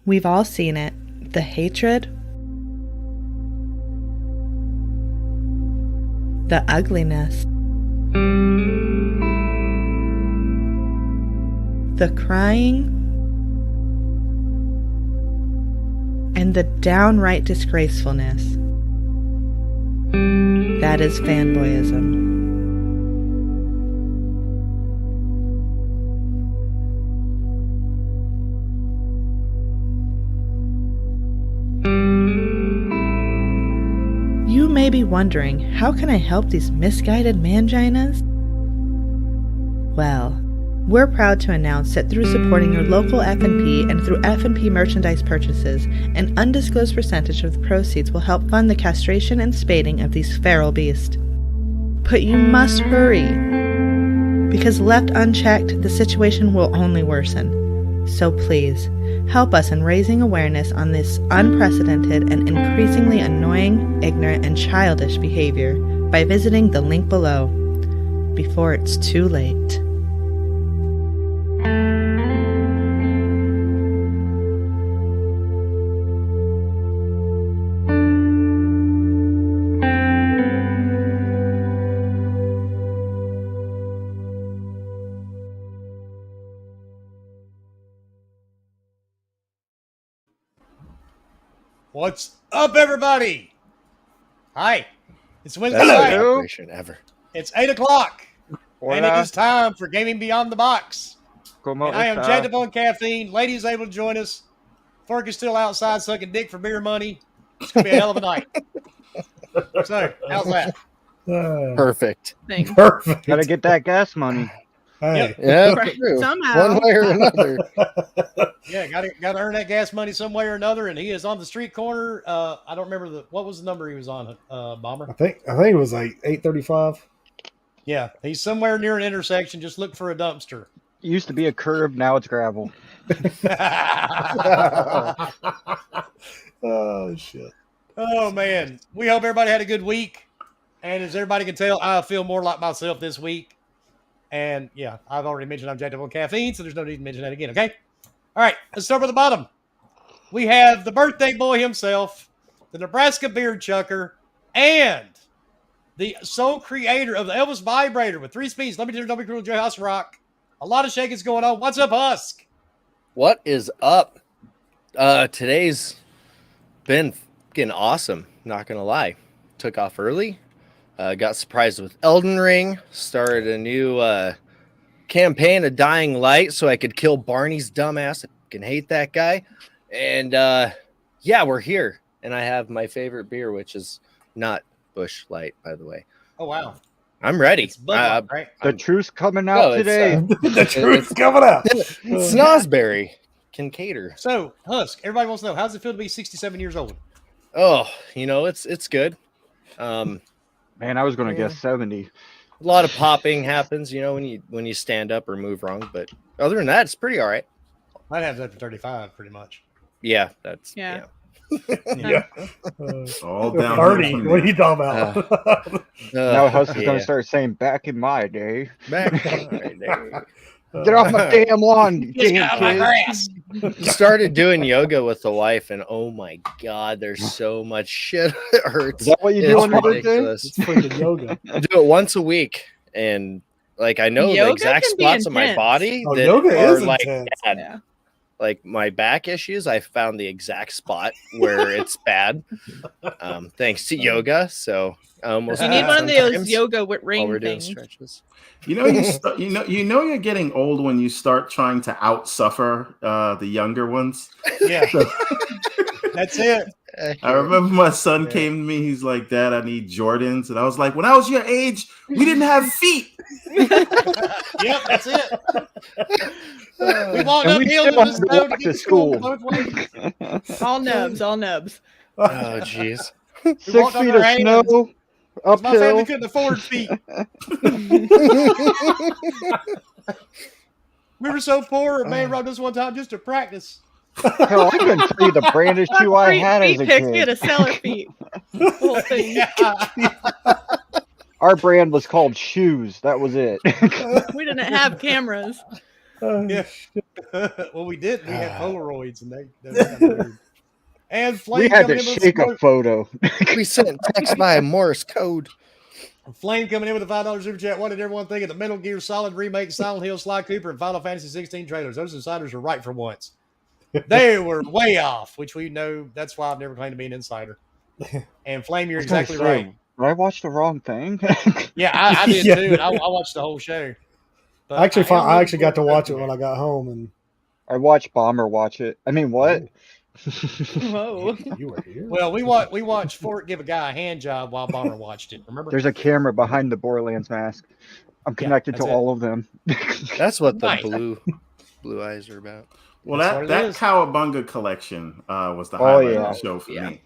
We've all seen it. The hatred, the ugliness, the crying, and the downright disgracefulness. That is fanboyism. You may be wondering, how can I help these misguided manginas? Well, we're proud to announce that through supporting your local F&P and through F&P merchandise purchases, an undisclosed percentage of the proceeds will help fund the castration and spading of these feral beasts. But you must hurry, because left unchecked, the situation will only worsen. So please, help us in raising awareness on this unprecedented and increasingly annoying, ignorant, and childish behavior by visiting the link below, before it's too late. What's up, everybody? Hi, it's Wednesday Hello. night. Ever. It's 8 o'clock, Hola. and it is time for Gaming Beyond the Box. ¿Cómo And I am está? jacked up on caffeine. Ladies able to join us. Ferg is still outside sucking dick for beer money. It's going to be a hell of a night. So, how's that? Perfect. Thanks. Perfect. Gotta get that gas money. Hey. Yeah, Right, true. somehow. One way or another. Yeah, got to earn that gas money some way or another. And he is on the street corner. I don't remember what was the number he was on, Bomber? I think it was like 8:35. Yeah, he's somewhere near an intersection. Just look for a dumpster. It used to be a curb, now it's gravel. Oh shit. Oh man, we hope everybody had a good week. And as everybody can tell, I feel more like myself this week. And yeah, I've already mentioned I'm jacked up on caffeine, so there's no need to mention that again, okay? All right, let's start with the bottom. We have the birthday boy himself, the Nebraska beard chucker, and the sole creator of the Elvis vibrator with 3 speeds. Let me do Double Cool Jailhouse Rock. A lot of shaking's going on. What's up, Husk? What is up? Today's been fucking awesome. Not gonna lie. Took off early. Got surprised with Elden Ring. Started a new campaign of Dying Light so I could kill Barney's dumbass. I fucking hate that guy. And yeah, we're here. And I have my favorite beer, which is not Busch Light, by the way. Oh, wow. I'm ready. It's Bud Light, right? The truth's coming out it's, today. The truth's coming out. Snosberry can cater. So, Husk, everybody wants to know, how does it feel to be 67 years old? Oh, it's good. Man, I was gonna guess 70. A lot of popping happens, when you stand up or move wrong. But other than that, it's pretty all right. I'd have that for 35, pretty much. Yeah, that's Yeah. Yeah. All down. 30. What are you talking about? Now Husk is yeah. gonna start saying, back in my day. Back right there. Get off my damn lawn, you Get damn out of my kids. grass. Started doing yoga with the wife, and oh my god, there's so much shit that hurts. Is that what you do It's on your birthday? ridiculous. It's freaking yoga. I do it once a week, and like I know the Yoga exact can be spots of my intense. body Oh, that yoga are is like intense. bad. Yeah. Like my back issues, I found the exact spot where it's bad. Thanks to yoga. So I almost You do need it one of those sometimes yoga with while ring we're doing things. stretches. You know, you know, you're getting old when you start trying to outsuffer the younger ones. Yeah. That's it. I remember my son Yeah. came to me. He's like, "Dad, I need Jordans," and I was like, "When I was your age, we didn't have feet." Yep, that's it. We walked And we uphill still to the have to stone walk to to get to school school. both ways. All nubs, all nubs. Oh jeez. 6 walked on feet our of hands. snow, My family uphill. couldn't afford feet. We were so poor, a man wrote us one time just to practice. Hell, I couldn't tell you the brandest shoe I had as a Pics, we had kid. to sell our feet. The whole thing. Our brand was called Shoes. That was it. We didn't have cameras. Yeah. Well, we did. We had Polaroids, and they were kind of weird. And Flame We had coming to in with shake a support. photo. We sent text by Morse code. Flame coming in with a $5 super chat. What did everyone think of the Metal Gear Solid remake, Silent Hill, Sly Cooper, and Final Fantasy 16 trailers? Those insiders are right for once. They were way off, which we know. That's why I've never claimed to be an insider. And Flame, you're exactly right. Did I watch the wrong thing? Yeah, I did Yeah. too. And I watched the whole show. But I actually am looking got to forward watch the it when I got home, and I watched Bomber watch it. I mean, what? Whoa. you were here. Well, we watched Fort give a guy a hand job while Bomber watched it. Remember? There's a camera behind the Borderlands mask. I'm connected to that's it. all of them. That's what the Nice. blue eyes are about. Well, That's what it that is. Cowabunga collection was the Oh, highlight yeah. of the show for Yeah. me.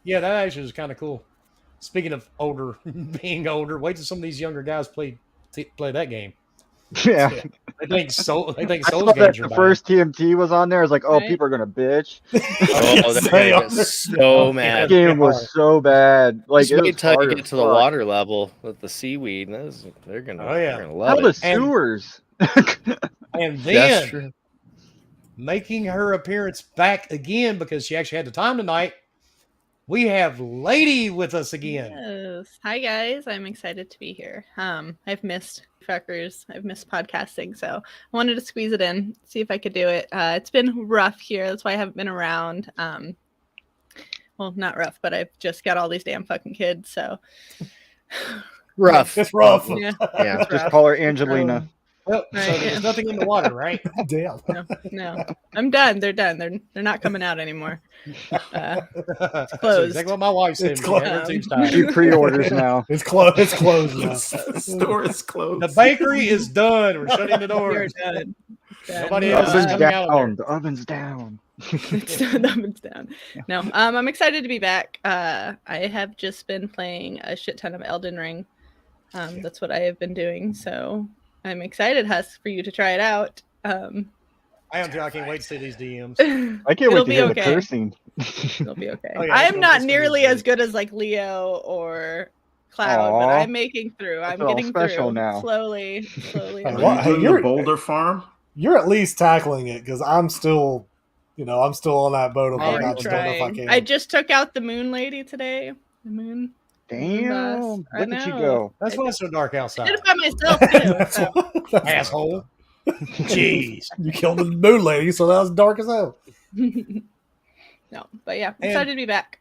Yeah, that actually was kind of cool. Speaking of older, being older, wait till some of these younger guys play that game. Yeah. They think Souls I games saw that are the bad. first TMT was on there. I was like, oh, Right. people are going to bitch. Oh, they're They gonna are. get so mad. That game was so bad. Like, Just it wait was till hard you get as to the fuck. water level with the seaweed. They're gonna, Oh, yeah. they're gonna How love the it. sewers? And That's then true. making her appearance back again because she actually had the time tonight. We have Lady with us again. Yes. Hi guys, I'm excited to be here. I've missed fuckers. I've missed podcasting, so I wanted to squeeze it in, see if I could do it. It's been rough here. That's why I haven't been around. Well, not rough, but I've just got all these damn fucking kids, so Rough. It's rough. yeah. Yeah. It's Just rough. call her Angelina. Well, so Right, there's yeah. nothing in the water, right? Damn. No, I'm done. They're done. They're not coming out anymore. That's closed. exactly what my wife said. It's She had her closed. tubes tied. She pre-orders now. It's closed. It's closed now. The store is closed. The bakery is done. We're shutting the You're doors. done. Done. Nobody The else is oven's coming out of there. down. The oven's down. It's done. The oven's down. No, I'm excited to be back. I have just been playing a shit ton of Elden Ring. That's what I have been doing. So I'm excited, Husk, for you to try it out. I am too. I can't wait to see these DMs. I can't It'll wait to be hear okay. the cursing. It'll be okay. Oh, yeah, I it's am gonna- not it's gonna be nearly great. as good as like Leo or Cloud, but Aw. I'm making through. I'm That's all getting special through now. slowly. Hey, Are what? you Hey, doing you're- the Boulder Farm? You're at least tackling it because I'm still on that boat of I like, am I just don't know if I trying. can. I just took out the Moon Lady today. The Moon. Damn. I Look at you know. go. That's why it's so dark outside. Did it by myself too. That's So. what- that's Asshole. Jeez. You killed the moon lady, so that was dark as hell. No, but yeah, And- excited to be back.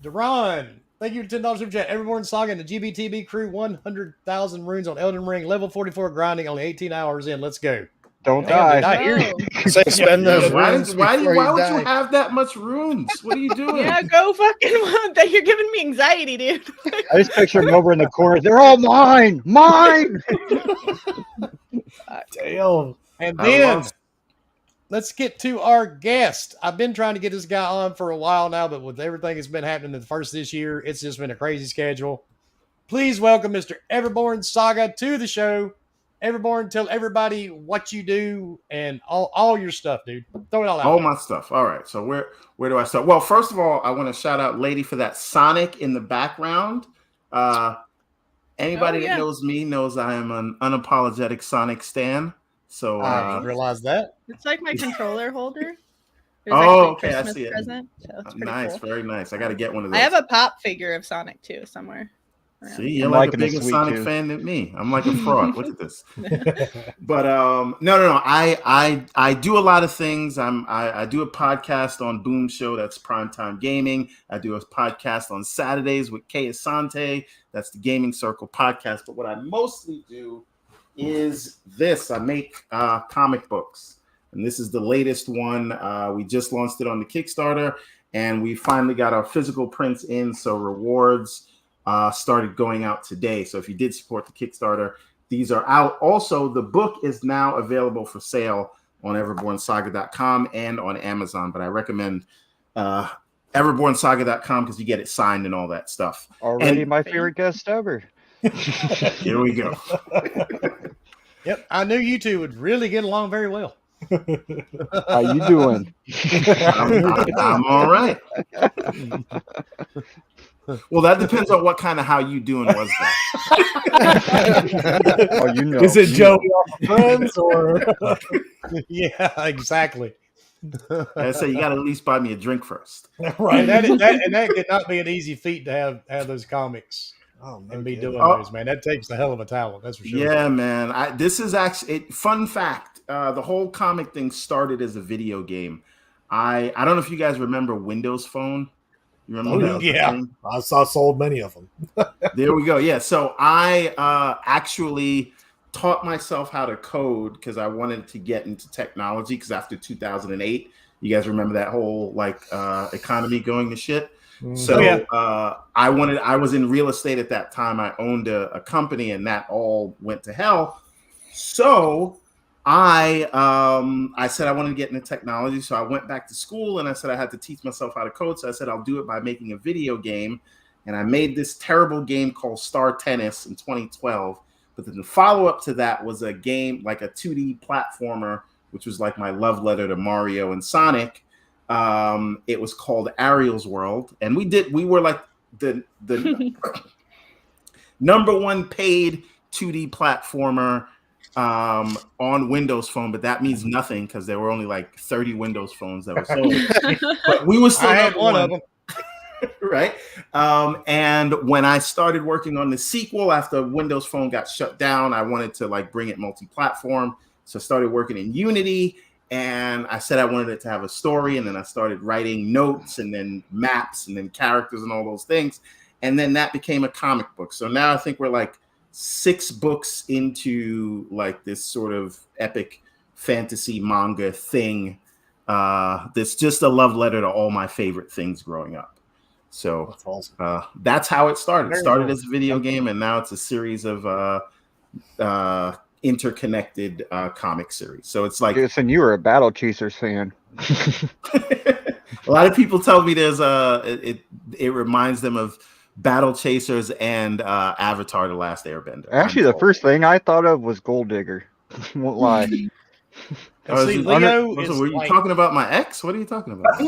Duran, thank you for $10 super chat. Everborn Saga and the GBTB crew 100,000 runes on Elden Ring. Level 44 grinding, only 18 hours in. Let's go. Don't Damn, die. I hear you. Oh. So spend those Why, runes why before would die. you have that much runes? What are you doing? Yeah, go fucking that. You're giving me anxiety, dude. I just picture him over in the corner. They're all mine. Mine. Damn. And I then love- let's get to our guest. I've been trying to get this guy on for a while now, but with everything that's been happening in the first this year, it's just been a crazy schedule. Please welcome Mr. Everborn Saga to the show. Everborn, tell everybody what you do and all your stuff, dude. Throw it all out. All my stuff. All right. So where do I start? Well, first of all, I want to shout out Lady for that Sonic in the background. Anybody Oh, yeah. that knows me knows I am an unapologetic Sonic stan. So I didn't realize that. It's like my controller holder. It Oh, was actually a okay, I Christmas see it. present, so it's pretty nice, cool. very nice. I got to get one of those. I have a pop figure of Sonic too somewhere. around. See, you're I'm like a liking the bigger sweet Sonic tooth. fan than me. I'm like a fraud. Look at this. But no. I do a lot of things. I do a podcast on Boom Show. That's Primetime Gaming. I do a podcast on Saturdays with Kay Asante. That's the Gaming Circle podcast. But what I mostly do is this. I make comic books, and this is the latest one. We just launched it on the Kickstarter, and we finally got our physical prints in. So rewards started going out today. So if you did support the Kickstarter, these are out. Also, the book is now available for sale on everbornsaga.com and on Amazon. But I recommend everbornsaga.com because you get it signed and all that stuff. Already And- my favorite guest ever. Here we go. Yep. I knew you two would really get along very well. How you doing? I'm all right. Well, that depends on what kind of how you doing was that. Oh, you know. Is it Joey off of Friends or? Yeah, exactly. I say you got to at least buy me a drink first. Right. And that could not be an easy feat to have those comics Oh, no and be kidding. doing those, man. That takes a hell of a talent, that's for sure. Yeah, man. This is actually fun fact. The whole comic thing started as a video game. I don't know if you guys remember Windows Phone. You remember that? Yeah. Thing? I sold many of them. There we go. Yeah. So I actually taught myself how to code because I wanted to get into technology. Because after 2008, you guys remember that whole economy going to shit. So I was in real estate at that time. I owned a company, and that all went to hell. So I said I wanted to get into technology. So I went back to school, and I said I had to teach myself how to code. So I said I'll do it by making a video game. And I made this terrible game called Star Tennis in 2012. But then the follow-up to that was a game, like a 2D platformer, which was like my love letter to Mario and Sonic. It was called Ariel's World. And we were like the number one paid 2D platformer on Windows Phone, but that means nothing because there were only like 30 Windows phones that were sold. But we were still I had one of them. Right. And when I started working on the sequel after Windows Phone got shut down, I wanted to bring it multi-platform. So I started working in Unity, and I said I wanted it to have a story. And then I started writing notes and then maps and then characters and all those things. And then that became a comic book. So now I think we're 6 books into this sort of epic fantasy manga thing. That's just a love letter to all my favorite things growing up. So That's awesome. That's how it started. It started cool. as a video game, and now it's a series of interconnected comic series. So it's like, Jason, you were a Battle Chasers fan. a lot of people tell me there's it reminds them of Battle Chasers and Avatar: The Last Airbender. Actually, the first thing I thought of was Gold Digger. Won't lie. See, Leo is were you talking about my ex? What are you talking about?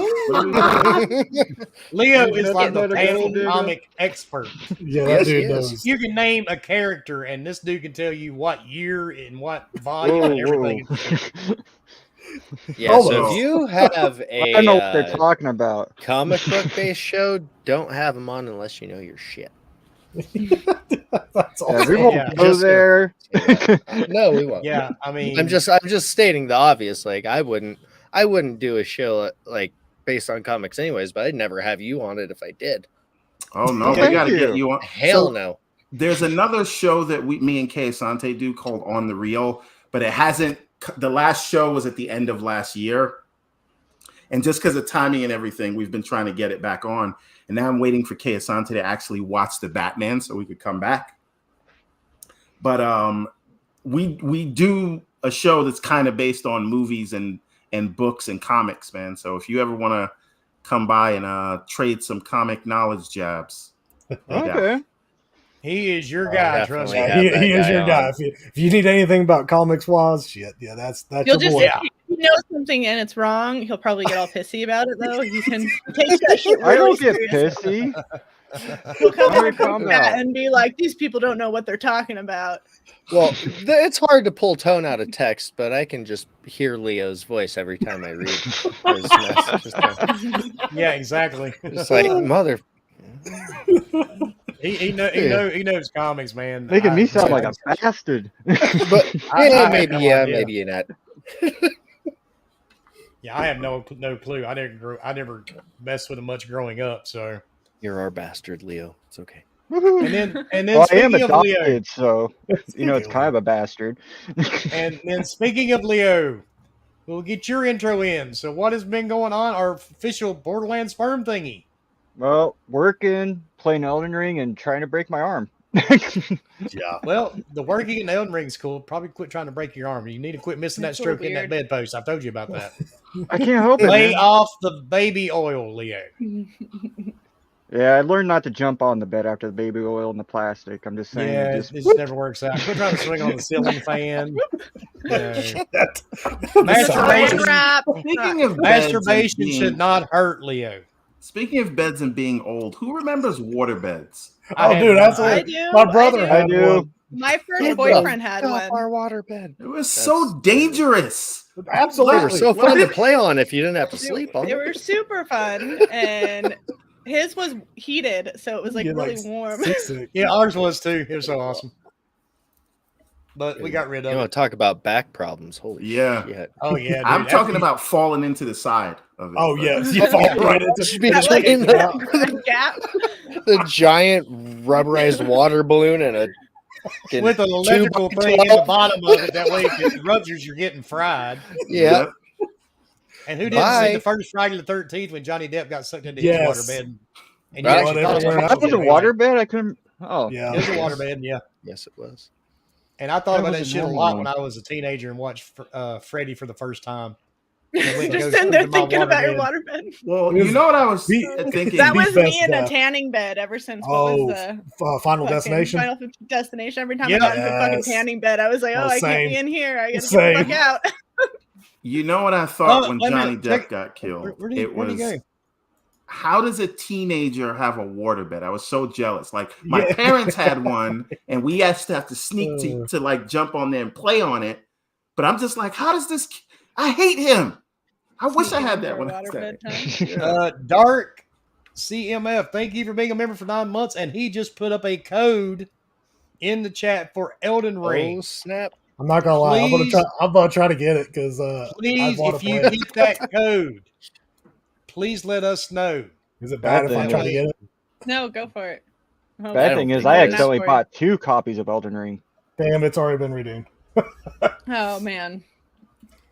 Leo is like the Better panel Gold Digger. comic expert. Yeah, that Yes, dude he knows. is. You can name a character, and this dude can tell you what year and what volume and everything. Yeah, so if you have I don't know what they're a talking about. comic book based show, don't have them on unless you know your shit. That's Yeah, awesome. we won't Yeah, go just- there. No, we won't. Yeah, I mean, I'm just stating the obvious. I wouldn't do a show based on comics anyways, but I'd never have you on it if I did. Oh no, Thank we got to you. get you on. Hell So, no. there's another show that me and Kay Asante do called On the Reel, but it hasn't. The last show was at the end of last year, and just because of timing and everything, we've been trying to get it back on. And now I'm waiting for Kay Asante to actually watch the Batman so we could come back. But we do a show that's kind of based on movies and books and comics, man. So if you ever want to come by and trade some comic knowledge jabs, Okay. he is your guy. Trust me. definitely. He that is guy your guy. on. If you need anything about comics wise, shit, yeah, that's You'll your just boy. Yeah. if he knows something and it's wrong, he'll probably get all pissy about it though. You can take that shit really I don't get seriously. pissy. He'll come Sorry, over from calm that down. and be like, "These people don't know what they're talking about." Well, it's hard to pull tone out of text, but I can just hear Leo's voice every time I read his messages. Yeah, exactly. It's like mother. He knows comics, man. Making me sound like a bastard. But I have maybe no yeah, idea. maybe you're not. Yeah, I have no clue. I never messed with him much growing up. So, You're our bastard, Leo. It's okay. and then Well, I am speaking of Leo, adopted, so it's kind of a bastard. and then speaking of Leo, we'll get your intro in. So, what has been going on? Our official Borderlands firm thingy. Well, working, playing Elden Ring, and trying to break my arm. Yeah. Well, the working in the Elden Ring's cool. Probably quit trying to break your arm. You need to quit missing that That's a little stroke in that weird. bedpost. I've told you about that. I can't help it. Lay Man. off the baby oil, Leo. Yeah, I learned not to jump on the bed after the baby oil and the plastic. I'm just saying. Yeah, Just it just never works out. Quit trying to swing on the ceiling fan. You know, Saran masturbation, wrap. Speaking of beds and masturbation being, should not hurt Leo. speaking of beds and being old, who remembers water beds? I Oh, had dude, one. absolutely. I do. My brother I had do. one. My first Get boyfriend the had Off one. our water bed. It was so dangerous. They were Absolutely. so fun to play on if you didn't have to sleep on They them. were super fun, and his was heated, so it was like Get, really warm. seasick. Yeah, ours was too. It was so awesome. But we got rid You of want it. to talk about back problems? Holy Yeah. shit! Oh yeah, dude. I'm talking about falling into the side of it. Oh, but- yes. You fall right into Just be That, like, between that gap. the giant rubberized water balloon and a fucking with an electrical 2x12. thing in the bottom of it. That way, if it ruptures, you're getting fried. Yeah. And who didn't Bye. see the first Friday the 13th when Johnny Depp got sucked into Yes. his waterbed? And Right. actually thought Everywhere about else. that was a water bed. I couldn't. Oh, Yeah. It was a waterbed, yeah. Yes, it was. And I thought That about was that a shit a normal lot one. when I was a teenager and watched Freddy for the first time. And went to Just go sitting there sleep in my thinking about your waterbed. waterbed. Well, It was you know what I was the- thinking? That the was best me in a death. tanning bed ever since. What Oh, was the Final fucking Destination. Final Destination. Every time Yeah. I got into a fucking Yes. tanning bed, I was like, Oh, "Oh, I can't same. be in here. I gotta Same. get the fuck out." You know what I thought Oh, when wait a Johnny minute. Depp got killed? Where'd he go? How does a teenager have a waterbed? I was so jealous. Like my Yeah. parents had one, and we used to have to sneak to like jump on there and play on it. But I'm just like, how does this? I hate him. I wish I had that For when I was waterbed that. time. Dark CMF, thank you for being a member for 9 months. And he just put up a code in the chat for Elden Ring. Oh snap! I'm not gonna lie. Please. I'm gonna try to get it because Please, if you get that code, please let us know. Is it bad Bad if I thing try is- to get it? No, go for it. Oh, I Bad don't thing is, think I it is. accidentally For you. bought 2 copies of Elden Ring. Damn, it's already been redeemed. Oh man.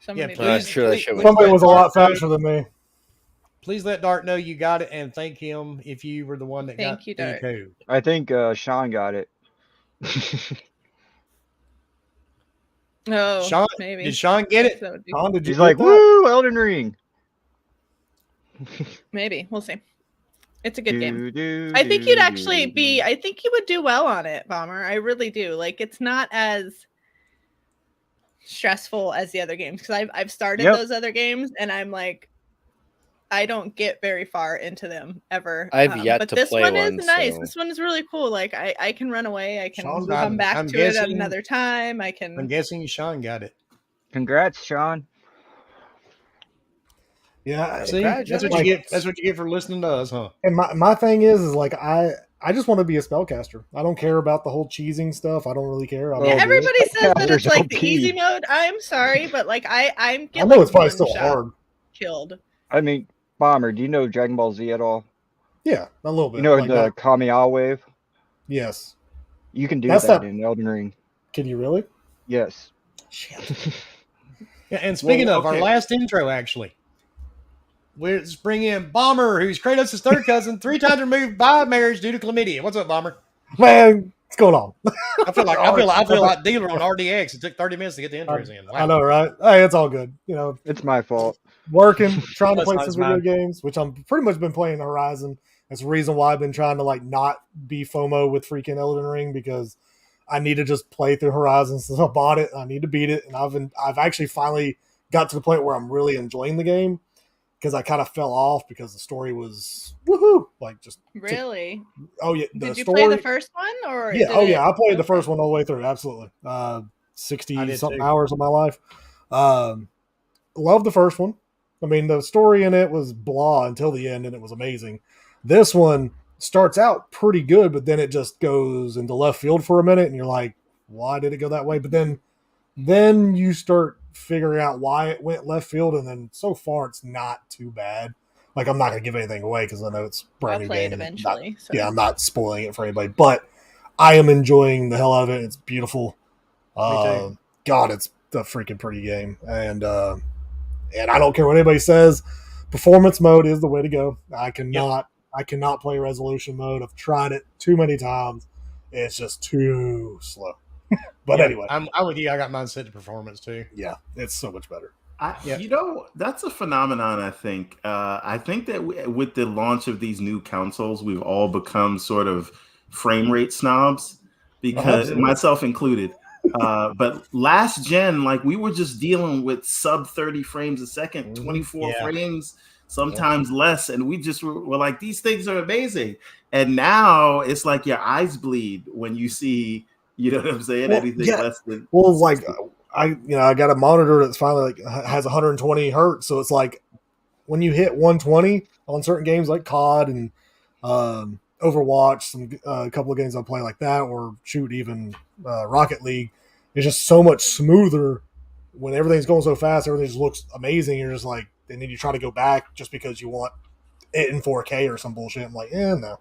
Somebody Yeah, did. I'm sure that shit was. Somebody was a lot Dark know- faster than me. Please let Dark know you got it and thank him if you were the one that Thank got you, the Dark. code. I think Sean got it. Oh, Sean, maybe. did Sean get it? That would be- Sean, did you He's get like, that? "Woo, Elden Ring!" Maybe. We'll see. It's a good game. Do, do, I think do, you'd actually do, be. do. I think you would do well on it, Bomber. I really do. Like, it's not as stressful as the other games because I've started Yep. those other games and I'm like, I don't get very far into them ever. I've yet but to this play one one, is nice. so- This one is really cool. Like, I can run away. I can Sean's come good. back I'm to it at guessing- another time. I I'm can. guessing Sean got it. Congrats, Sean. Yeah. See, that's what you Like- get. That's what you get for listening to us, huh? And my thing is like I just want to be a spellcaster. I don't care about the whole cheesing stuff. I don't really care. I Yeah, Yeah, don't do it. everybody says that it's There's like OP. the easy mode. I'm sorry, but like I'm I know it's probably still hard. killed. I mean, Bomber, do you know Dragon Ball Z at all? Yeah, a little bit. You know Like, the not- Kamiya wave? yes. You can do That's that not- in Elden Ring. Can you really? Yes. Shit. Yeah, and speaking Well, of our okay. last intro, actually, let's bring in Bomber, who's Kratos' third cousin, 3 times removed by marriage due to chlamydia. What's up, Bomber? Man, what's going on? I feel like dealer on RDX. It took 30 minutes to get the intros in. Wow. I know, right? Hey, it's all good. You know, It's my fault. working, trying to That's play nice, some video man. games, which I'm pretty much been playing Horizon. That's the reason why I've been trying to like not be FOMO with freaking Elden Ring because I need to just play through Horizon since I bought it. I need to beat it, and I've actually finally got to the point where I'm really enjoying the game because I kind of fell off because the story was woohoo, like just Really? oh yeah. The Did you story, play the first one or? Yeah, did oh it- yeah, I played the Okay. first one all the way through. Absolutely, I 60 did something too. hours of my life. Love the first one. I mean, the story in it was blah until the end, and it was amazing. This one starts out pretty good, but then it just goes into left field for a minute, and you're like, why did it go that way? But then you start figuring out why it went left field, and then so far it's not too bad. Like, I'm not going to give anything away because I know it's a brand I'll new play it game. eventually. So. Yeah, I'm not spoiling it for anybody, but I am enjoying the hell out of it. It's beautiful. too. God, it's a freaking pretty game, and I don't care what anybody says. Performance mode is the way to go. I cannot play resolution mode. I've tried it too many times. It's just too slow. But Yeah, anyway, I'm with you. I got mine set to performance too. yeah, it's so much better. Yeah. You know, that's a phenomenon. I think that with the launch of these new consoles, we've all become sort of frame rate snobs, because absolutely. myself included. But last gen, like, we were just dealing with sub 30 frames a second, 24 Yeah. frames, sometimes less, and we just were like, these things are amazing. And now it's like your eyes bleed when you see, you know what I'm saying, Well, anything yeah. less than Well, like 60. I got a monitor that's finally like has 120 hertz, so it's like when you hit 120 on certain games like COD and Overwatch, a couple of games I play like that, or shoot, even Rocket League, it's just so much smoother when everything's going so fast. Everything just looks amazing. You're just like, and then you try to go back just because you want it in 4K or some bullshit. I'm like, no,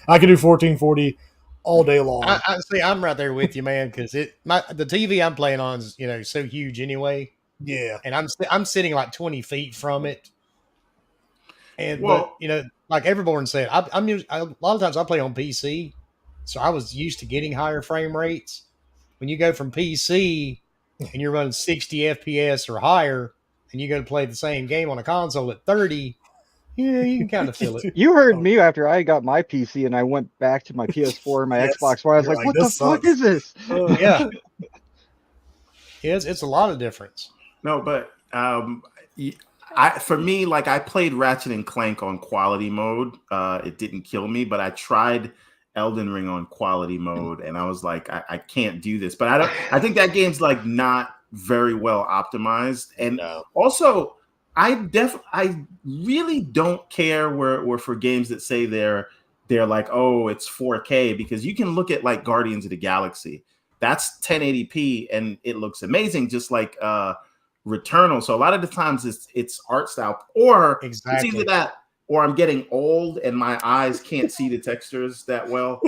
I can do 1440 all day long. I see. I'm right there with you, man. Because the TV I'm playing on is so huge anyway, Yeah, and I'm sitting like 20 feet from it. And Well, but like Everborn said, a lot of times I play on PC, so I was used to getting higher frame rates. When you go from PC and you're running 60 FPS or higher, and you go to play the same game on a console at 30, you can kind of feel it. You heard me after I got my PC and I went back to my PS4 and my Yes. Xbox One. I was You're like, like, what the this fuck sucks. is this? Yeah, it's a lot of difference. no, but for me, like, I played Ratchet and Clank on quality mode. It didn't kill me, but I tried Elden Ring on quality mode, and I was like, I can't do this. But I think that game's like not very well optimized, and also I really don't care where for games that say they're like, oh, it's 4K, because you can look at like Guardians of the Galaxy. That's 1080p and it looks amazing, just like Returnal. So a lot of the times it's art style, or Exactly. it's either that or I'm getting old and my eyes can't see the textures that well.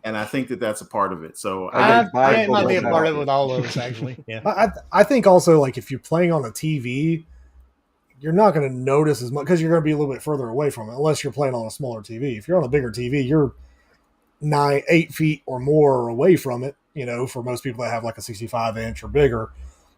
And I think that's a part of it. So It might be a Bible part of it with all of us, actually. Yeah. I think also, like, if you're playing on a TV, you're not going to notice as much because you're going to be a little bit further away from it, unless you're playing on a smaller TV. If you're on a bigger TV, you're 8 feet or more away from it, for most people that have like a 65-inch or bigger.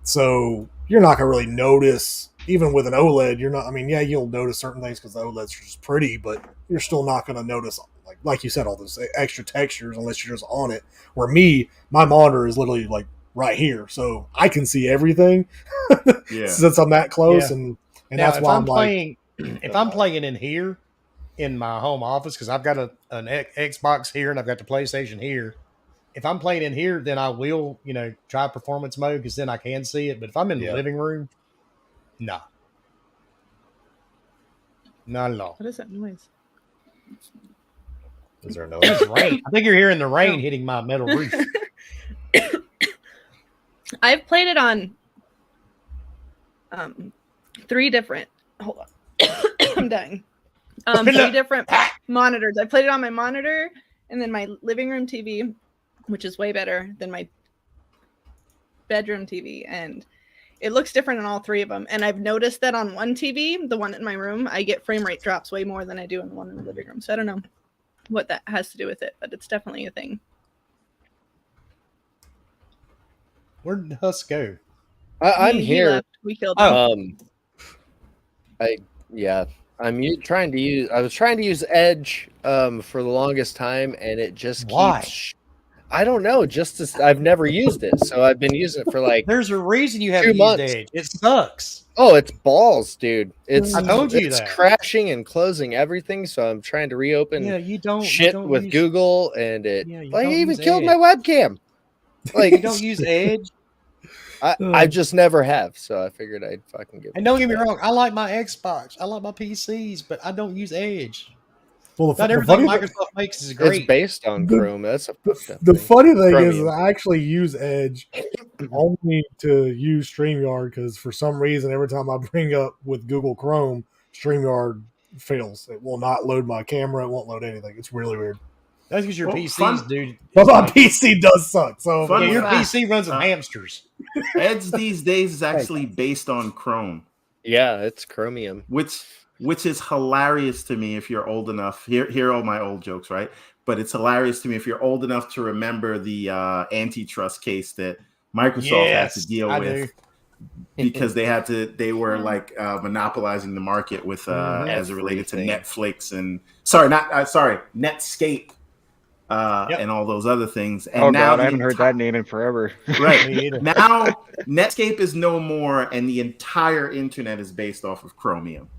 So you're not going to really notice, even with an OLED, you're not, you'll notice certain things because the OLED's just pretty, but you're still not going to notice, like you said, all those extra textures unless you're just on it. Where my monitor is literally like right here, so I can see everything since I'm that close. Yeah. And Now, that's why I'm playing, if I'm playing in here in my home office, because I've got an Xbox here and I've got the PlayStation here. If I'm playing in here, then I will, try performance mode, because then I can see it. But if I'm in the living room, no. Not at all. What is that noise? Is there no It's rain. I think you're hearing the rain hitting my metal roof. I've played it on 3 different. Hold on. I'm dying. 3 different monitors. I played it on my monitor and then my living room TV, which is way better than my bedroom TV, and it looks different on all 3 of them. And I've noticed that on one TV, the one in my room, I get frame rate drops way more than I do on the one in the living room. So I don't know what that has to do with it, but it's definitely a thing. Where did Huss go? I'm He here. left. We killed him. I was trying to use Edge for the longest time, and it just Why? keeps. I don't know. I've never used it, so I've been using it for like. There's a reason you haven't 2 used months. Edge. It sucks. Oh, it's balls, dude! I told you it's that. crashing and closing everything. So I'm trying to reopen You don't shit with use, Google, and it Yeah, you like don't even use killed Edge. my webcam. Like You don't use Edge. I just never have, so I figured I'd fucking give. And don't get me wrong, I like my Xbox, I like my PCs, but I don't use Edge. Well, Not everything Microsoft makes is great. It's based on Chrome. That's a fucked up The thing. funny thing is, Chromium. I actually use Edge only to use StreamYard, because for some reason, every time I bring up with Google Chrome, StreamYard fails. It will not load my camera. It won't load anything. It's really weird. That's because your Well, PCs, dude. But my PC does suck. So Fun Yeah, your fact, PC runs on hamsters. Edge these days is actually based on Chrome, Yeah, it's Chromium. which is hilarious to me if you're old enough. Hear all my old jokes, right? But it's hilarious to me if you're old enough to remember the antitrust case that Microsoft had to deal with. because they were like monopolizing the market with as it related to Everything. Netflix and Netscape and all those other things. And Oh now god, I haven't heard that name in forever. right Me either. now, Netscape is no more, and the entire internet is based off of Chromium,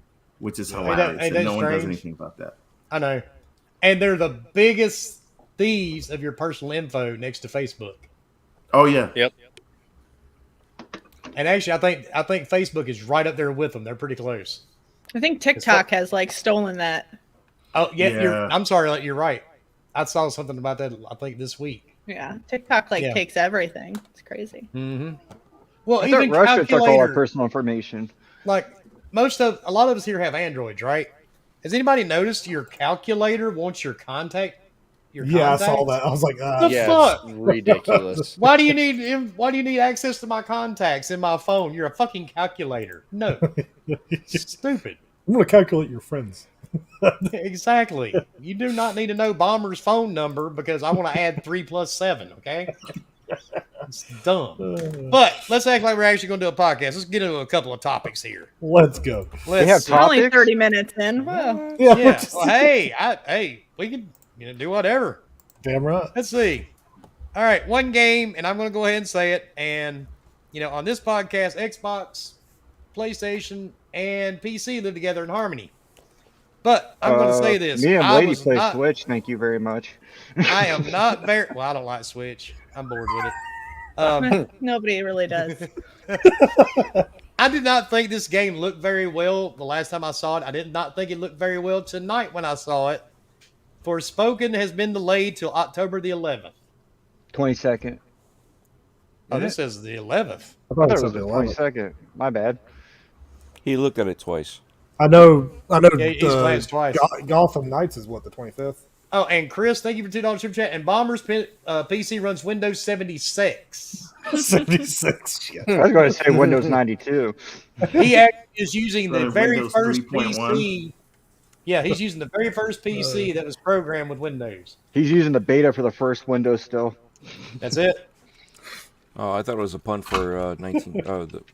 which is hilarious, ain't and that no one does strange? anything about that. I know. And they're the biggest thieves of your personal info next to Facebook. Oh yeah, Yep. And actually, I think Facebook is right up there with them. They're pretty close. I think TikTok has like stolen that. Oh yeah, Yeah. I'm sorry, you're right. I saw something about that. I think this week. Yeah, TikTok Yeah. takes everything. It's crazy. Mm-hmm. Well, I even thought Russia took all our calculator, personal information. like a lot of us here have Androids, right? Has anybody noticed your calculator wants your contact? Yeah, I saw that. I was like, The Yeah, fuck? it's ridiculous. Why do you need access to my contacts in my phone? You're a fucking calculator. No, stupid. I'm going to calculate your friends. Exactly. You do not need to know Bomber's phone number because I want to add 3 plus 7. Okay, it's dumb. But let's act like we're actually going to do a podcast. Let's get into a couple of topics here. Let's go. Let's have see. We're only Topics? 30 minutes in. Whoa. Yeah, Yeah. Well, hey, we can do whatever. damn right. Let's see. All right, one game, and I'm going to go ahead and say it. And on this podcast, Xbox, PlayStation, and PC live together in harmony. But I'm going to say this: Me and I Lady was play not- Switch. Thank you very much. I am not very well. I don't like Switch. I'm bored with it. Nobody really does. I did not think this game looked very well the last time I saw it. I did not think it looked very well tonight when I saw it. Forspoken has been delayed till October the 11th. 22nd. Oh, this says the 11th. I I thought thought it it said was the the 11th. 22nd. My bad. He looked at it twice. I know. Yeah, he's glanced twice. Gotham Knights is what, the 25th? Oh, and Chris, thank you for $2 super chat. And Bomber's PC runs Windows 76. 76. Shit. I was going to say Windows 92. He actually is using the Runs very Windows first 3.1. PC. Yeah, he's using the very first PC that was programmed with Windows. He's using the beta for the first Windows still. That's it. Oh, I thought it was a pun for 19.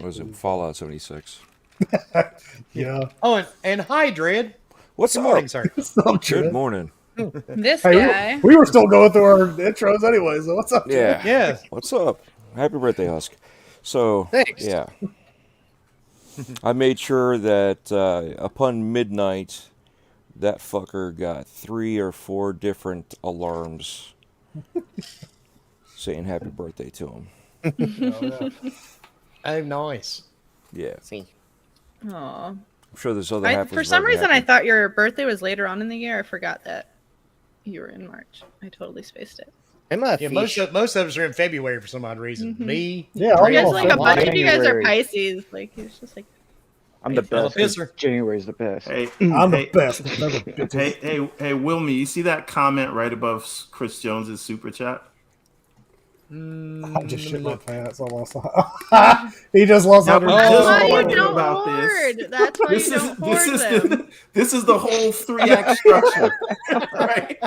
Was it Fallout 76? Yeah. Oh, and hi, Dread. What's Good up? morning, sir. Good morning. This Hey, guy. we were still going through our intros anyway, so what's up? Yeah. Yeah. What's up? Happy birthday, Husk. So, Thanks. yeah. I made sure that upon midnight, that fucker got 3 or 4 different alarms saying happy birthday to him. Oh, nice. Yeah. See. Aw. I'm sure there's other half For some reason, I thought your birthday was later on in the year. I forgot that you were in March. I totally spaced it. Am I Yeah, most of us are in February for some odd reason. Mhm. Me, Yeah, Dread, You guys Oh, like a bunch of you guys are January. Pisces. Like it's just like I'm the Fellow best. 'cause pisser. January's the best. Hey, I'm hey, the best. Never bitches. hey, Wilmy, you see that comment right above Chris Jones's super chat? I just shit my pants. I lost. He just lost Now, 100. that's Just why you wondering don't about this. hoard. That's why you don't hoard them. This is the whole 3-act structure, right?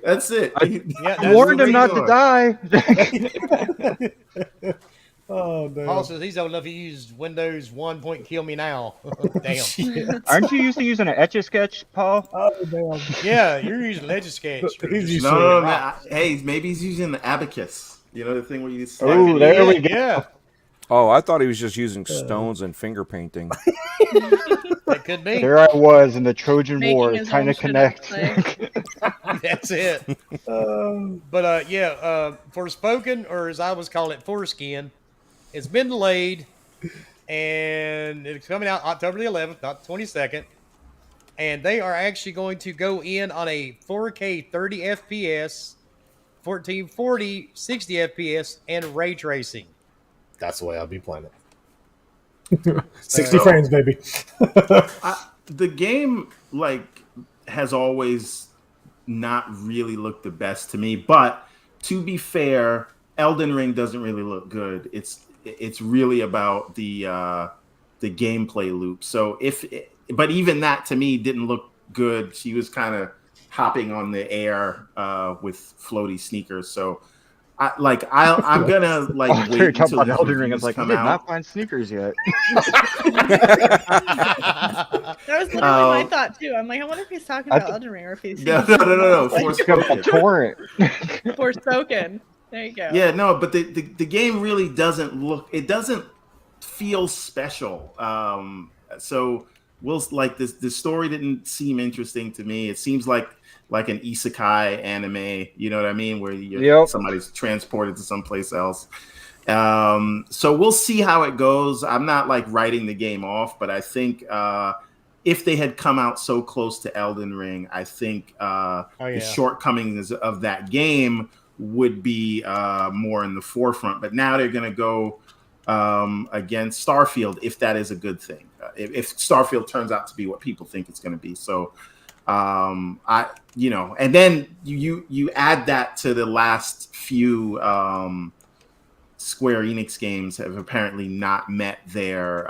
That's it. Yeah, I warned him not to die. Oh, damn. Paul says he's old enough to use Windows 1. Kill me now. Damn. Shit. Aren't you used to using an Etch-a-Sketch, Paul? Oh, damn. Yeah, you're using Legend Sketch. He's used No, to no, it. no, no. Hey, maybe he's using the abacus. You know the thing where you slide Oh, it there in? we go. Yeah, Oh, I thought he was just using stones and finger painting. that could be. There I was in the Trojan Making War, his trying own to shit up, connect. That's it. But Forspoken, or as I was calling it, Foreskin, it's been delayed, and it's coming out October the 11th, not the 22nd. And they are actually going to go in on a 4K 30 FPS, 1440 60 FPS, and ray tracing. That's the way I'll be playing it. 60 So- frames, baby. The game has always not really looked the best to me, but to be fair, Elden Ring doesn't really look good. It's really about the gameplay loop. So but even that to me didn't look good. She was kind of hopping on the air with floaty sneakers. So I'm gonna like Oh, wait you're talking until about these Elden Ring. I reviews was like, I come did out. not find sneakers yet. That was literally my thought too. I'm like, I wonder if he's talking about Elden Ring or if he's No. Forspoken. Torrent. Forspoken. There you go. Yeah, no, but the game really doesn't look. It doesn't feel special. So we'll like this. The story didn't seem interesting to me. It seems like an isekai anime. You know what I mean? Where somebody's transported to someplace else. So we'll see how it goes. I'm not like writing the game off, but I think if they had come out so close to Elden Ring, I think the shortcomings of that game would be more in the forefront. But now they're going to go against Starfield if that is a good thing. If Starfield turns out to be what people think it's going to be. So and then you add that to the last few Square Enix games have apparently not met their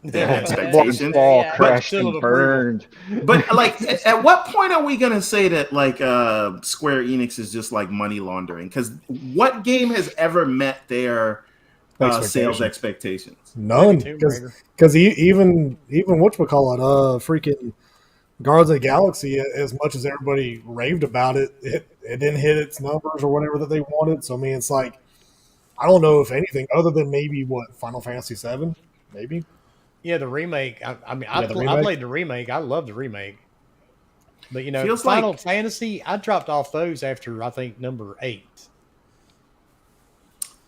expectations. Crashed and burned. But like, at what point are we gonna say that like Square Enix is just like money laundering? Because what game has ever met their sales expectations? None. Because even whatchamacallit, freaking Guardians of the Galaxy, as much as everybody raved about it, it didn't hit its numbers or whatever that they wanted. So I mean, it's like, I don't know if anything other than maybe Final Fantasy VII, maybe. Yeah, the remake. I played the remake. I love the remake. But Final Fantasy, I dropped off those after I think number 8.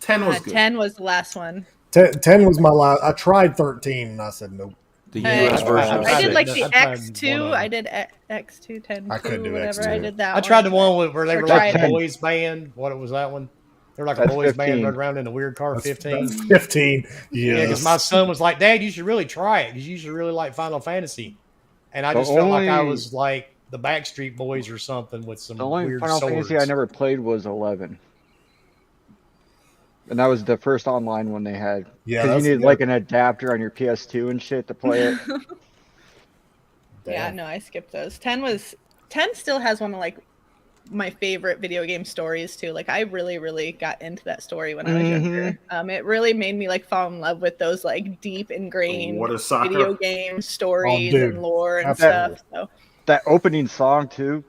10 was good. 10 was the last one. 10 was my last. I tried 13 and I said nope. The US version. I did like the X2. I did X2, 10, I couldn't do whatever. X2. I did that. I tried the one where they were like a 10. boys band. What was that one? They're like a boys band running around in a weird car. 15. That's 15. Yeah, because my son was like, "Dad, you should really try it because you should really like Final Fantasy." And I just felt like I was like the Backstreet Boys or something with some The only weird Final swords. Fantasy I never played was 11. And that was the first online one they had. Yeah, Because you needed like an adapter on your PS2 and shit to play it. Yeah, no, I skipped those. 10 still has one of like my favorite video game stories too. Like I really, really got into that story when I was younger. It really made me like fall in love with those like deep ingrained video game stories and lore and stuff. So that opening song too.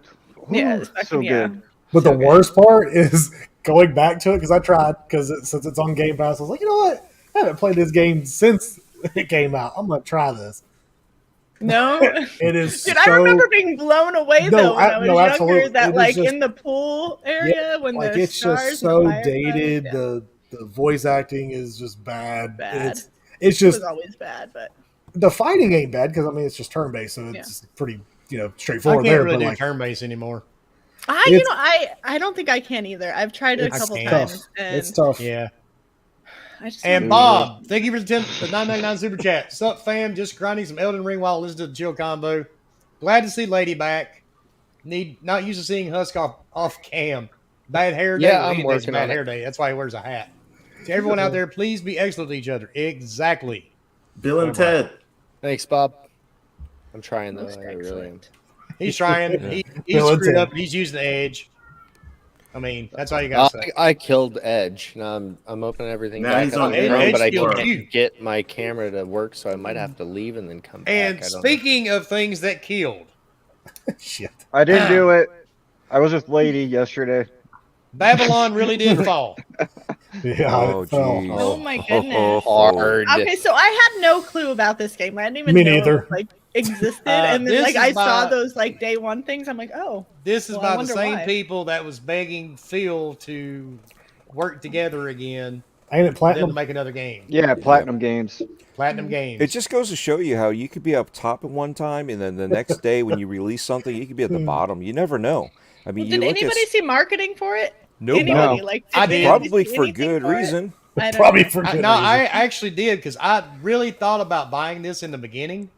Yeah, so good. But the worst part is going back to it because I tried since it's on Game Pass. I was like, you know what? I haven't played this game since it came out. I'm gonna try this. No, it is. Dude, I remember being blown away though when I was younger. Absolutely. That like in the pool area when the it's stars just so and dated. Yeah. The voice acting is just bad. It's just always bad, but the fighting ain't bad because I mean it's just turn based, so it's pretty straightforward. I can't really do turn based anymore. I don't think I can either. I've tried it a couple times. And it's tough. Yeah. And Bob, thank you for the 999 super chat. Sup, fam? Just grinding some Elden Ring while listening to the chill combo. Glad to see Lady back. Not used to seeing Husk off cam. Bad hair day. Yeah, I'm working bad on hair it. day. That's why he wears a hat. To everyone out there, please be excellent to each other. Exactly. Bill and Ted. Thanks, Bob. I'm trying though. I really am. He's trying. He's screwed up. He's using the edge. I mean, that's all you got to say. I killed Edge. Now I'm opening everything Now back he's up on in Edge but I killed can't you. get my camera to work, so I might have to leave and then come back. And speaking of things that killed, shit, I didn't do it. I was with Lady yesterday. Babylon really did fall. Yeah. Oh my goodness. Hard. Okay, so I had no clue about this game. I didn't even Me know neither. it, like existed, and then like I saw those like day one things. I'm like, oh. This is by the same people that was begging Phil to work together again. Ain't it Platinum? To make another game. Yeah, Platinum Games. Platinum Games. It just goes to show you how you could be up top at one time, and then the next day when you release something, you could be at the bottom. You never know. I mean, did anybody see marketing for it? Nobody. Anybody? Like, I did. Probably for good reason. Probably for good reason. No, I actually did because I really thought about buying this in the beginning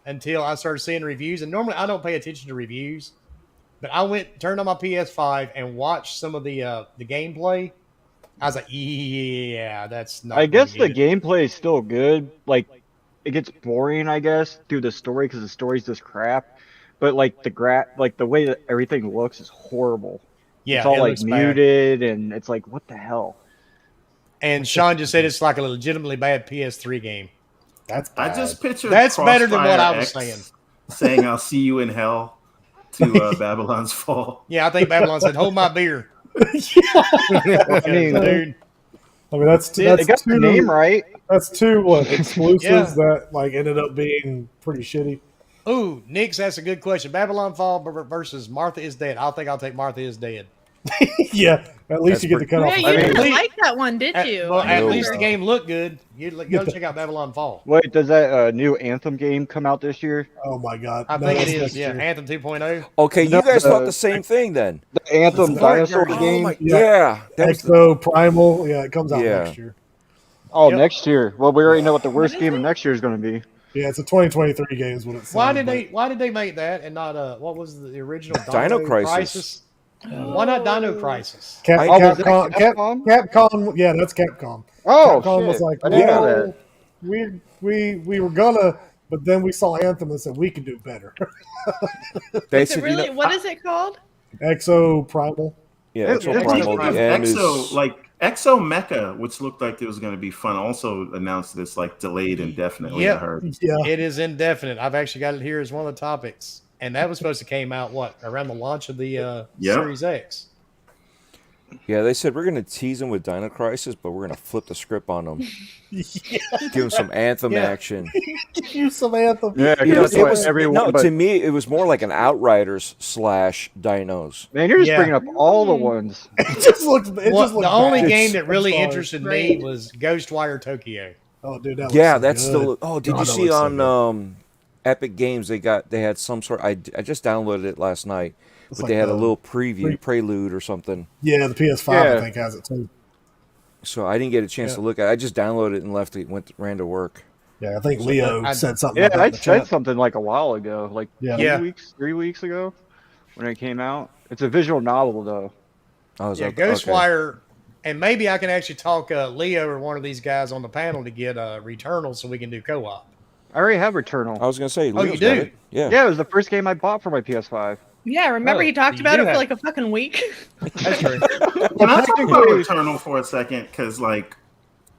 until I started seeing reviews. And normally I don't pay attention to reviews, but I turned on my PS5 and watched some of the gameplay. I was like, yeah, that's not. I guess the gameplay is still good. Like, it gets boring, I guess, through the story because the story's just crap. But like the way that everything looks is horrible. Yeah, it's all it like looks bad. muted, and it's like, what the hell? And Sean just said it's like a legitimately bad PS3 game. That's I bad. just pictured That's better than what Crossfire I was X saying. saying "I'll see you in hell" to Babylon's Fall. Yeah, I think Babylon said, "Hold my beer." I mean, Dude, I mean, that's they got the name right. That's two exclusives Yeah. that like ended up being pretty shitty. ooh, Nick's that's a good question. Babylon Fall versus Martha is Dead. I think I'll take Martha is Dead. Yeah, at least That's you get the cut off. Yeah, you I mean- didn't Wait. like that one, did you? Well, at No. least the game looked good. You go check out Babylon Fall. Wait, does that new Anthem game come out this year? Oh my god! I No, think it that's is. next Yeah, year. Anthem 2.0. Okay, you No, guys thought the- the same thing then. The Anthem It's dinosaur Oh game? my, Yeah. yeah. That was the, Exo Primal. Yeah, it comes out Yeah. next year. Oh, Yep. next year. Well, we already know what the worst is game of it? next year is going to be. Yeah, it's a 2023 game. Is what it said. Why did but- Why did they make that and not what was the original Dino Crisis. Why not Dino Crisis? Cap, Oh, was that Capcom, Capcom? Capcom, yeah, that's Capcom. Oh, Capcom shit. was like, I didn't know well, that. we were gonna, but then we saw Anthem and said we can do better. Is it basically, really? What is it called? Exo Primal. yeah, It- that's what it's Primal. just The M is Exomecha, which looked like it was going to be fun, also announced this like delayed indefinitely. Yep. I heard. Yeah, It is indefinite. I've actually got it here as one of the topics, and that was supposed to came out around the launch of the Yep. Series X. Yeah, they said we're gonna tease them with Dino Crisis, but we're gonna flip the script on them. Give them some Anthem Yeah. action. use some Anthem. Yeah, You know, that's it what was, everyone. no, but, to me, it was more like an Outriders / Dinos. man, you're just Yeah. bringing up all the ones. It just looks. It Well, just looks the only bad. game that really I'm sorry. interested me was Ghostwire Tokyo. Oh, dude, that looks Yeah, so that's good. still. Oh, did God, you that see looks so on good. Epic Games? They had some sort. I just downloaded it last night, It's but like they had a the little prelude or something. Yeah, the PS5 Yeah. I think has it too. So I didn't get a chance Yeah. to look at it. I just downloaded it and left it. Ran to work. Yeah, I think Leo I- said something. Yeah, about I that in the said chat. something like a while ago, like Yeah. Yeah. 3 weeks ago when it came out. It's a visual novel, though. I was Yeah, okay. Ghostwire, and maybe I can actually talk Leo or one of these guys on the panel to get Returnal so we can do co-op. I already have Returnal. I was gonna say. Oh, you Leo's got do? it. Yeah. Yeah, it was the first game I bought for my PS5. Yeah, remember Oh, he talked you about do it for have- like a fucking week. That's true. Can I talk about Returnal for a second? Because like,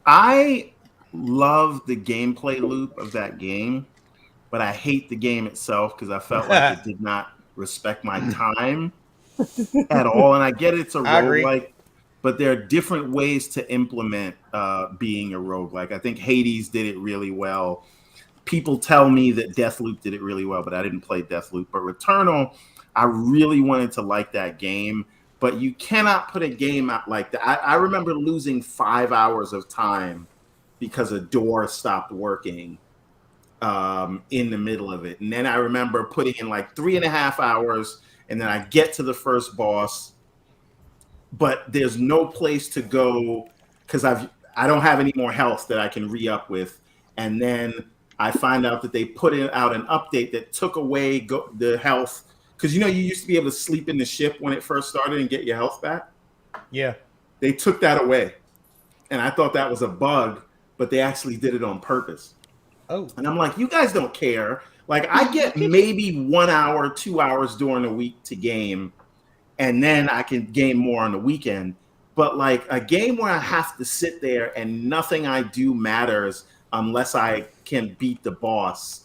I love the gameplay loop of that game, but I hate the game itself because I felt like it did not respect my time at all. And I get it's a I agree. roguelike, but there are different ways to implement being a roguelike. I think Hades did it really well. People tell me that Deathloop did it really well, but I didn't play Deathloop. But Returnal, I really wanted to like that game, but you cannot put a game out like that. I remember losing 5 hours of time because a door stopped working in the middle of it. And then I remember putting in like 3.5 hours, and then I get to the first boss, but there's no place to go because I don't have any more health that I can re-up with. And then I find out that they put out an update that took away the health. Because, you used to be able to sleep in the ship when it first started and get your health back. Yeah. They took that away. And I thought that was a bug, but they actually did it on purpose. Oh. And I'm like, you guys don't care. Like, I get maybe 1 hour, 2 hours during the week to game, and then I can game more on the weekend. But like a game where I have to sit there and nothing I do matters unless I can beat the boss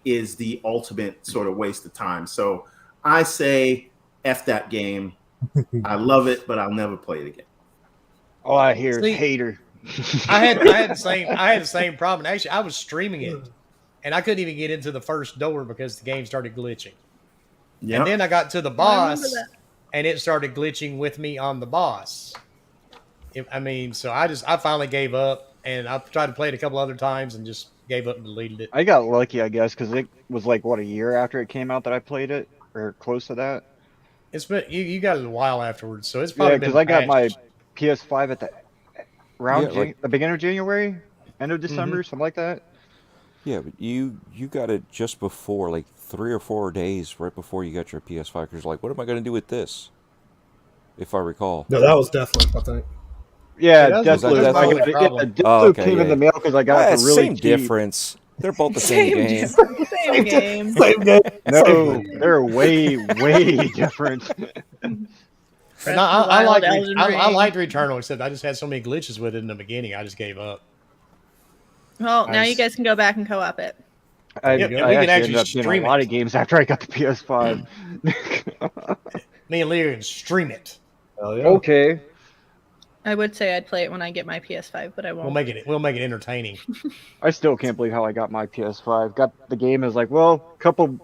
is the ultimate sort of waste of time. So I say F that game. I love it, but I'll never play it again. All I hear See- is hater. I had the same problem. Actually, I was streaming it, and I couldn't even get into the first door because the game started glitching. Yeah. And then I got to the I boss, remember that. and it started glitching with me on the boss. So I finally gave up, and I tried to play it a couple other times and just gave up and deleted it. I got lucky, I guess, because it was like, what, a year after it came out that I played it? Or close to that? It's been you got it a while afterwards, so it's Yeah, probably because been I got my patched. PS5 at the the beginning of January, end of Mm-hmm. December, something like that. Yeah, but you got it just before, like 3 or 4 days right before you got your PS5. Because like, what am I going to do with this? If I recall. No, that was Deathloop, I think. Yeah, Yeah, that was Deathloop. my I only got it. problem. Yeah, Oh, Deathloop okay, came in yeah. the mail because I got it for really Same cheap. difference. They're both the same game. Same game. Same game. No, they're way, way different. And Breath of the I Wild, liked Elden I Ring. liked Returnal, except I just had so many glitches with it in the beginning. I just gave up. Well, now you just- guys can go back and co-op it. I, Yeah, I we can actually actually ended up doing stream a lot it. of games after I got the PS5. Me and Leo can stream it. Hell yeah. Okay. I would say I'd play it when I get my PS5, but I won't. We'll make it entertaining. I still can't believe how I got my PS5. Got the game is like, well, couple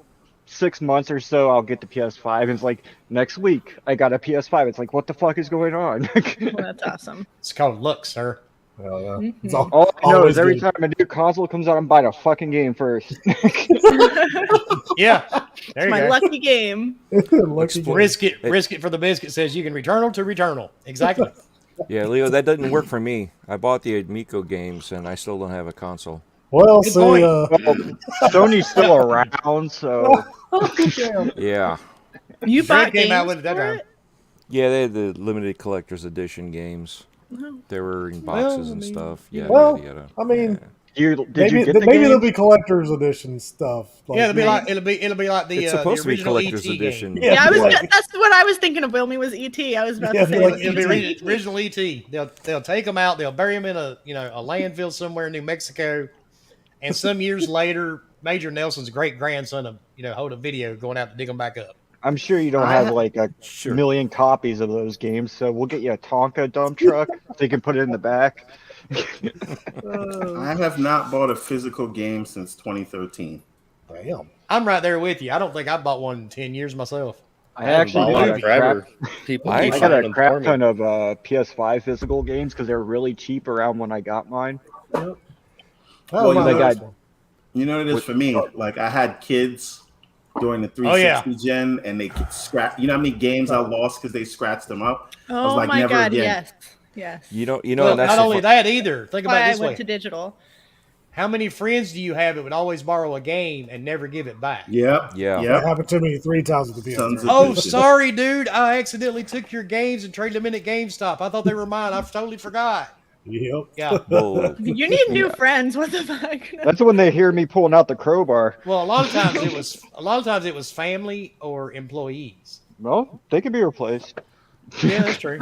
6 months or so, I'll get the PS5. And it's like next week I got a PS5. It's like, what the fuck is going on? Well, that's awesome. It's called luck, sir. Hell yeah. Mhm. It's All I know always is every good. time a new console comes out, I'm buying a fucking game first. Yeah, there you My go. lucky game. Lucky game. Risk it for the biscuit. Says you can Returnal to Returnal. Exactly. Yeah, Leo, that doesn't work for me. I bought the Amico games, and I still don't have a console. Well, Good see, point. Well, Sony's still around, so damn. Yeah. You Fred bought came games out with it that for time. it? Yeah, they had the limited collector's edition games. No. They were in Well, boxes I and mean, stuff. Yeah, well, yada, yada. I mean, Yeah. did maybe you get the maybe there'll game? be collector's edition stuff. Like, Yeah, it'll be maybe- like it'll be like the It's supposed to be original collector's ET edition. game. Yeah. Yeah, like- that's what I was thinking of. Wilmy was ET. I was about Yeah, to say like It'll be ET. original ET. They'll take them out. They'll bury them in a landfill somewhere in New Mexico, and some years later, Major Nelson's great grandson will hold a video going out to dig them back up. I'm sure you don't I have ha- like a Sure. million copies of those games, so we'll get you a Tonka dump truck so you can put it in the back. I have not bought a physical game since 2013. Damn. I'm right there with you. I don't think I bought one in 10 years myself. I haven't actually bought got one a forever. crap, People I keep I got finding a them crap for me. ton of PS5 physical games because they were really cheap around when I got mine. Oh, Well, my you know- first one. You know what it is for me? Like I had kids during the Oh, yeah. 360 gen, and they could scratch. You know how many games I lost because they scratched them up? Oh like, my never god, again. yes. Yes. You know, Well, that's not the only fu- that either. Think That's about why it I this went way. to digital. How many friends do you have that would always borrow a game and never give it back? Yep. Yeah. That Yep. happened to me 3 times with the Sons PS3. of Oh, bitches. sorry, dude. I accidentally took your games and traded them in at GameStop. I thought they were mine. I totally forgot. Yep. Yeah. Whoa. You need new friends. What the fuck? That's when they hear me pulling out the crowbar. Well, a lot of times it was family or employees. Well, they can be replaced. Yeah, that's true.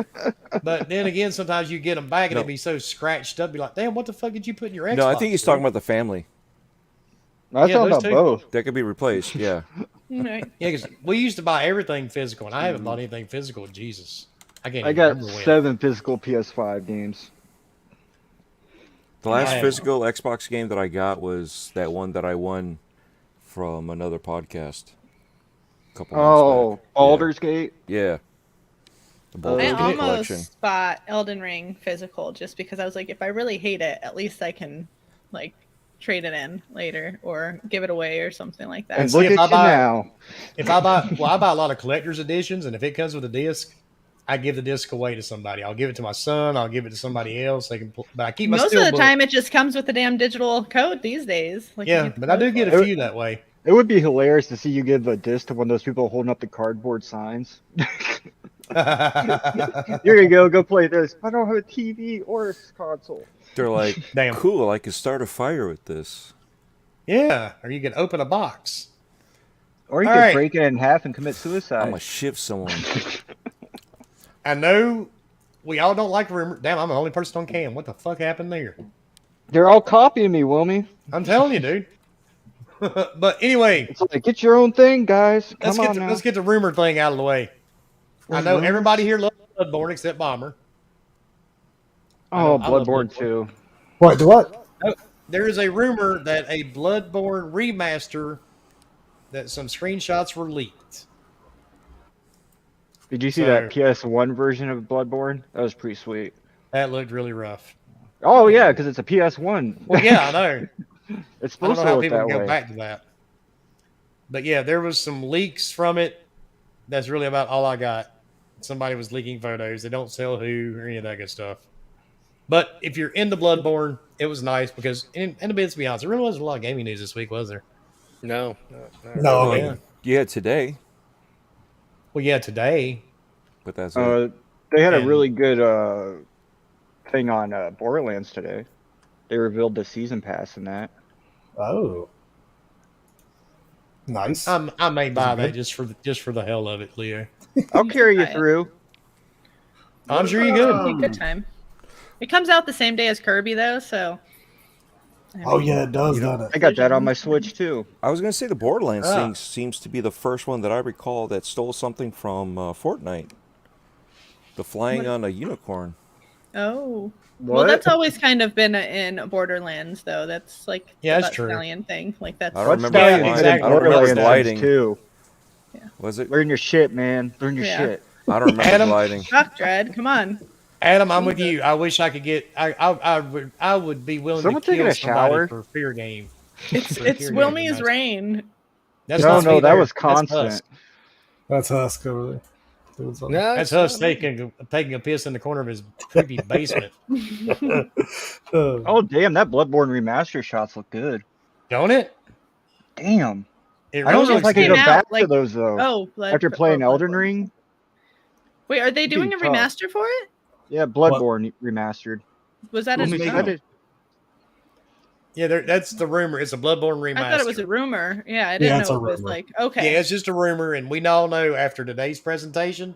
But then again, sometimes you get them back and No. it'd be so scratched up. Be like, damn, what the fuck did you put in your Xbox? No, I think he's dude?" talking about the family. I Yeah, thought those about two. both. That could be replaced. Yeah. Right. Yeah, because we used to buy everything physical, and I haven't bought anything physical. Jesus, I can't. I even got remember when. 7 physical PS5 games. The last Yeah. physical Xbox game that I got was that one that I won from another podcast. A couple months Oh, back. Baldur's Gate. Yeah. The I Baldur's Gate almost collection. bought Elden Ring physical just because I was like, if I really hate it, at least I can like trade it in later or give it away or something like that. And see, look if at I you buy- now. If I buy, well, I buy a lot of collector's editions, and if it comes with a disc, I give the disc away to somebody. I'll give it to my son. I'll give it to somebody else. They can, but I keep my Most of the steelbook. time, it just comes with the damn digital code these days. Like, you Yeah, get the but I do code get for a it. few that way. It would be hilarious to see you give a disc to one of those people holding up the cardboard signs. Here you go play this. I don't have a TV or a console. They're like, Damn. cool, I can start a fire with this. Yeah, or you can open a box. Or you All could right. break it in half and commit I'm suicide. going to ship someone. I know we all don't like rumor. Damn, I'm the only person on cam. What the fuck happened there? They're all copying me, Wilmy. I'm telling you, dude. But anyway, It's like, get your own thing, guys. Come on now. let's get the rumor thing out of the way. I know Rumors? everybody here loves Bloodborne except Bomber. Oh, I love Bloodborne Bloodborne. 2. What? Do what? There is a rumor that a Bloodborne remaster, that some screenshots were leaked. Did you see So- that PS1 version of Bloodborne? That was pretty sweet. That looked really rough. Oh, yeah, because it's a PS1. Well, yeah, I know. It's I don't supposed know to how look people that can go way. back to that. But yeah, there was some leaks from it. That's really about all I got. Somebody was leaking photos. They don't sell who or any of that good stuff. But if you're into Bloodborne, it was nice because, and to be honest, there really wasn't a lot of gaming news this week, was there? No. No, Well, I yeah. mean, Yeah, today. Well, yeah, today. But that's it. They had a And- really good thing on Borderlands today. They revealed the season pass and that. oh, nice. I may buy it that good? just for the hell of it, Leo. I'll carry you Buy it. through. I'm sure you're It'll good. be a good time. It comes out the same day as Kirby, though, so. Oh yeah, it does, doesn't it? I got that on my Switch too. I was going to say the Borderlands Ah. thing seems to be the first one that I recall that stole something from Fortnite. The flying on a unicorn. Oh. What? Well, that's always kind of been in Borderlands, though. That's like Yeah, the that's butt true. stallion thing. Like that's. I don't remember Yeah, flying. exactly. I don't remember Borderlands gliding. too. Was it? Learn your shit, man. Learn your Yeah. shit. I don't remember Adam? gliding. Fuck, Dread. Come on. Adam, I'm with you. I wish I could get. I would be willing Someone to kill taking a somebody shower? for fear game. It's For fear game Wilmy's remaster. Rain. That's No, not no, me that there. was That's constant. Husk. That's Husk over there. Doing something. No, That's it's Husk not me. taking a piss in the corner of his creepy basement. Oh damn, that Bloodborne Remaster shots look good. Don't it? Damn. It I don't really know if I looks can came go good. out, back to like- those though. Oh, After playing Elden Bloodborne. Ring. Wait, are they It'd doing be a tough. remaster for it? Yeah, Bloodborne Remastered. Was that Who's a? making Oh, it? Yeah, that's the rumor. It's a Bloodborne remaster. I thought it was a rumor. Yeah, I didn't Yeah, it's know a it was rumor. like okay. Yeah, it's just a rumor, and we all know after today's presentation,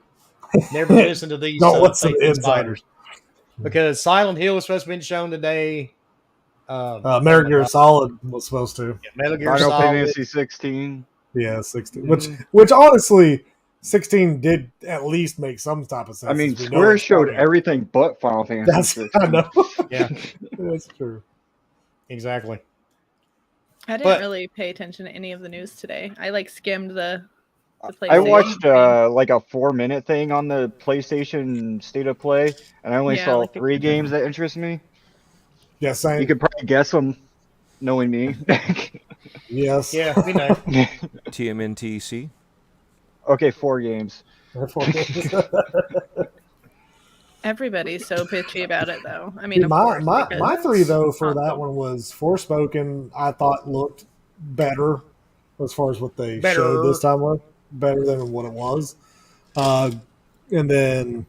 never listen to these Don't listen fake to insiders. Because Silent Hill was supposed to be shown today. Metal Gear Solid was supposed to. Metal Gear Final Solid. Fantasy 16. Yeah, 16. Mm. Which honestly, 16 did at least make some type of sense. I mean, as we know Square it's showed coming. everything but Final Fantasy That's 16. I know. Yeah, That's true. exactly. I didn't But- really pay attention to any of the news today. I like skimmed the PlayStation. I watched thing. like a 4-minute thing on the PlayStation State of Play, and I only Yeah, saw like a- 3 games that interest me. Yeah, same. You could probably guess them, knowing me. Yes. Yeah, we know. TMNTC. Okay, 4 games. Everybody's so bitchy about it, though. I mean, Dude, of my course, my, because my 3 though for that console. one was Forspoken. I thought looked better as far as what they Better. showed this time was better than what it was. And then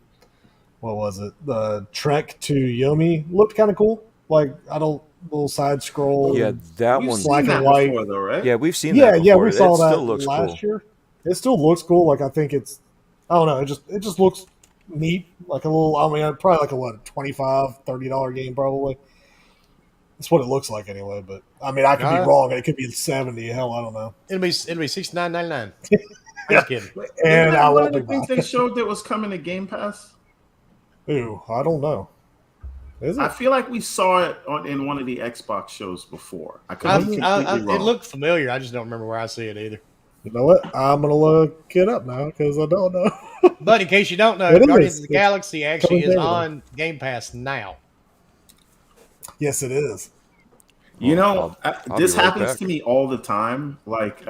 what was it? The Trek to Yomi looked kind of cool. Like I don't little side scroll. Yeah, that You've one. seen Black that and white. before, though, right? Yeah, we've seen Yeah, that yeah, before. we saw it that still looks last cool. year. It still looks cool. Like I think it's, I don't know. It just looks neat. Like a little. I mean, probably like a what $25, $30 game probably. That's what it looks like anyway. But I mean, I could be wrong. It could be 70. Hell, I don't know. It'll be $69.99. Just kidding. And Isn't I that one won't of the be things buying. they showed that was coming to Game Pass? Ooh, I don't know. Is I it? feel like we saw it in one of the Xbox shows before. I could be completely It wrong. looked familiar. I just don't remember where I see it either. You know what? I'm gonna look it up now because I don't know. But in case you don't know, It Guardians is. of the Galaxy actually coming is down. on Game Pass now. Yes, it is. You Well, know, I'll this be right happens back. to me all the time. Like,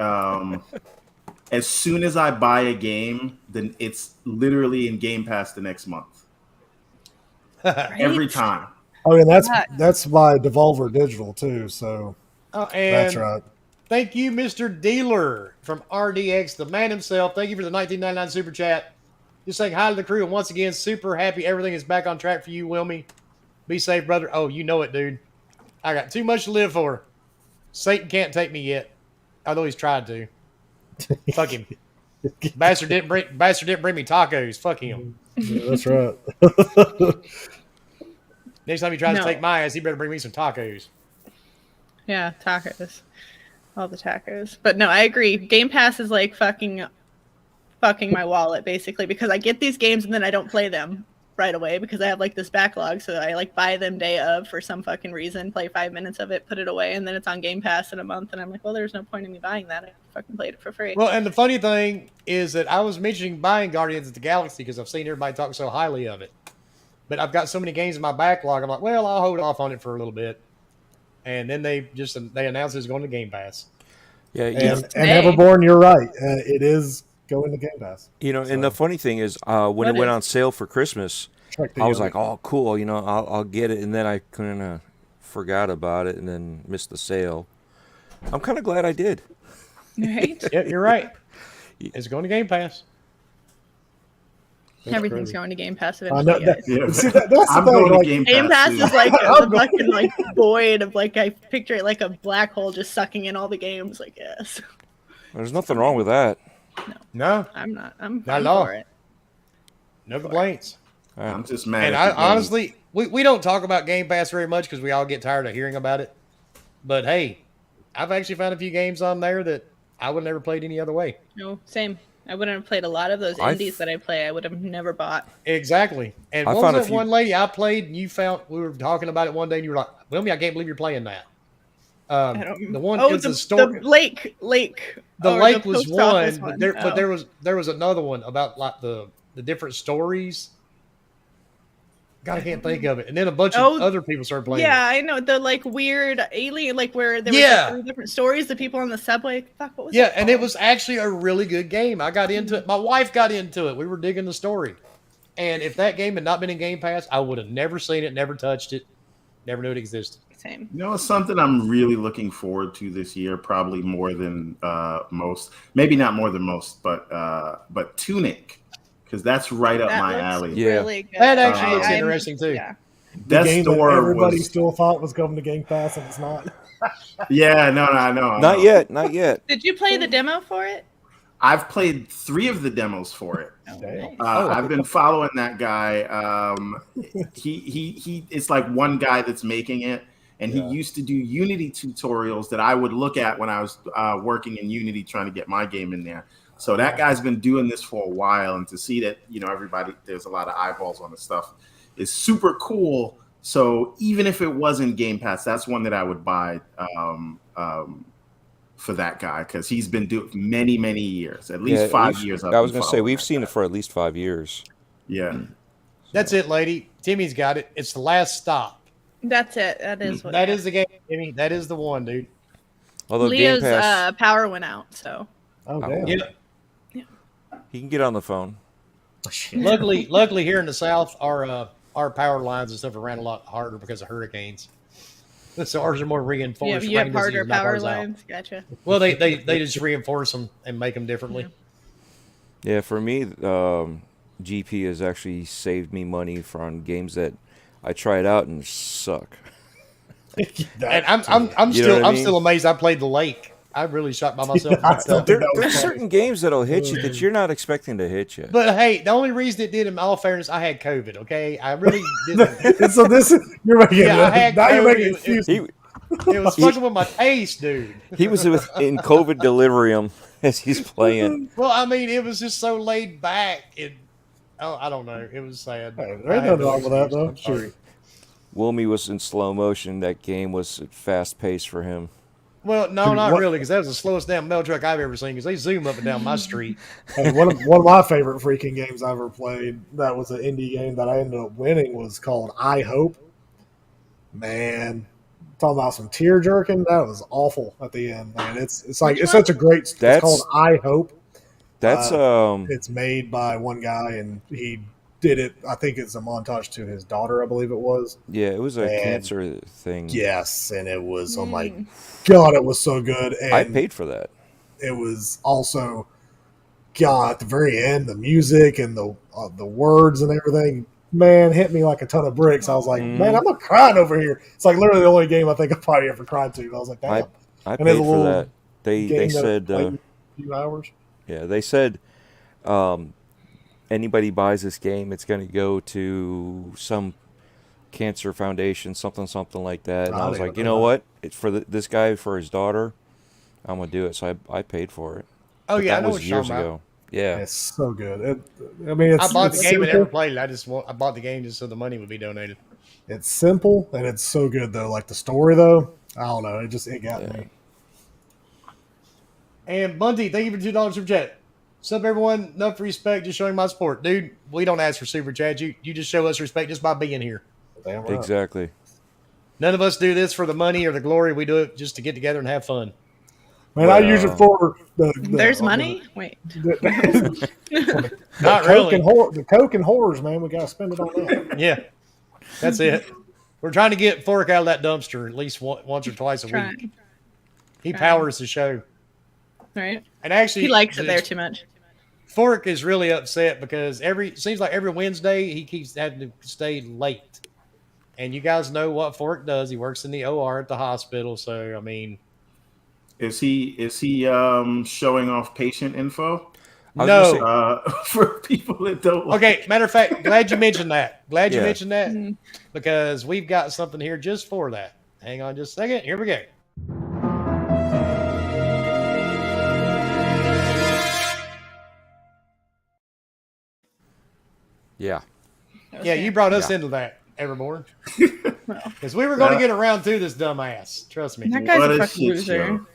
as soon as I buy a game, then it's literally in Game Pass the next month. Every time. Oh, and Yeah. that's by Devolver Digital too. So Oh, that's and right. thank you, Mr. Dealer from RDX, the man himself. Thank you for the 1999 super chat. Just saying hi to the crew, and once again, super happy everything is back on track for you, Wilmy. Be safe, brother. Oh, you know it, dude. I got too much to live for. Satan can't take me yet, although he's tried to. Fuck him. Bastard didn't bring me tacos. Fuck him. Yeah, that's right. Next time he tries No. to take my ass, he better bring me some tacos. Yeah, tacos. All the tacos. But no, I agree. Game Pass is like fucking my wallet, basically, because I get these games and then I don't play them right away because I have like this backlog. So I like buy them day of for some fucking reason, play 5 minutes of it, put it away, and then it's on Game Pass in a month. And I'm like, well, there's no point in me buying that. I fucking played it for free. Well, and the funny thing is that I was mentioning buying Guardians of the Galaxy because I've seen everybody talk so highly of it. But I've got so many games in my backlog. I'm like, well, I'll hold off on it for a little bit. And then they announced it's going to Game Pass. Yeah, And Hey. Everborn, you're right. It is going to Game Pass. and the funny thing is, when What it went is- on sale for Christmas, Check the I was other- like, "Oh, cool! I'll get it." And then I kind of forgot about it, and then missed the sale. I'm kind of glad I did. Right? Yeah, you're right. It's going to Game Pass. Everything's crazy. going to Game Pass I eventually, know guys. Yeah. See, that's the I'm thing. going to Like, Game Game Pass. Pass too. is like I'm the fucking like void of like I picture it like a black hole just sucking in all the games. Like yes, There's nothing wrong with that. No, I'm at fine all. for it. no complaints. I'm just mad. And at the game. honestly, we don't talk about Game Pass very much because we all get tired of hearing about it. But hey, I've actually found a few games on there that I would never played any other way. No, same. I wouldn't have played a lot of those indies that I play. I would have never bought. Exactly. And I what found was a that one lady I played and you found, we were talking about it one day and you were like, well, I can't believe you're playing that. I don't The one, oh, it was the, a story. the lake. The or lake the was post office one, but Oh. there was another one about like the different stories. God, I can't think of it. And then a bunch of other people started playing. Yeah, it. I know the like weird alien, like where there Yeah. was like, 3 different stories. The people on the subway. Fuck, what was Yeah, that and it called? was actually a really good game. I got into it. My wife got into it. We were digging the story. And if that game had not been in Game Pass, I would have never seen it, never touched it, never knew it existed. Same. You know, it's something I'm really looking forward to this year, probably more than most. Maybe not more than most, but Tunic, because that's right up That my looks alley. Yeah. really good. That actually looks I'm- interesting too. Yeah. The That game that store everybody was. still thought was coming to Game Pass and it's not. Yeah, no, I know. Not yet, not yet. Did you play the demo for it? I've played 3 of the demos for it. Oh, Damn. nice. I've been following that guy. He it's like one guy that's making it, and he used to do Unity tutorials that I would look at when I was working in Unity trying to get my game in there. So that guy's been doing this for a while, and to see that, you know, everybody, there's a lot of eyeballs on the stuff is super cool. So even if it wasn't Game Pass, that's one that I would buy for that guy, because he's been doing many years, at least 5 years. I was going to say, we've seen it for at least 5 years. Yeah. That's it, lady. Timmy's got it. It's The Last Stop. That's it. That is what. That is the game, Timmy. That is the one, dude. Although Leo's Game Pass, power went out, so Oh, damn. Yeah. he can get on the phone. Luckily here in the South, our power lines and stuff are ran a lot harder because of hurricanes. So ours are more reinforced. you have Rain doesn't harder even knock power ours out. lines. Gotcha. Well, they just reinforce them and make them differently. Yeah, for me, GP has actually saved me money on games that I tried out and suck. And I'm You know what I mean? still amazed I played the lake. I really shocked by myself. I still think that was There's funny. certain games that'll hit you that you're not expecting to hit you. But hey, the only reason it did, in all fairness, I had COVID. Okay, I really didn't. So this is you're making Yeah, I had now you're COVID. making excuses. He It was fucking with my taste, dude. he was in COVID delirium as he's playing. Well, I mean, it was just so laid back. I don't know. It was sad. Hey, there ain't nothing wrong with that, though. I'm sorry. Wilmy was in slow motion. That game was fast paced for him. Well, no, Dude, not what- really, because that was the slowest damn mail truck I've ever seen. Because they zoom up and down my street. Hey, one of my favorite freaking games I ever played, that was an indie game that I ended up winning, was called I Hope. Man, talking about some tear jerking, that was awful at the end, man. It's like it's such a great. It's called I Hope. That's It's made by one guy, and he did it. I think it's a montage to his daughter, I believe it was. yeah, it was a And- cancer thing. Yes, and it was. Oh my god, it was so good. And I paid for that. it was also, God, at the very end, the music and the words and everything, man, hit me like a ton of bricks. I was like, man, I'm crying over here. It's like literally the only game I think I probably ever cried to. I was like, damn. I And it's paid a for little that. They game that said played in a few hours. yeah, they said anybody buys this game, it's going to go to some cancer foundation, something like that. And I was like, you know what? It's for this guy, for his daughter. I'm gonna do it. So I paid for it. Oh But yeah, I that know was what you're years talking ago. about. Yeah, It's so good. I mean, it's, I bought the it's game and simple. never played it. I bought the game just so the money would be donated. It's simple and it's so good though. Like the story though, I don't know. It got me. And Bunty, thank you for $2 super chat. What's up, everyone? Enough respect, just showing my support, dude. We don't ask for super chat. You just show us respect just by being here. Damn right. exactly. None of us do this for the money or the glory. We do it just to get together and have fun. Man, I use it for the There's money. Wait. The Not Coke really. and the Coke and horrors, man. We gotta spend it on that. Yeah, that's it. We're trying to get Fork out of that dumpster at least once or twice a week. Trying. He powers the show. Right. And actually, He likes it there too much. Fork is really upset because seems like every Wednesday he keeps having to stay late. And you guys know what Fork does. He works in the OR at the hospital. So, I mean, Is he showing off patient info? I was gonna say- No. For people that don't. Like Okay, matter of fact, glad you mentioned that. Glad you Yeah. mentioned that Mhm. because we've got something here just for that. Hang on just a second. Here we go. Yeah. Yeah, you brought us into that, Evermore. Well, Because we were going to get around to this dumbass. Trust me. that guy's What a a fucking shit loser. show.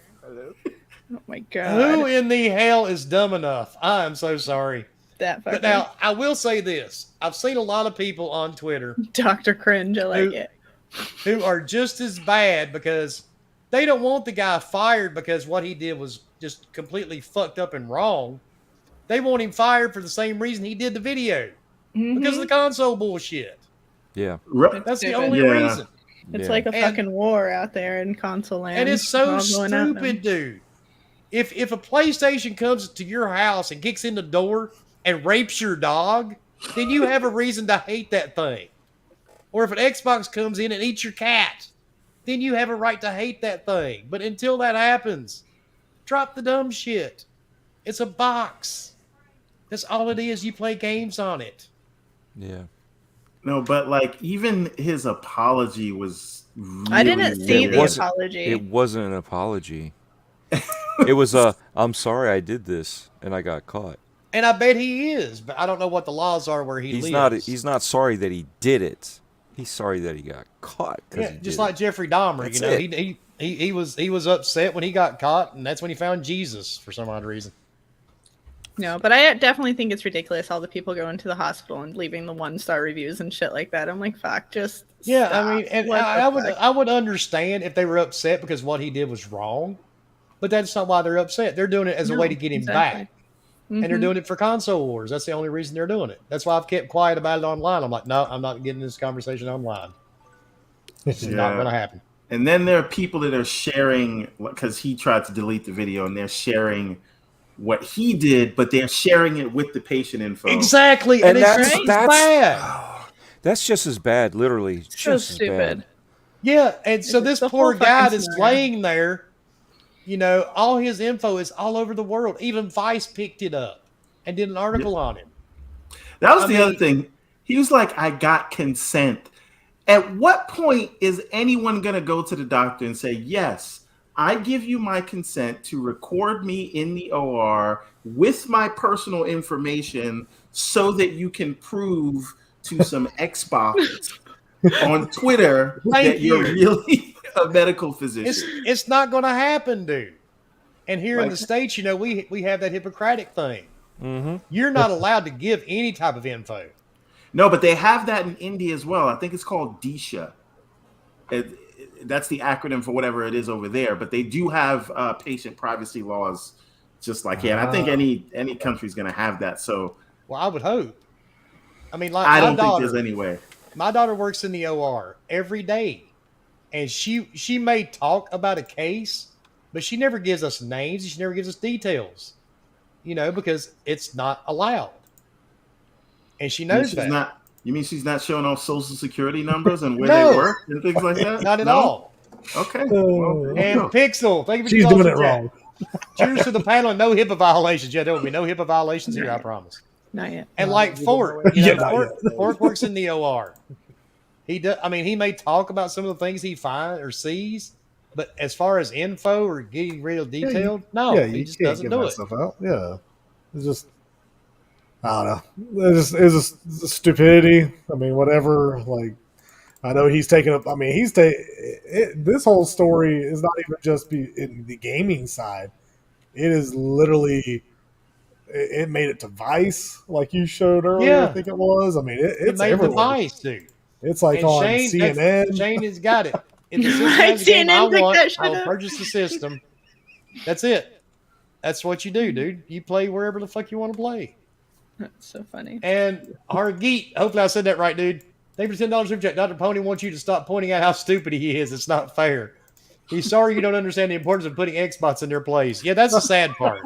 Oh my Who god. in the hell is dumb enough? I am so sorry. That fucker. But now, I will say this. I've seen a lot of people on Twitter Dr. Cringe, I like it. who are just as bad because they don't want the guy fired because what he did was just completely fucked up and wrong. They want him fired for the same reason he did the video. Because of the console bullshit. Yeah. Right. That's the Stupid. only Yeah. reason. It's Yeah. like a And- fucking war out there in console land. And it's We're so all going at them. stupid, dude. If a PlayStation comes to your house and kicks in the door and rapes your dog, then you have a reason to hate that thing. Or if an Xbox comes in and eats your cat, then you have a right to hate that thing. But until that happens, drop the dumb shit. It's a box. That's all it is. You play games on it. Yeah. No, but like even his apology was. Really I didn't see weird. the wasn't- apology. It wasn't an apology. It was I'm sorry I did this and I got caught. And I bet he is, but I don't know what the laws are where he He's lives. not not sorry that he did it. He's sorry that he got caught. Yeah, just like Jeffrey Dahmer, That's you know, it. he was upset when he got caught, and that's when he found Jesus for some odd reason. No, but I definitely think it's ridiculous all the people going to the hospital and leaving the 1-star reviews and shit like that. I'm like, fuck, just Yeah, stop. I mean, and What the I would fuck? understand if they were upset because what he did was wrong, but that's not why they're upset. They're doing it as a way to get him exactly. back, and they're Mhm. doing it for console wars. That's the only reason they're doing it. That's why I've kept quiet about it online. I'm like, no, I'm not getting this conversation online. It's not going to happen. And then there are people that are sharing because he tried to delete the video, and they're sharing what he did, but they're sharing it with the patient info. Exactly, and, And it's that's- just as that's- bad. That's just as bad, literally. So Just as stupid. bad. Yeah, and so It's this the poor whole guy fucking that's scenario. laying there, you know, all his info is all over the world. Even Vice picked it up and did an article on him. That was I the mean- other thing. He was like, I got consent. At what point is anyone going to go to the doctor and say, yes, I give you my consent to record me in the OR with my personal information so that you can prove to some Xbox on Twitter Thank that you're you. really a medical physician. It's not going to happen, dude. And here in Like- the States, you know, we have that Hippocratic thing. Mm-hmm. You're not allowed to give any type of info. No, but they have that in India as well. I think it's called DISHA. That's the acronym for whatever it is over there. But they do have patient privacy laws, just like here. And I think any country's going to have that. So Well, I would hope. I mean, like I my don't think daughter, there's any way. my daughter works in the OR every day, and she may talk about a case, but she never gives us names. She never gives us details, you know, because it's not allowed, and she knows that. You mean she's not showing off social security numbers and where No. they work and things like that? Not at No? all. Okay. Well, there you And go. Pixel, thank you for She's the doing it awesome chat. wrong. Cheers to the panel and no HIPAA violations. Yeah, there will be no HIPAA violations here, I promise. Not yet. And like Fort, you know, Yeah, not Fort works in the OR. He does. I mean, he may talk about some of the things he finds or sees, but as far as info or getting real detailed, no, yeah, he you just can't doesn't give do that it. stuff out. Yeah, it's just I don't know. It's just stupidity. I mean, whatever. Like, I know he's taking up. I mean, this whole story is not even just in the gaming side. It is literally. It made it to Vice, like you showed earlier. Yeah. I think it was. I mean, It it's made the everywhere. device, dude. It's like And on Shane, CNN. Shane has got it. If the system Right, has a game I CNN picked want, that shit I will up. purchase the system. That's it. That's what you do, dude. You play wherever the fuck you want to play. That's so funny. And Hargeet, hopefully I said that right, dude. Thank you for $10 super chat. Dr. Pony wants you to stop pointing out how stupid he is. It's not fair. He's sorry you don't understand the importance of putting Xbox in their place. Yeah, that's the sad part.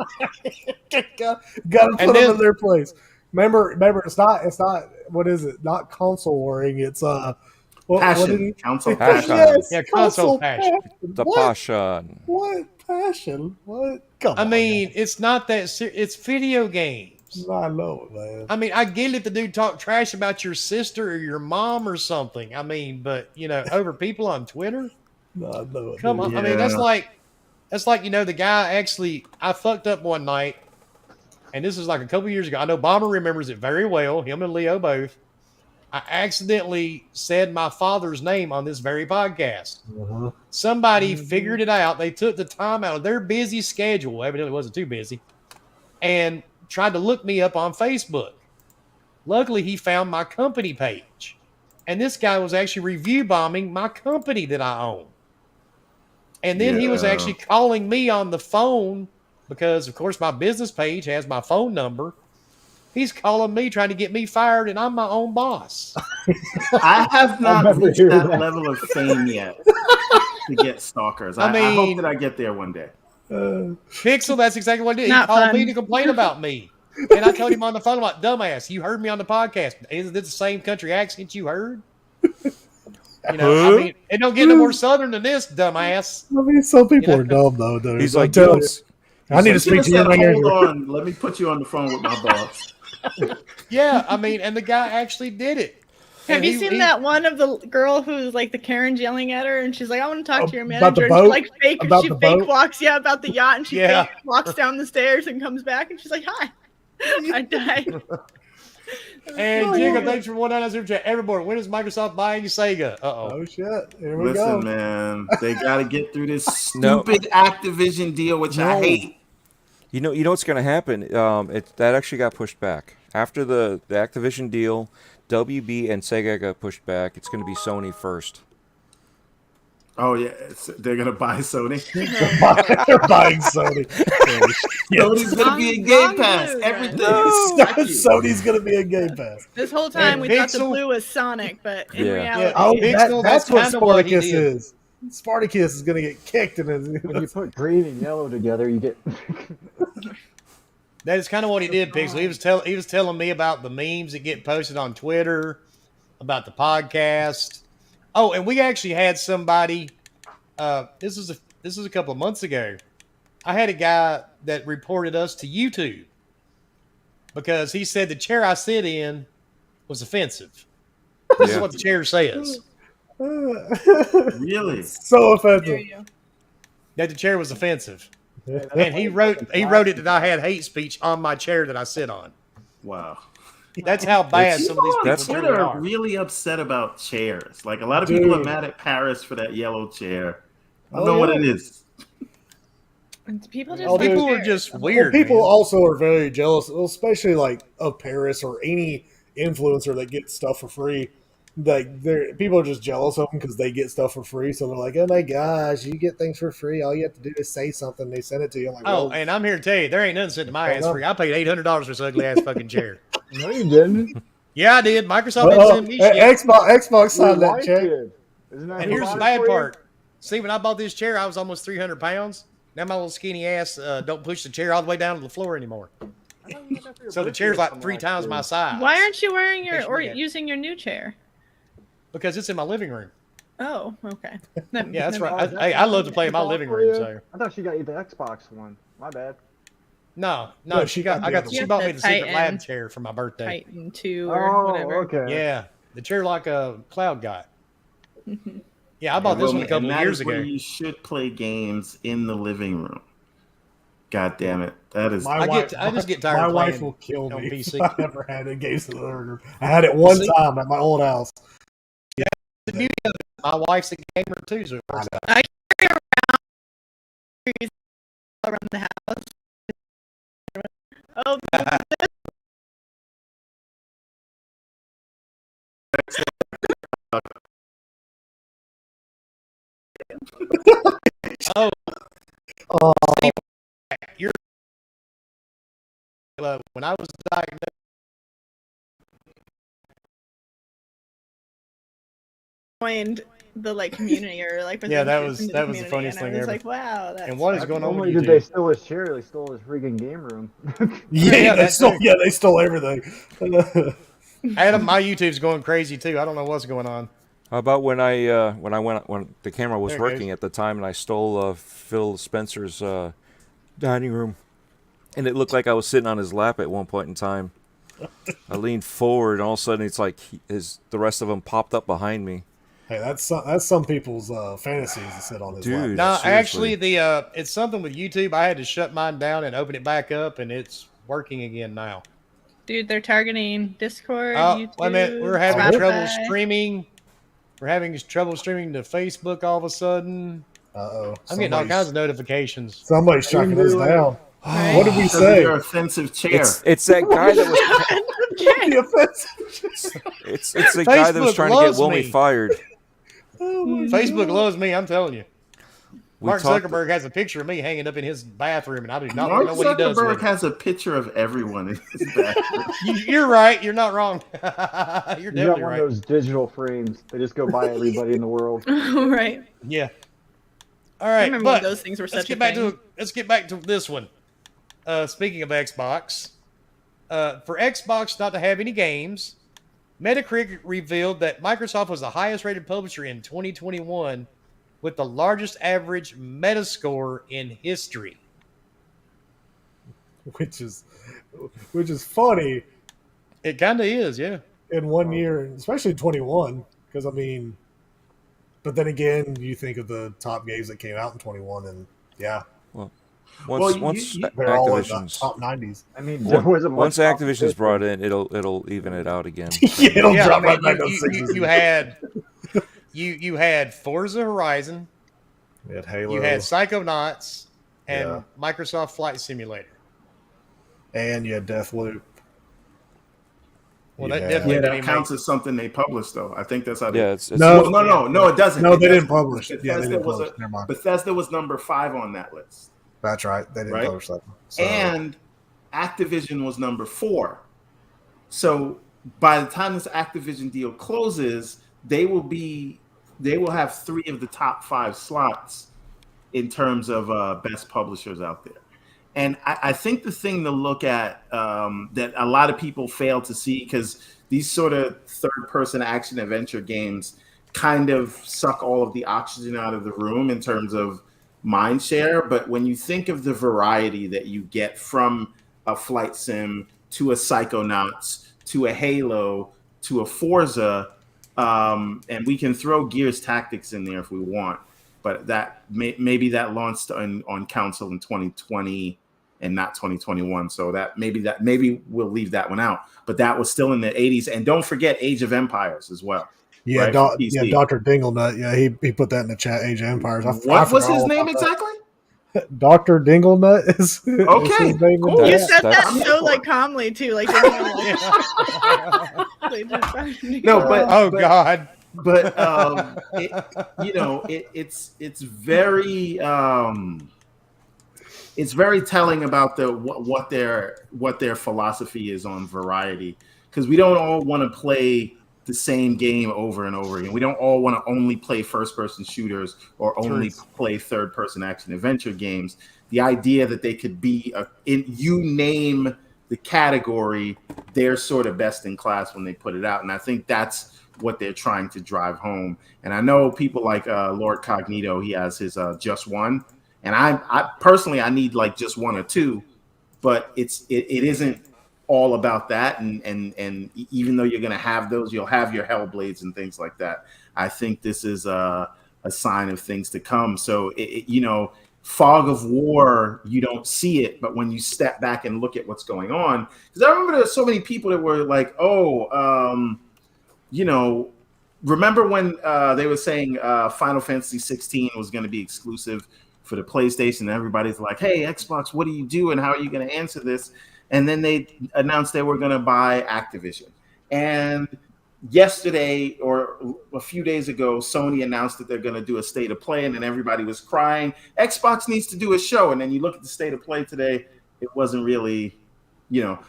Got to put them in their place. Remember, it's not. What is it? Not console warring. It's What did Passion. he? Console Passion. passion. Yeah, console passion. The What? passion. What passion? What? Come I on. mean, it's not that it's video games. I know it, man. I mean, I get it if the dude talk trash about your sister or your mom or something. I mean, but over people on Twitter? No, I know it. Come dude. on. I mean, that's like the guy actually, I fucked up one night, and this is like a couple years ago. I know Bomber remembers it very well, him and Leo both. I accidentally said my father's name on this very podcast. Uh-huh. Somebody figured it out. They took the time out of their busy schedule, evidently wasn't too busy, and tried to look me up on Facebook. Luckily, he found my company page. And this guy was actually review bombing my company that I own. And then he was actually calling me on the phone because, of course, my business page has my phone number. He's calling me, trying to get me fired, and I'm my own boss. I have not never reached hear that that. level of fame yet to get stalkers. I mean- hope that I get there one day. Pixel, that's exactly what he did. He Not called fun. me to complain about me. And I told him on the phone, I'm like, dumbass, you heard me on the podcast. Isn't this the same country accent you heard? I mean, it don't get no more southern than this, dumbass. I mean, some people are dumb, though, dude. He's I'm like, telling yo, you. I need to Give speak us to your that, manager. hold on. Let me put you on the phone with my boss. Yeah, I mean, and the guy actually did it. Have And you he- seen he- that one of the girl who's like the Karen's yelling at her and she's like, I want to talk to your About the manager. And boat? she like fake About she the fake boat? walks about the yacht and she Yeah. fake walks down the stairs and comes back and she's like, hi. I died. And Jigga, thanks for 199 super chat. Everybody, when is Microsoft buying Oh Sega? Uh-oh. shit! Here we go. Listen, man, they got to get through this No. stupid Activision deal, which I No. hate. You know what's going to happen? That actually got pushed back after the Activision deal. WB and Sega got pushed back. It's going to be Sony first. Oh yeah, they're gonna buy Sony. They're buying Sony. Sony's gonna be in Wrong Game Pass. move, Everything. man. Fuck you. Sony's gonna be in Game Pass. This whole time And we thought the Pixel- blue was Sonic, but in Yeah. reality, Oh, Pixel, that's what kinda what he Spartacus did. is. Spartacus is gonna get kicked in his. When you put green and yellow together, you get. That is kind of what he did, Pixel. He was telling me about the memes that get posted on Twitter, about the podcast. Oh, and we actually had somebody. This is a couple of months ago. I had a guy that reported us to YouTube because he said the chair I sit in was offensive. This is Yeah. what the chair says. Really? So There offensive. you That the chair was offensive. And he wrote it that I had hate speech on my chair that I sit on. Wow. That's how bad some of these people That's- truly Twitter are are. really upset about chairs. Like a lot of people are Dude. mad at Paris for that yellow chair. I don't Oh, know what yeah. it is. And people just Oh, don't People care. are just Well, weird. people man. also are very jealous, especially like of Paris or any influencer that gets stuff for free. Like, people are just jealous of them because they get stuff for free. So they're like, "Oh my gosh, you get things for free. All you have to do is say something. They send it to you." I'm like, Oh, well, and I'm here to tell you, there ain't nothing sent to my I ass know. free. I paid $800 for this ugly ass fucking chair. No, you didn't. Yeah, I did. Microsoft didn't send me shit. Xbox signed Your that wife check. did. Isn't that And who here's bought the it bad for you? part. See, when I bought this chair, I was almost 300 pounds. Now my little skinny ass don't push the chair all the way down to the floor anymore. I thought you got that for your So the birthday chair's or like something 3 times year. my size. Why aren't you wearing your Makes me or mad. using your new chair? Because it's in my living room. Oh, okay. Yeah, that's Never- right. Oh, Hey, I love to play in my Xbox living for room. you? So I thought she got you the Xbox one. My bad. no, No, she got. I got. You She have bought the me the secret Titan. lab chair for my birthday. Titan 2 or whatever. okay. Yeah, the chair like a cloud got. Yeah, I bought this one a couple And of that years is where ago. you should play games in the living room. God damn it. That is My wife, I just get tired My of wife playing will kill on me. PC. I never had a games in the living room. I had it one See? time at my old house. the beauty of it. My wife's a gamer too, so it works out. Around the house. Oh, Oh, Oh, you're when I was diagnosed. joined the like community or like Yeah, that into was the community, funniest and I thing was ever. like, wow, that's And what is Not going on with only did they YouTube? steal his chair, they stole his freaking game room. Yeah, they that's stole. true. Yeah, they stole everything. Adam, my YouTube's going crazy too. I don't know what's going on. How about when when the camera was There it working goes. at the time and I stole Phil Spencer's dining room, and it looked like I was sitting on his lap at one point in time. I leaned forward, and all of a sudden, it's like the rest of them popped up behind me. Hey, that's some people's fantasies to sit on his lap. Dude. No, seriously. actually, it's something with YouTube. I had to shut mine down and open it back up, and it's working again now. Dude, they're targeting Discord, Oh, YouTube, wait a minute. We're having Spotify. trouble streaming. We're having trouble streaming to Facebook all of a sudden. Uh-oh. I'm getting all kinds of notifications. Somebody's tracking us down. Right? What did we Because of say? your offensive chair. It's that guy that was. Okay. The offensive. It's the guy that was Facebook trying to get loves Wilmy me. fired. Facebook loves me, I'm telling you. We Mark talked- Zuckerberg has a picture of me hanging up in his bathroom, and I do not Mark know what he does Zuckerberg with it. has a picture of everyone in his bathroom. You're right. You're not wrong. You're You got definitely one right. of those digital frames. They just go by everybody in the world. Right. Yeah. All I right, remember when but those things were let's such get a back thing. to this one. Speaking of Xbox, for Xbox not to have any games, Metacritic revealed that Microsoft was the highest rated publisher in 2021 with the largest average Metascore in history. Which is funny It kind of is, yeah. in 1 year, especially 21. Because but then again, you think of the top games that came out in 21, and yeah, Once they're all in the Activision's top 90s. I mean, there wasn't once much Activision's competition. brought in, it'll even it out again. It'll Yeah, drop I mean, right back to the 60s. you had Forza Horizon, You had Halo, you had Psychonauts, and Yeah. Microsoft Flight Simulator. and you had Deathloop. Well, You that had- definitely Yeah, didn't that counts as something they published, though. I think that's how they. Yeah, it's No. No, it doesn't. No, It they didn't doesn't. publish it. Yeah, they Bethesda didn't was publish it. Never mind. Bethesda was number 5 on that list, That's right. They didn't Right? publish that one. So, and Activision was number 4. So by the time this Activision deal closes, they will have 3 of the top 5 slots in terms of best publishers out there. And I think the thing to look at that a lot of people fail to see, because these sort of third-person action adventure games kind of suck all of the oxygen out of the room in terms of mind share. But when you think of the variety that you get from a flight sim to a Psychonauts to a Halo to a Forza, and we can throw Gears Tactics in there if we want, but that maybe that launched on console in 2020 and not 2021. So maybe we'll leave that one out. But that was still in the 80s, and don't forget Age of Empires as well. yeah, right, for PC. Dr. Dinglenut. Yeah, he put that in the chat. Age of Empires. I What was forgot his all name about that. exactly? Dr. Dinglenut is Okay, his name in cool. the You chat. said that That's- so like calmly too, like they didn't like, they just- No, but Oh, but, God. but it's very telling about what their philosophy is on variety, because we don't all want to play the same game over and over again. We don't all want to only play first person shooters or only play third person action adventure games. The idea that they could be you name the category, they're sort of best in class when they put it out, and I think that's what they're trying to drive home. And I know people like Lord Cognito, he has his just one, and I personally I need like just 1 or 2, but it isn't all about that. And even though you're going to have those, you'll have your Hellblades and things like that. I think this is a sign of things to come. So fog of war, you don't see it, but when you step back and look at what's going on, because I remember there's so many people that were like, remember when they were saying Final Fantasy 16 was going to be exclusive for the PlayStation, and everybody's like, hey, Xbox, what do you do and how are you going to answer this? And then they announced they were going to buy Activision. And yesterday or a few days ago, Sony announced that they're going to do a state of play, and then everybody was crying, Xbox needs to do a show. And then you look at the state of play today, it wasn't really,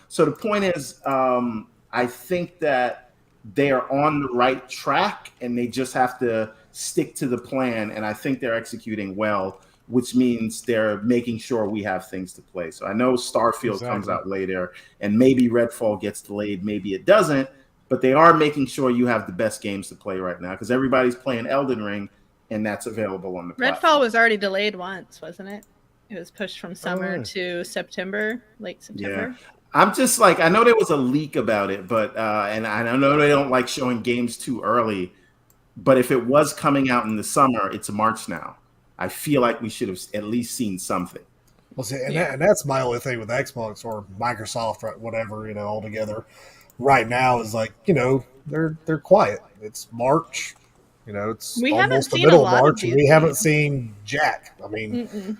So the point is, I think that they are on the right track, and they just have to stick to the plan. And I think they're executing well, which means they're making sure we have things to play. So I know Starfield comes out later, and maybe Redfall gets delayed, maybe it doesn't. but they are making sure you have the best games to play right now because everybody's playing Elden Ring, and that's available on the platform. Redfall was already delayed once, wasn't it? It was pushed from summer to September, late September. Yeah. I'm just like, I know there was a leak about it, but and I know they don't like showing games too early, but if it was coming out in the summer, it's March now. I feel like we should have at least seen something. Well, see, and that's my only thing with Xbox or Microsoft, or whatever, all together. Right now is like, they're quiet. It's March, it's We haven't almost the seen middle a of lot of March, and we these haven't games. seen jack. I mean,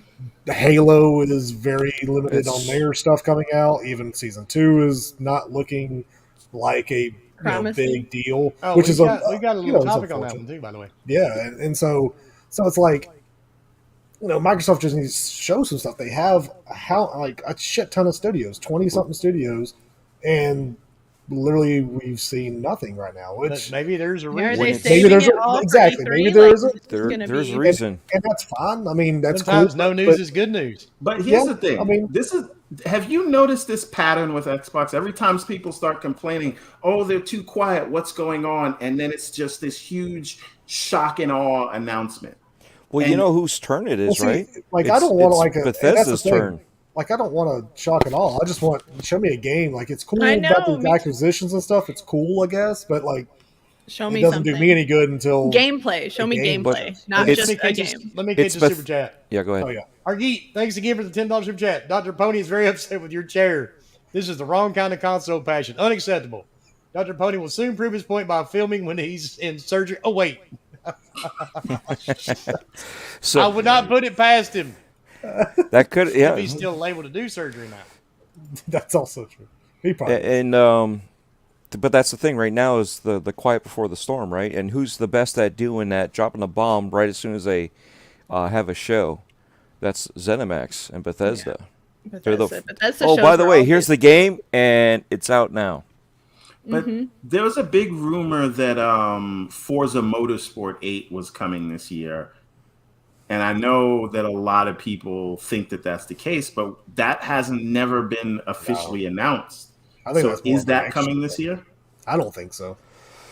Halo is very limited on their stuff coming out. Even season 2 is not looking like a big deal. Oh, which we is got a little topic on that unfortunate. one too, by the way. Yeah, and so it's like, Microsoft just needs to show some stuff. They have a shit ton of studios, 20 something studios, and literally we've seen nothing right now. But Which maybe there's a Are reason. they maybe saving there's it all for exactly E3? maybe there is a There's a reason. and that's fine. I mean, that's Sometimes cool. no news is good news. But here's Yeah, the thing. I mean- Have you noticed this pattern with Xbox? Every time people start complaining, oh, they're too quiet, what's going on? And then it's just this huge shock and awe announcement. Well, you know whose turn it is, right? Like, I don't want It's to Bethesda's turn. Like, I don't want to shock at all. I just want show me a game. Like, it's cool I about know, the me too. acquisitions and stuff. It's cool, I guess, but like, Show it me doesn't something. do me any good until Gameplay. Show me game. gameplay, But not it's- just a game. Let me catch It's a super chat. Yeah, go ahead. Oh yeah. Argeet, thanks again for the $10 super chat. Dr. Pony is very upset with your chair. This is the wrong kind of console passion. Unacceptable. Dr. Pony will soon prove his point by filming when he's in surgery. Oh, wait. So I would not put it past him that could, if he's yeah. still able to do surgery now. That's also true. He probably And but that's the thing right now is the quiet before the storm, right? And who's the best at doing that? Dropping a bomb right as soon as they have a show. That's ZeniMax and Bethesda. They're the Bethesda oh, shows by the are way, all here's the good. game, and it's out now. But there was a big rumor that Forza Motorsport 8 was coming this year. And I know that a lot of people think that that's the case, but that hasn't never been officially announced. I think So that's more is of an that extra coming this thing. year? I don't think so.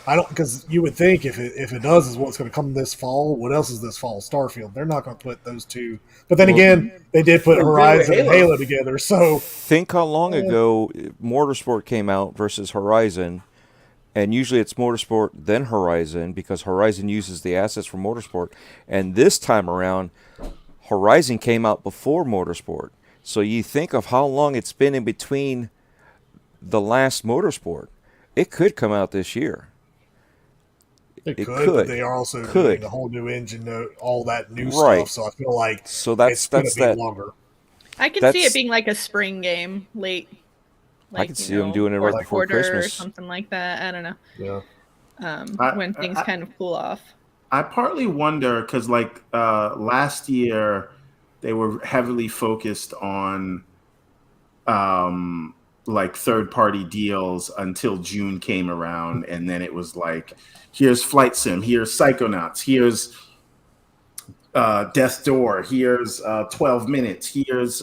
I don't, because you would think if it does is what's going to come this fall. What else is this fall? Starfield. They're not going to put those two. But then again, they did put Well, Horizon and Halo. Halo together. So Think how long ago Motorsport came out versus Horizon, and usually it's Motorsport then Horizon because Horizon uses the assets from Motorsport, and this time around, Horizon came out before Motorsport. So you think of how long it's been in between the last Motorsport. It could come out this year. it It could, could. but they are also Could. doing the whole new engine, all that new Right. stuff. So I feel like So that's it's going to be that. longer. I can see That's- it being like a spring game, late. I could see them doing it right fourth before quarter or Christmas. something like that. I don't know. Yeah. When things kind of cool off. I partly wonder because, like, last year they were heavily focused on like third-party deals until June came around, and then it was like, here's Flight Sim, here's Psychonauts, here's Death's Door, here's 12 Minutes, here's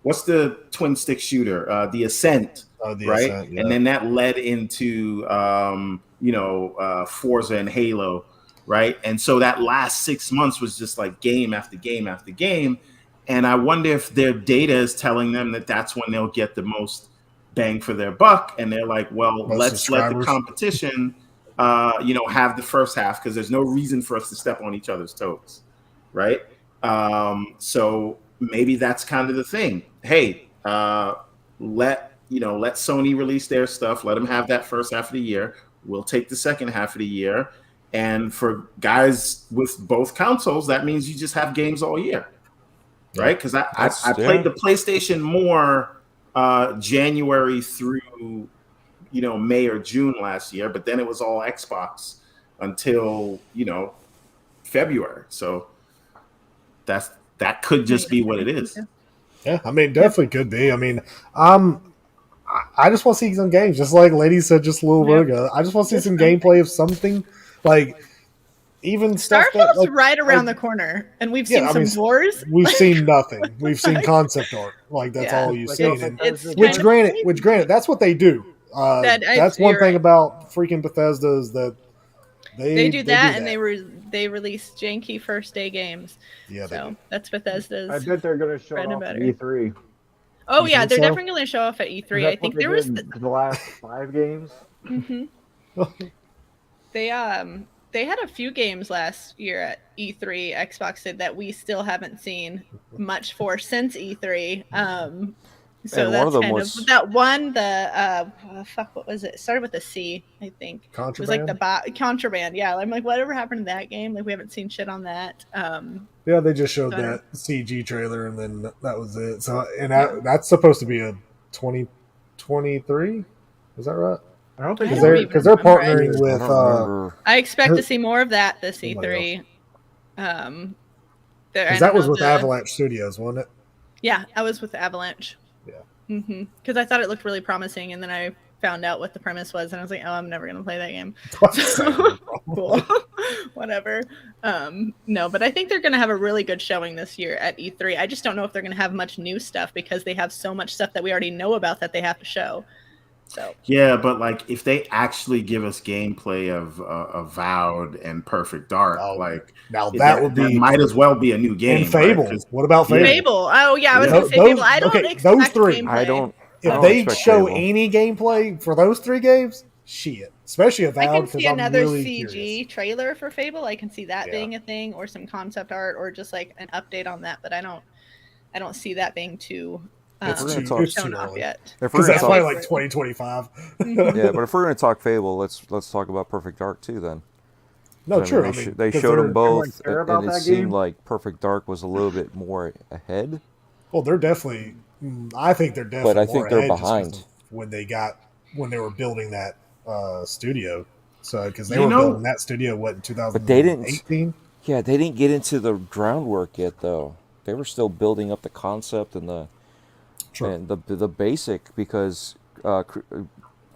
what's the twin stick shooter, The Ascent, The right? Ascent, yeah. And then that led into Forza and Halo. Right. And so that last 6 months was just like game after game after game. And I wonder if their data is telling them that that's when they'll get the most bang for their buck. And they're like, well, Most let's let the subscribers. competition, have the first half because there's no reason for us to step on each other's toes. Right. So maybe that's kind of the thing. Hey, let Sony release their stuff. Let them have that first half of the year. We'll take the second half of the year. And for guys with both consoles, that means you just have games all year, right? Because I played the PlayStation more January through, May or June last year, but then it was all Xbox until, February. So that could just be what it is. Yeah, I mean, definitely could be. I mean, I just want to see some games, just like Lady said just a little bit ago. I just want to see some gameplay of something, like even stuff Starfield's that, right around the corner, and we've Yeah, seen I mean, some wars. we've seen nothing. We've seen concept art, like that's Yeah. all you've Like, seen. And It's which kind of granted, that's what they do. That's one you're thing right. about freaking Bethesda is that They do that, and they release janky first day games. Yeah, they So do. that's Bethesda's. I bet they're gonna show it bread and off at butter. E3. Oh You yeah, think they're so? definitely going to show off at E3. I That's what think they there was. did the last 5 games. They had a few games last year at E3. Xbox did that we still haven't seen much for since E3. So And that's one of them kind was- of that one. The fuck, what was it? It started with a C, I think. It was like the Contraband. Yeah, I'm like, whatever happened to that game? Like we haven't seen shit on that. Yeah, they just showed that CG trailer, and then that was it. So, and that's supposed to be a 2023. Is that right? I don't think Because they're partnering with. I expect to see more of that this E3. Because that was with Avalanche Studios, wasn't it? Yeah, I was with Avalanche. Yeah. Because I thought it looked really promising, and then I found out what the premise was, and I was like, oh, I'm never going to play that game. Cool. Whatever. No, but I think they're going to have a really good showing this year at E3. I just don't know if they're going to have much new stuff because they have so much stuff that we already know about that they have to show. So yeah, but like if they actually give us gameplay of Avowed and Perfect Dark, that might as well be a new game. And Fable. Right? What about Fable? Fable. Oh yeah, I was going to say Fable. I don't expect those 3. Gameplay. If they show any gameplay for those 3 games, shit. Especially Avowed. I can see another really CG curious. trailer for Fable. I can see that being a thing, or some concept art, or just like an update on that. But I don't see that being too. It's too off yet. Because that's probably like 2025. Yeah, but if we're going to talk Fable, let's talk about Perfect Dark too. Then. No, true. They showed them both, and it seemed like Perfect Dark was a little bit more ahead. Well, they're definitely. I think they're definitely. But I think they're behind when they were building that studio. So because they were building that studio in 2018. But they didn't. Yeah, they didn't get into the groundwork yet, though. They were still building up the concept and the basic, because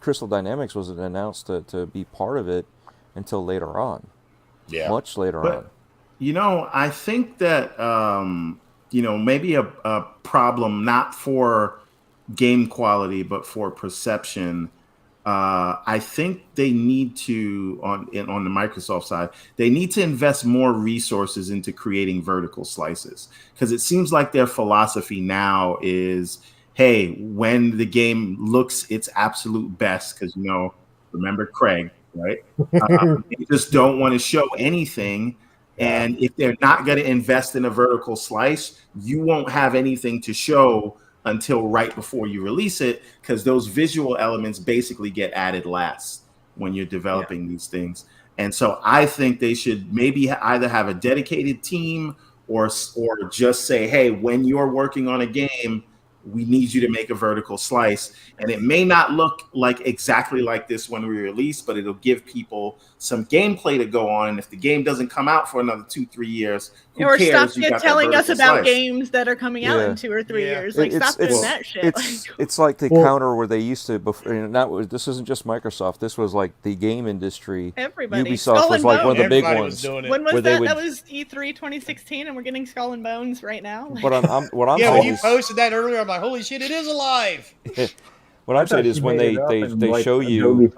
Crystal Dynamics wasn't announced to be part of it until later on. Yeah, much later on. I think that maybe a problem not for game quality but for perception. I think they need to on the Microsoft side, they need to invest more resources into creating vertical slices, because it seems like their philosophy now is, hey, when the game looks its absolute best, because remember Craig, right? They just don't want to show anything. And if they're not going to invest in a vertical slice, you won't have anything to show until right before you release it, because those visual elements basically get added last when you're developing these things. And so I think they should maybe either have a dedicated team or just say, hey, when you're working on a game, we need you to make a vertical slice. And it may not look like exactly like this when we release, but it'll give people some gameplay to go on. And if the game doesn't come out for another 2-3 years, who cares? Stop telling us about games that are coming out in 2 or 3 years. Like, stop doing that shit. It's like the counter where they used to. This isn't just Microsoft. This was like the game industry. Everybody. Ubisoft was like one of the big ones. When was that? That was E3 2016, and we're getting Skull and Bones right now. But what I'm saying when you posted that earlier, I'm like, holy shit, it is alive. What I'm saying is when they show you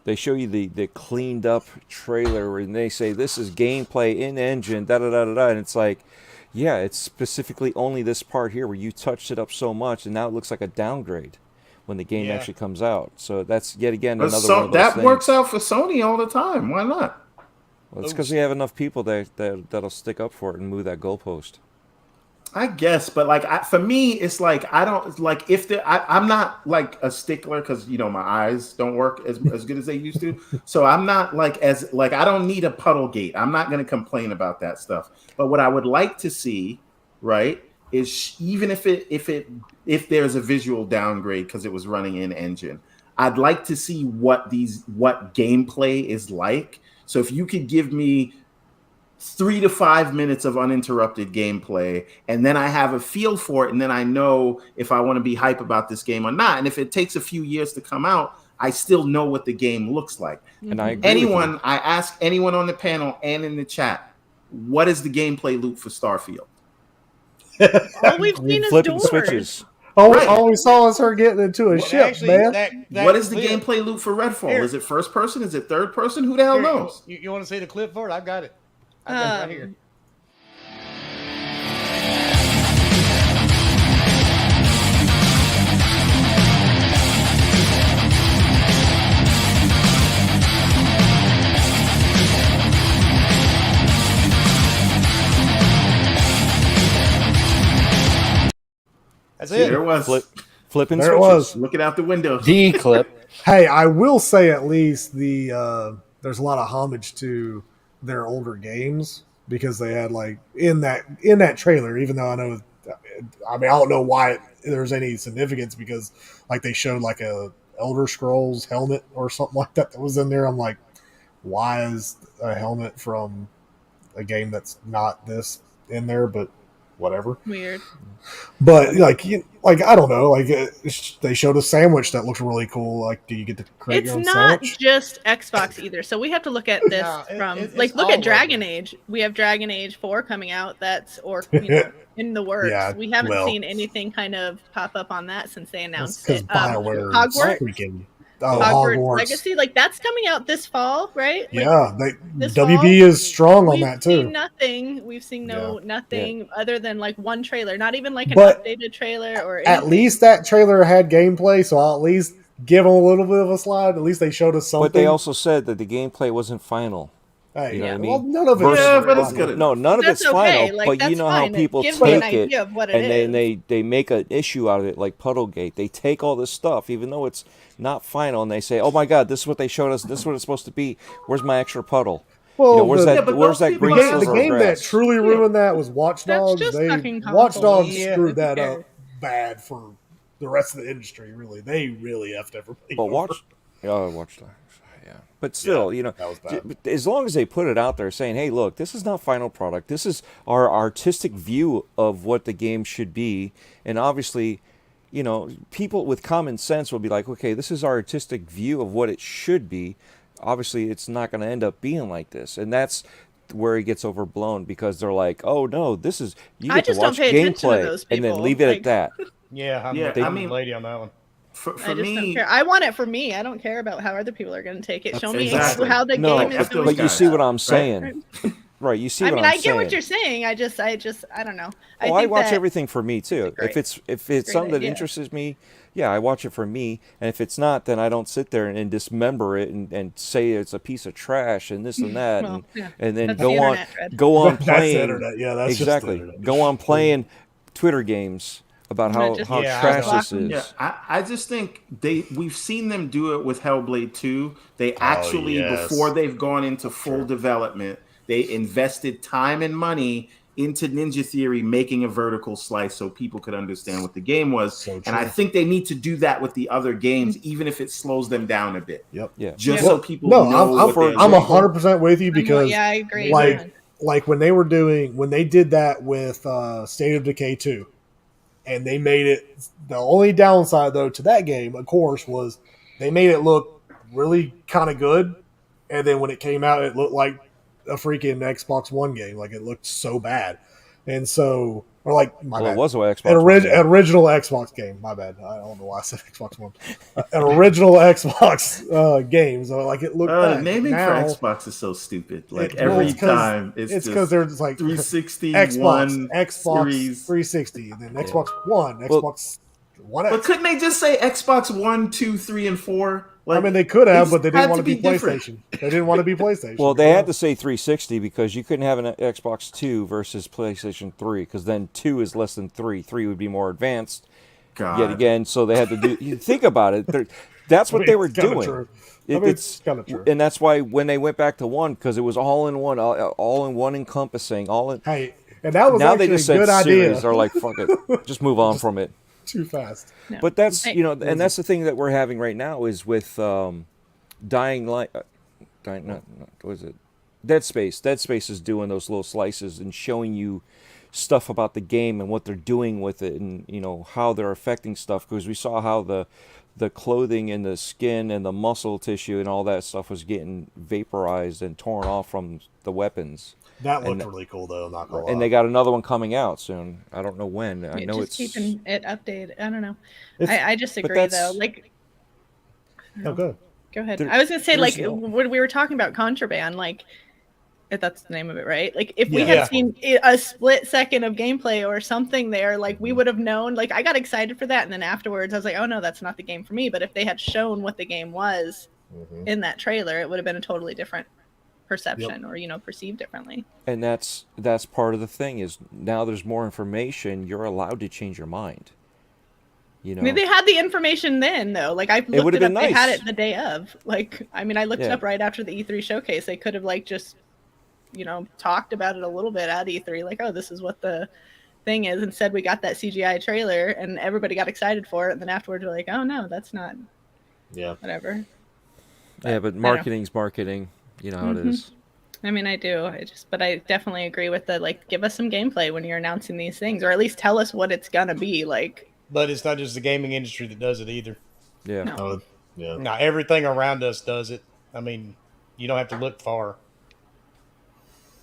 they show you the cleaned up trailer and they say this is gameplay in engine, da da da da da, and it's like, yeah, it's specifically only this part here where you touched it up so much, and now it looks like a downgrade when the game actually comes out. So that's yet again another one of those that things. Works out for Sony all the time. Why not? Well, it's because we have enough people that'll stick up for it and move that goalpost. I guess, but for me, it's like I don't like I'm not like a stickler because my eyes don't work as good as they used to. So I'm not I don't need a puddle gate. I'm not going to complain about that stuff. But what I would like to see, right, is even if there's a visual downgrade because it was running in engine, I'd like to see what gameplay is like. So if you could give me 3 to 5 minutes of uninterrupted gameplay, and then I have a feel for it, and then I know if I want to be hype about this game or not. And if it takes a few years to come out, I still know what the game looks like. And I agree I ask anyone on the panel and in the chat, what is the gameplay loop for Starfield? All we've seen is flipping doors. switches. all we saw was her getting into a ship, Actually, man. that What is the clip- gameplay loop for Redfall? Here. Is it first person? Is it third person? Who the hell Here, knows? You want to see the clip for it? I've got it. I've got it right here. That's See, it. there it was. Flipping There it switches. was. Looking out the window. D clip. Hey, I will say at least there's a lot of homage to their older games because they had like in that trailer. Even though I don't know why there's any significance because like they showed like a Elder Scrolls helmet or something like that was in there. I'm like, why is a helmet from a game that's not this in there? But whatever. Weird. But like I don't know, like they showed a sandwich that looked really cool. Like, do you get to create It's your own not sandwich? just Xbox either. So we have to look at this No, from it's like look all at Dragon over. Age. We have Dragon Age 4 coming out. That's in the works. Yeah, we haven't well. seen anything kind of pop up on that since they announced Because it. BioWare Hogwarts? freaking Hogwarts Legacy, like that's coming out this fall, right? Like, Yeah, this WB fall, is strong on we've that seen too. nothing. We've seen nothing other than like one trailer, not even like an But updated trailer or anything. At least that trailer had gameplay, so I'll at least give them a little bit of a slide. At least they showed us something. But they also said that the gameplay wasn't final. hey, You know what I mean? well, none of it. Versus- Yeah, but it's good. No, none of That's it's okay. final. Like, But you that's know how fine. It people gives me an take it idea of what it and then is. they make an issue out of it, like Puddlegate. They take all this stuff, even though it's not final, and they say, "Oh my God, this is what they showed us. This is what it's supposed to be. Where's my extra puddle? Well, Where's the- Yeah, but where's those that people green are- the silver game that grass?" truly ruined that was Watch That's Dogs. just fucking Watch console. Dogs Yeah, screwed who that up cares? bad for the rest of the industry. Really, they really effed everybody. But over. Watch Dogs, yeah. But still, that was bad. as long as they put it out there saying, "Hey, look, this is not final product. This is our artistic view of what the game should be," and obviously, people with common sense will be like, "Okay, this is our artistic view of what it should be." Obviously, it's not going to end up being like this, and that's where it gets overblown because they're like, "Oh no, this is you I get to just don't watch pay attention to gameplay those and then people. leave it Like- at that." Yeah, Yeah, I'm I the mean- lady on that one. For I just don't me, care. I want it for me. I don't care about how other people are going to take it. Show me Exactly. how the No, game is F going those but you guys. see what I'm Right. saying, right? You see I what mean, I'm I get saying. what you're saying. I just, I don't know. I think watch that- everything for me too. great- If it's great something that idea. interests me, yeah, I watch it for me. And if it's not, then I don't sit there and dismember it and say it's a piece of trash and this and that, Well, yeah, and then that's go the on internet, Fred. go on That's the playing internet. Yeah, that's just the exactly. internet. Go on playing Twitter games about Not how just- Yeah, trash I this is. yeah, I just think we've seen them do it with Hellblade 2. They actually, yes. before they've gone into full development, they invested time and money into Ninja Theory making a vertical slice so people could understand what the game was. So And I true. think they need to do that with the other games, even if it slows them down a bit. Yep. Yeah. Just Yeah. so people No, know what they're I'm doing. 100% with you because yeah, I agree. like when they did that with State of Decay 2 and they made it, the only downside though to that game of course was they made it look really kind of good, and then when it came out it looked like a freaking Xbox One game. Like it looked so bad, and so or like my Well, bad. it was an Xbox. An One game. original Xbox game. My bad. I don't know why I said Xbox One. An original Xbox game. So like it looked bad. Naming Now, for Xbox is so stupid. Like well, every it's 'cause- time, it's because just they're just like 360, Xbox, One, Xbox Series. 360, and then Xbox One, Well- Xbox One But X. couldn't they just say Xbox 1, 2, 3, and 4? I mean, they could have, but they didn't had want to be different. PlayStation. They didn't want to be PlayStation. Well, they had to say 360 because you couldn't have an Xbox 2 versus PlayStation 3 because then 2 is less than 3. 3 would be more advanced. God. Yet again, so they had to do. You think about it. That's what I mean, they were it's kinda doing. true. It- It's kind of true. and that's why when they went back to 1, because it was all in one, all in one encompassing, all in. Hey, and that was Now actually they just a said good idea. series. They're like, fuck it, just move on from it. Too fast. No. But that's I- and that's the thing that we're having right now is with Dying Light. Not what is it? Dead Space. Dead Space is doing those little slices and showing you stuff about the game and what they're doing with it, and how they're affecting stuff. Because we saw how the the clothing and the skin and the muscle tissue and all that stuff was getting vaporized and torn off from the weapons. That And- looked really cool, though. Not gonna lie. And they got another one coming out soon. I don't know when. I Yeah, know just it's keeping it updated. I don't know. It's- I just but agree though. that's- Like, Oh, good. go ahead. There- I was gonna say, like, there's no- when we were talking about contraband, like, if that's the name of it, right? Like, if we Yeah. had Yeah. seen a split second of gameplay or something there, like, we would have known. Like, I got excited for that, and then afterwards, I was like, oh no, that's not the game for me. But if they had shown what the game was Mhm. in that trailer, it would have been a totally different perception, or perceived differently. And that's part of the thing is now there's more information. You're allowed to change your mind. You know, I mean, they had the information then, though. Like, I looked would've it up. been They had nice. it the day of. Like, I mean, I looked it Yeah. up right after the E3 showcase. They could have, like, just, talked about it a little bit at E3. Like, oh, this is what the thing is. Instead, we got that CGI trailer, and everybody got excited for it. And then afterwards, we're like, oh, no, that's not Yeah. whatever. yeah, but marketing's marketing. You know how it Mhm. is. I mean, I do. But I definitely agree with the, like, give us some gameplay when you're announcing these things, or at least tell us what it's going to be. Like, But it's not just the gaming industry that does it either. Yeah. No. Oh, yeah. Now everything around us does it. I mean, you don't have to look far.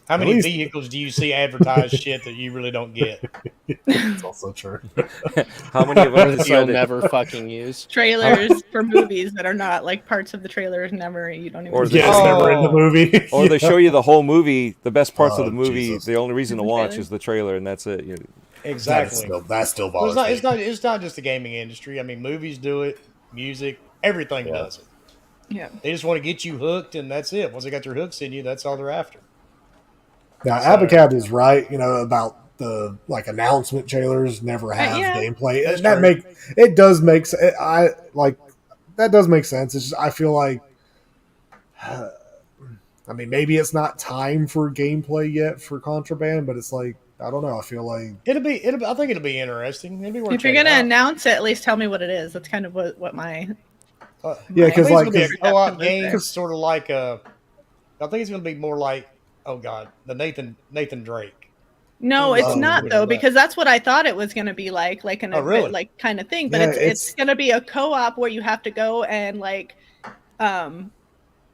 How At many least- vehicles do you see advertised shit that you really don't get? It's also true. How many of us You'll decided? never fucking use. trailers for movies that are not, like, parts of the trailers never, you don't even Or see. Yeah, it's never in the Oh. movie. Or they show you the whole movie, the best parts of Oh, the movie. Jesus. The only reason to The watch trailer. is the trailer, and that's it. Exactly. That still Well, bothers me. it's not just the gaming industry. I mean, movies do it, music, everything Yeah. does it. Yeah. They just want to get you hooked, and that's it. Once they got their hooks in you, that's all they're after. Now, So- Abacab is right, about the announcement trailers never have yeah. gameplay. That's And true. it does make sense. That does make sense. It's just, I feel like, I mean, maybe it's not time for gameplay yet for Contraband, but it's like, I don't know. I feel like I think it'll be interesting. It'll be worth If you're checking gonna out. announce it, at least tell me what it is. That's kind of what my Yeah, I think 'cause, it's like, gonna be a 'cause- co-op game, Because- sort of like I think it's gonna be more like, oh god, the Nathan Drake. No, it's Oh, not what though, is that? because that's what I thought it was gonna be like an Oh, really? event, like, kind of thing. But Yeah, it's it's- gonna be a co-op where you have to go and, like,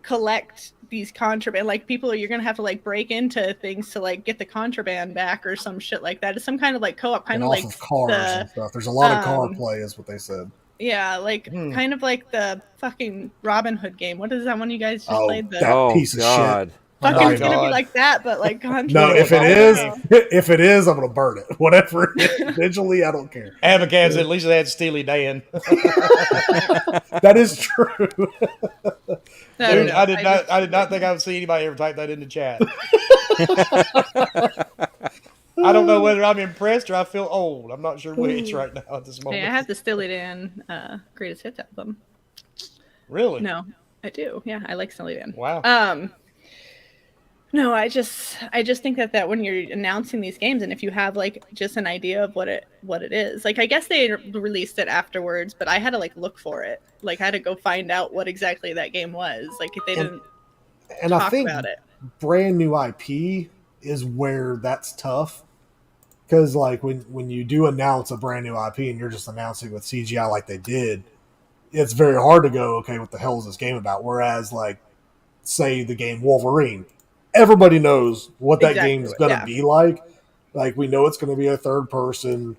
collect these contraband, like, you're gonna have to, like, break into things to, like, get the contraband back or some shit like that. It's some kind of, like, co-op, kind and of off like of cars the, and stuff. There's a lot of car um, play, is what they said. yeah, like, Hmm. kind of like the fucking Robin Hood game. What is that one you guys just Oh, played? The that Oh piece of shit. God! fucking my it's gonna be God. like that, but like contraband. No, if it Yeah. is, I'm gonna burn it. Whatever it is, digitally, I don't care. Abacabs, at least they had Steely Dan. That is true. No, Dude, no, I did just- not think I would see anybody ever type that in the chat. I don't know whether I'm impressed or I feel old. I'm not sure which right now at this moment. Hey, I have the Steely Dan greatest hits album. Really? No, I do. Yeah, I like Steely Dan. Wow. No, I just think that when you're announcing these games, and if you have, like, just an idea of what it is, like, I guess they released it afterwards, but I had to, like, look for it. Like, I had to go find out what exactly that game was. Like, if they didn't And I talk think about it. brand new IP is where that's tough. Because, like, when you do announce a brand new IP and you're just announcing with CGI like they did, it's very hard to go, okay, what the hell is this game about? Whereas, like, say the game Wolverine, everybody knows what that Exactly, game is going to yeah. be like. Like, we know it's going to be a third-person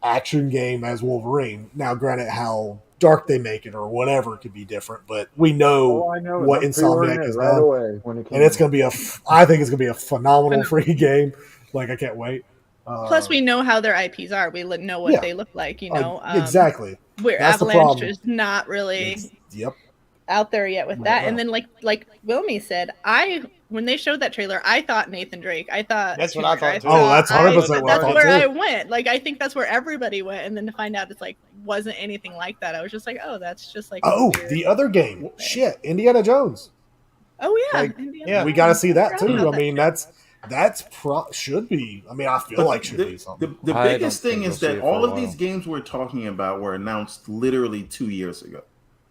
action game as Wolverine. Now, granted, how dark they make it or whatever could be different, but we know All I know is what I'm pre-ordering Insomniac it has right done. away when it came And it's out. going to be I think it's going to be a phenomenal free game. Like, I can't wait. Plus, we know how their IPs are. We know what yeah. they look like. You know, exactly. Where That's the Avalanche problem. is not really Yep. out there yet with that. No. And then, like Wilmy said, when they showed that trailer, I thought Nathan Drake. I thought That's what I thought, too. Oh, that's 100% what I That's thought, where too. I went. Like, I think that's where everybody went. And then to find out it's like wasn't anything like that. I was just like, oh, that's just like a Oh, weird the other game. thing. Shit, Indiana Jones. Oh yeah, like, Indiana yeah, We Jones. got to see that I too. forgot I about mean, should be. I mean, I feel But like should be something. the I biggest don't thing think is we'll see that it for a all of while. these games we're talking about were announced literally 2 years ago.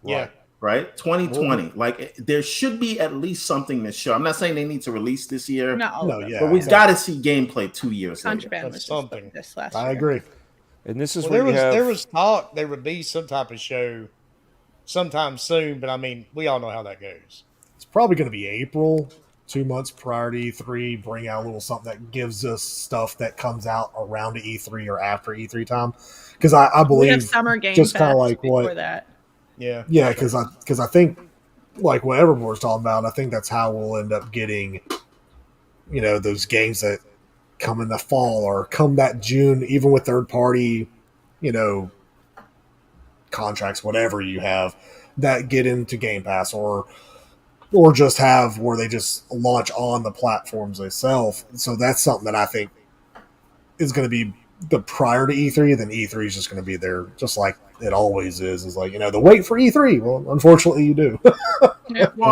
Yeah. Right? 2020. Like, there should be at least something to show. I'm not saying they need to release this year, Not all No, of them. yeah. but we exactly. got to see gameplay 2 years later. Contraband That's was just something. like this last I year. agree. And this is Well, where there you have. was talk there would be some type of show sometime soon, but I mean, we all know how that goes. It's probably going to be April, 2 months prior to E3. Bring out a little something that gives us stuff that comes out around E3 or after E3 time. Because I We have believe Summer Game just kind Fest of like before what, that. Yeah, yeah, because I think like what Evermore's talking about. I think that's how we'll end up getting, those games that come in the fall or come that June, even with third party, contracts, whatever you have that get into Game Pass or just have where they just launch on the platforms themselves. So that's something that I think is going to be the prior to E3. Then E3 is just going to be there, just like it always is. Is like the wait for E3. Well, unfortunately, you do. Yeah. Well,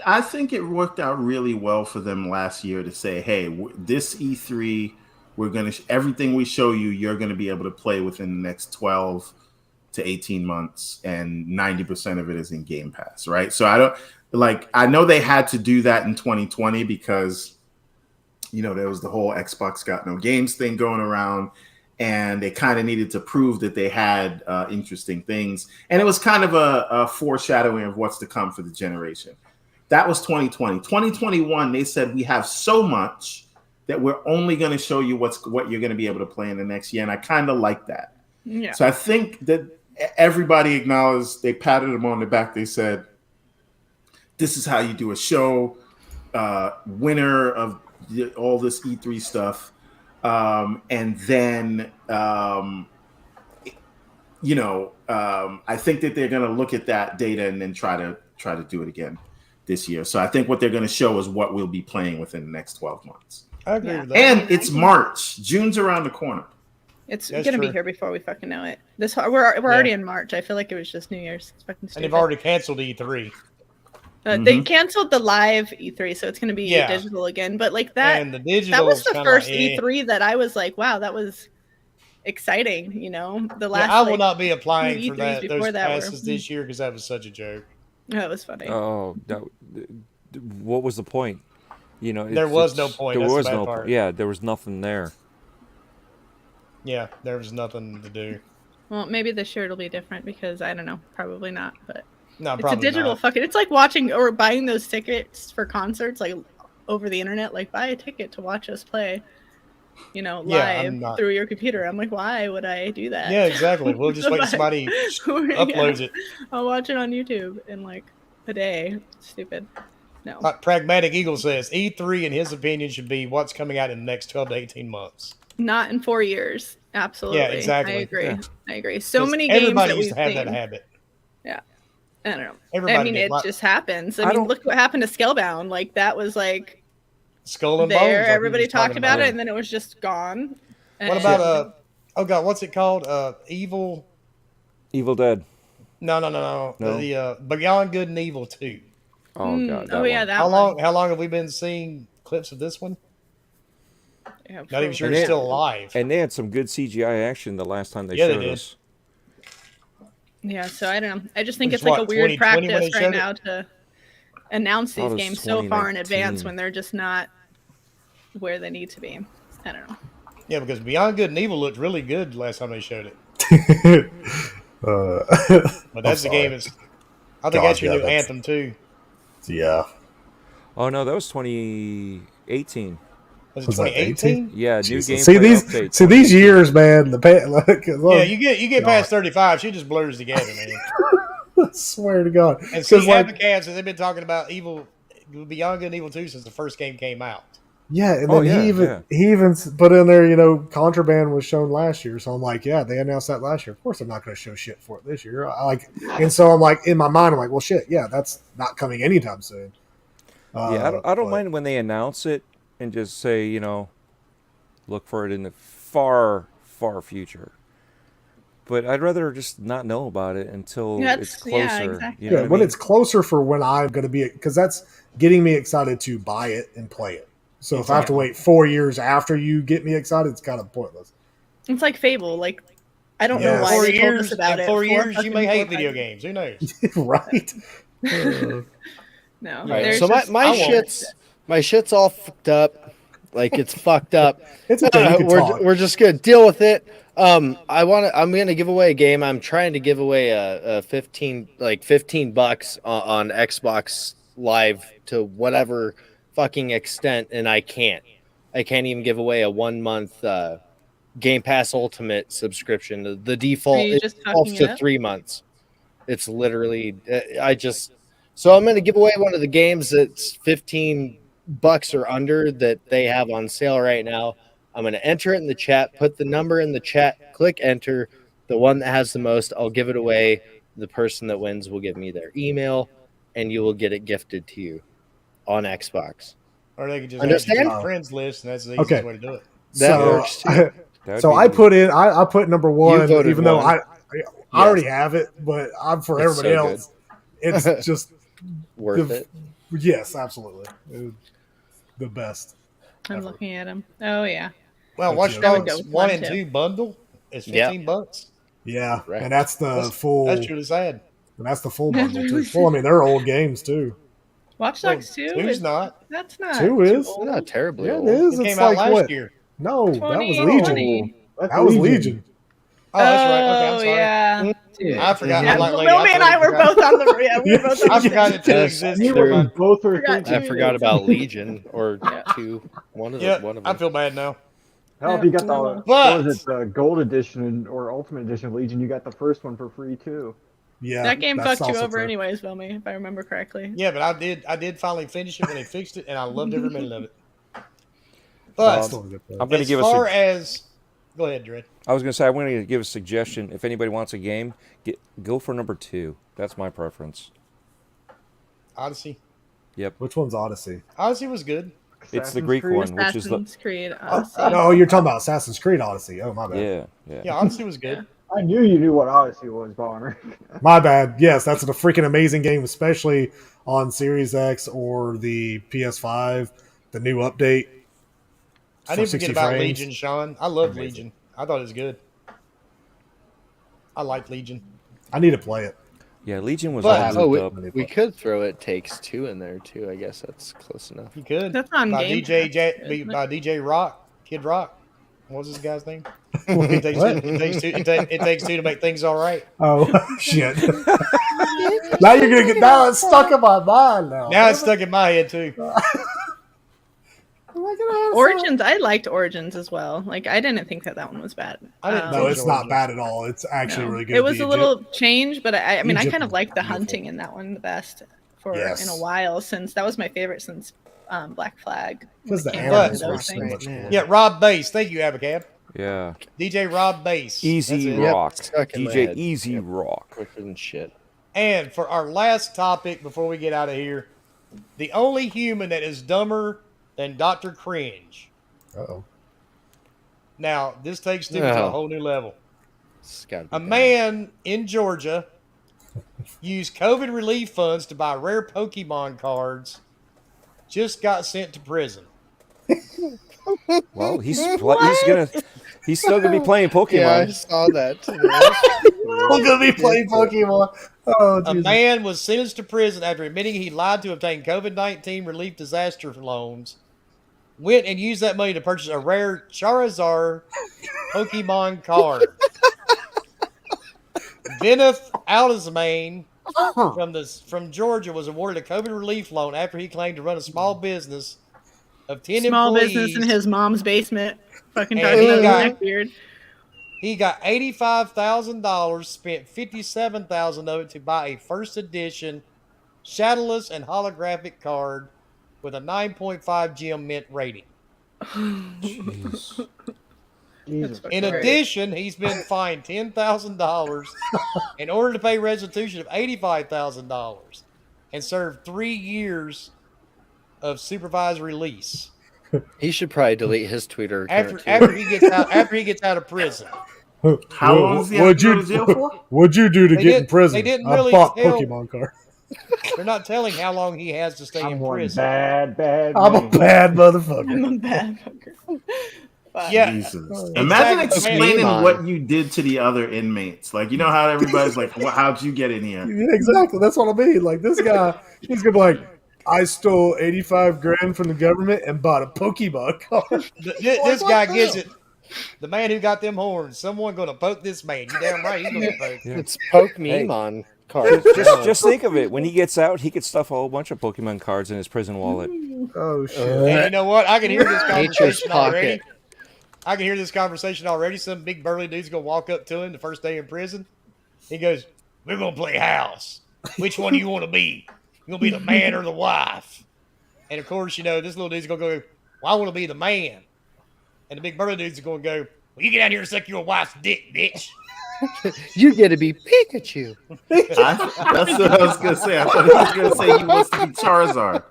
I think it worked out really well for them last year to say, hey, this E3, we're going to everything we show you, you're going to be able to play within the next 12 to 18 months, and 90% of it is in Game Pass, right? So I know they had to do that in 2020 because there was the whole Xbox got no games thing going around, and they kind of needed to prove that they had interesting things, and it was kind of a foreshadowing of what's to come for the generation. That was 2020. 2021, they said we have so much that we're only going to show you what you're going to be able to play in the next year, and I kind of like that. Yeah. So I think that everybody acknowledged, they patted them on the back. They said, this is how you do a show, winner of all this E3 stuff. And then, I think that they're going to look at that data and then try to do it again this year. So I think what they're going to show is what we'll be playing within the next 12 months. I agree with that. And it's March. June's around the corner. It's That's gonna be true. here before we fucking know it. We're already in March. I feel like it was just New Year's. It's fucking And stupid. they've already canceled E3. They canceled the live E3, so it's gonna be Yeah. digital again. But like that, And the digital that was is the kinda first like, eh. E3 that I was like, wow, that was exciting. The last. I will not be applying few for E3s that before those that were- passes this year because that was such a joke. That was funny. Oh, no. What was the point? There was no point. There That's was the bad no. part. Yeah, there was nothing there. Yeah, there was nothing to do. Well, maybe this year it'll be different because I don't know, probably not. But No, it's a probably digital not. fucking. It's like watching or buying those tickets for concerts, like over the internet. Like buy a ticket to watch us play, live not- through your computer. I'm like, why would I do that? Yeah, exactly. We'll just wait till somebody uploads it. I'll watch it on YouTube in like a day. Stupid. No. Like Pragmatic Eagle says, E3, in his opinion, should be what's coming out in the next 12 to 18 months. Not in 4 years. Absolutely. Yeah, exactly. I agree. Yeah. I agree. So 'Cause many games everybody that used we've to have seen. that habit. I don't know. Everybody I mean, did. it just happens. I mean, don't- look what happened to Scalebound. Like that was like Skull and Bones. there. like we Everybody was talking talked about it, and then it was just gone. What And- about oh god, what's it called? Evil? Evil Dead. No. No? The Beyond Good and Evil 2. Oh god. Oh yeah, one. that How one. long have we been seeing clips of this one? Yeah, Not even for- sure And it's they- still alive. And they had some good CGI action the last time they Yeah, they showed did. us. Yeah, so I don't know. I just think Which it's like a what, weird 2020 when practice they right showed it? now to announce Thought it these was games so far in 2019. advance when they're just not where they need to be. I don't know. Yeah, because Beyond Good and Evil looked really good last time they showed it. But that's the game. I think God, that's your yeah, new that's- anthem too. Yeah. Oh no, that was 2018. Was it Was that 2018? Yeah, Jesus. new gameplay See these update. these years, man. Yeah, you get God. past 35, she just blurs together, man. I swear to God. And see, 'Cause, like, Advocates, they've been talking about Beyond Good and Evil 2 since the first game came out. yeah, and Oh, then yeah, he even put in there, Contraband was shown last year. So I'm like, yeah, they announced that last year. Of course, I'm not going to show shit for it this year. And so I'm like, in my mind, I'm like, well, shit, yeah, that's not coming anytime soon. Yeah, I don't but- mind when they announce it and just say, look for it in the far, far future. But I'd rather just not know about it until it's closer. Yeah, exactly. You know Yeah, what I when mean? it's closer for when I'm going to be, because that's getting me excited to buy it and play it. So if I have to wait 4 years after you get me excited, it's kind of pointless. It's like Fable. Like I don't Yes. know why 4 they told years, us about in it. 4 years, you fucking may hate 4 video times. games. Who knows? Right? No. All right, there's so just- my shit's all fucked up. Like it's fucked up. It's okay. You can talk. We're just gonna deal with it. I'm gonna give away a game. I'm trying to give away a $15 on Xbox Live to whatever fucking extent, and I can't even give away a 1 month Game Pass Ultimate subscription. The Are default you it just defaults talking it to up? 3 months. It's literally so I'm gonna give away one of the games that's $15 or under that they have on sale right now. I'm going to enter it in the chat, put the number in the chat, click enter. The one that has the most, I'll give it away. The person that wins will give me their email, and you will get it gifted to you on Xbox. Or they could just Understand? add you to the friends list, and that's the easiest Okay. way to do it. That So, works too. That'd So be I neat. put in, I put number one, voted even though one. I already have it, but I'm for It's everybody so else. It's just Worth it. Yes, absolutely, the best. I'm ever. looking at him. Oh yeah. Well, That's Watch it. Dogs There we go. 1 and One, 2 bundle is $15. Yeah, Correct. and that's the That's- full. That's truly sad. And that's the full bundle too. Well, I mean, they're old games too. Watch Well, Dogs 2 two's is not. that's not Two too is? old. Not terribly Yeah, old. it is. It It's came out like last what? year. No, that was 2020. Legion. That was Legion. Oh, that's right. Okay, I'm sorry. Yeah. Dude. I forgot. Yeah, I'm like, well, lady, Milby and I were both on the. Yeah, we were both on I the. forgot that two Yes, exists. you Never were- mind. Both were Forgot thinking. I forgot about Legion or Yeah. two. One of Yeah, them. I feel bad now. Hell, if you got the But- what was it, the gold edition or ultimate edition of Legion, you got the first one for free too. Yeah, That game that's fucked you also over true. anyways, Milby, if I remember correctly. Yeah, but I did finally finish it when they fixed it, and I loved every minute of it. But That's still a good play. I'm going to as give far a. as go ahead, Dredd. I was going to say I'm going to give a suggestion. If anybody wants a game, go for number 2. That's my preference. Odyssey. Which one's Odyssey? Odyssey was good. It's the Assassin's Greek Creed. one, which is the Assassin's Creed Odyssey. No, you're talking about Assassin's Creed Odyssey. Oh, my bad. yeah. Yeah, Odyssey was good. I knew you knew what Odyssey was, Bonner. My bad. Yes, that's a freaking amazing game, especially on Series X or the PS5. The new update. I for didn't 60 forget about frames. Legion, Sean. I loved Amazing. Legion. I thought it was good. I liked Legion. I need to play it. Yeah, Legion was But- all Oh, looped up. we could throw It Takes Two in there too. I guess that's close enough. You could. That's on by Game DJ Pass, isn't it? by DJ Rock, Kid Rock. What was this guy's name? Wait, It takes, what? it takes two to make things all right. Oh shit! Now you're gonna get now. It's stuck in my mind now. Now it's stuck in my head too. Origins, I liked Origins as well. Like, I didn't think that one was bad. I didn't No, think it's so. not bad at all. It's actually No. really good. It was The a little change, but I mean, I Egypt kind of was liked the beautiful. hunting in that one the best for Yes. in a while, since that was my favorite since Black Flag. because the Came out animals with were those so things. much cooler. Yeah, Rob Bass. Thank you, Abacab. Yeah. DJ Rob Bass. Easy That's it. Rock. stuck in my DJ head. Easy Yep. Rock. Quicker than shit. And for our last topic before we get out of here, the only human that is dumber than Dr. Cringe. Uh-oh. Now, this takes Stephen to a Oh. whole new level. It's gotta be A bad. man in Georgia used COVID relief funds to buy rare Pokemon cards, just got sent to prison. Well, he's still gonna be playing Pokemon. Yeah, I saw that today. We're gonna be playing Pokemon. Oh, A Jesus. man was sentenced to prison after admitting he lied to obtain COVID-19 relief disaster loans, went and used that money to purchase a rare Charizard Pokemon card. Kenneth Aldismain from Georgia was awarded a COVID relief loan after he claimed to run a small business of 10 Small employees. business in his mom's basement. Fucking And talking he about his got- neckbeard. He got $85,000, spent $57,000 of it to buy a first edition shadowless and holographic card with a 9.5 gem mint rating. Jeez. Jesus. That's In Christ. addition, he's been fined $10,000 in order to pay restitution of $85,000 and served 3 years of supervised release He should probably delete his Twitter account too. after he gets out of prison. How long does he have What'd to go you to jail for? What'd you do to They get in didn't- prison? they didn't I really bought tell- Pokemon cards. They're not telling how long he has to stay I'm in one prison. bad I'm a man. bad motherfucker. I'm a bad fucker. But Yeah. Jesus. Imagine Exactly. explaining Pokemon. what you did to the other inmates. Like, you know how everybody's like, well, how'd you get in here? Yeah, exactly. That's what I mean. Like this guy, he's gonna be like, I stole 85 grand from the government and bought a Pokemon card. This guy gets it. The man who got them horns. Someone gonna poke this man. You damn right he's gonna get poked. Yeah. It's poke meme Hey. on cards. Just think of it. When he gets out, he could stuff a whole bunch of Pokemon cards in his prison wallet. Oh shit! And you know what? I can hear this Nature's conversation already. pocket. I can hear this conversation already. Some big burly dude's gonna walk up to him the first day in prison. He goes, "We're gonna play house. Which one do you want to be? You gonna be the man or the wife?" And of course, you know this little dude's gonna go, "Well, I want to be the man." And the big burly dude's gonna go, "Well, you get out here and suck your wife's dick, bitch." You get to be Pikachu. That's what I was gonna say. I thought he was gonna say he wants to be Charizard.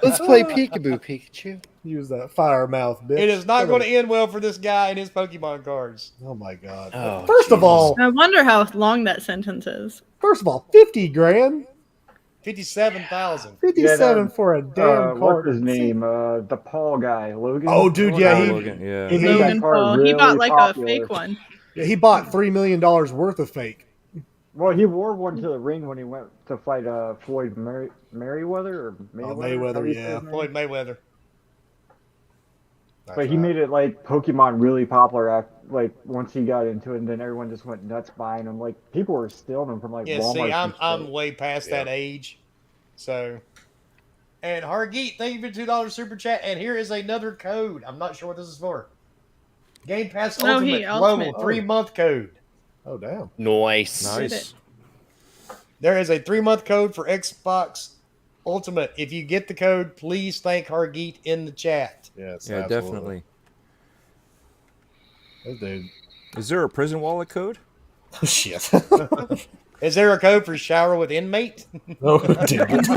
Let's play Peekaboo, Pikachu. Use that fire mouth, bitch. It is not going to end well for this guy and his Pokemon cards. Oh my god! Oh, First of all, I wonder how long that sentence is. 50 grand, 57,000. 57 for a damn What's card. his name? The Paul guy, Logan. Oh, dude, yeah, he Logan, yeah. he made Logan that card Paul. He really bought like popular. a fake one. Yeah, he bought $3 million worth of fake. Well, he wore one to the ring when he went to fight Floyd Merriweather or Mayweather. Mayweather, how do you say yeah. his name? Floyd Mayweather. But he made it like Pokemon really popular like once he got into it, and then everyone just went nuts buying them. Like people were stealing them from like Yeah, Walmart. see, and I'm shit. way past that age. So, and Hargeet, thank you for $2 super chat. And here is another code. I'm not sure what this is for. Game Pass Oh, Ultimate Ultimate. Global 3-month code. Oh damn! Nice. Nice. There is a 3-month code for Xbox Ultimate. If you get the code, please thank Hargeet in the chat. Yes, Yeah, absolutely. definitely. That dude. Is there a prison wallet code? Oh shit! Is there a code for shower with inmate? Oh damn it!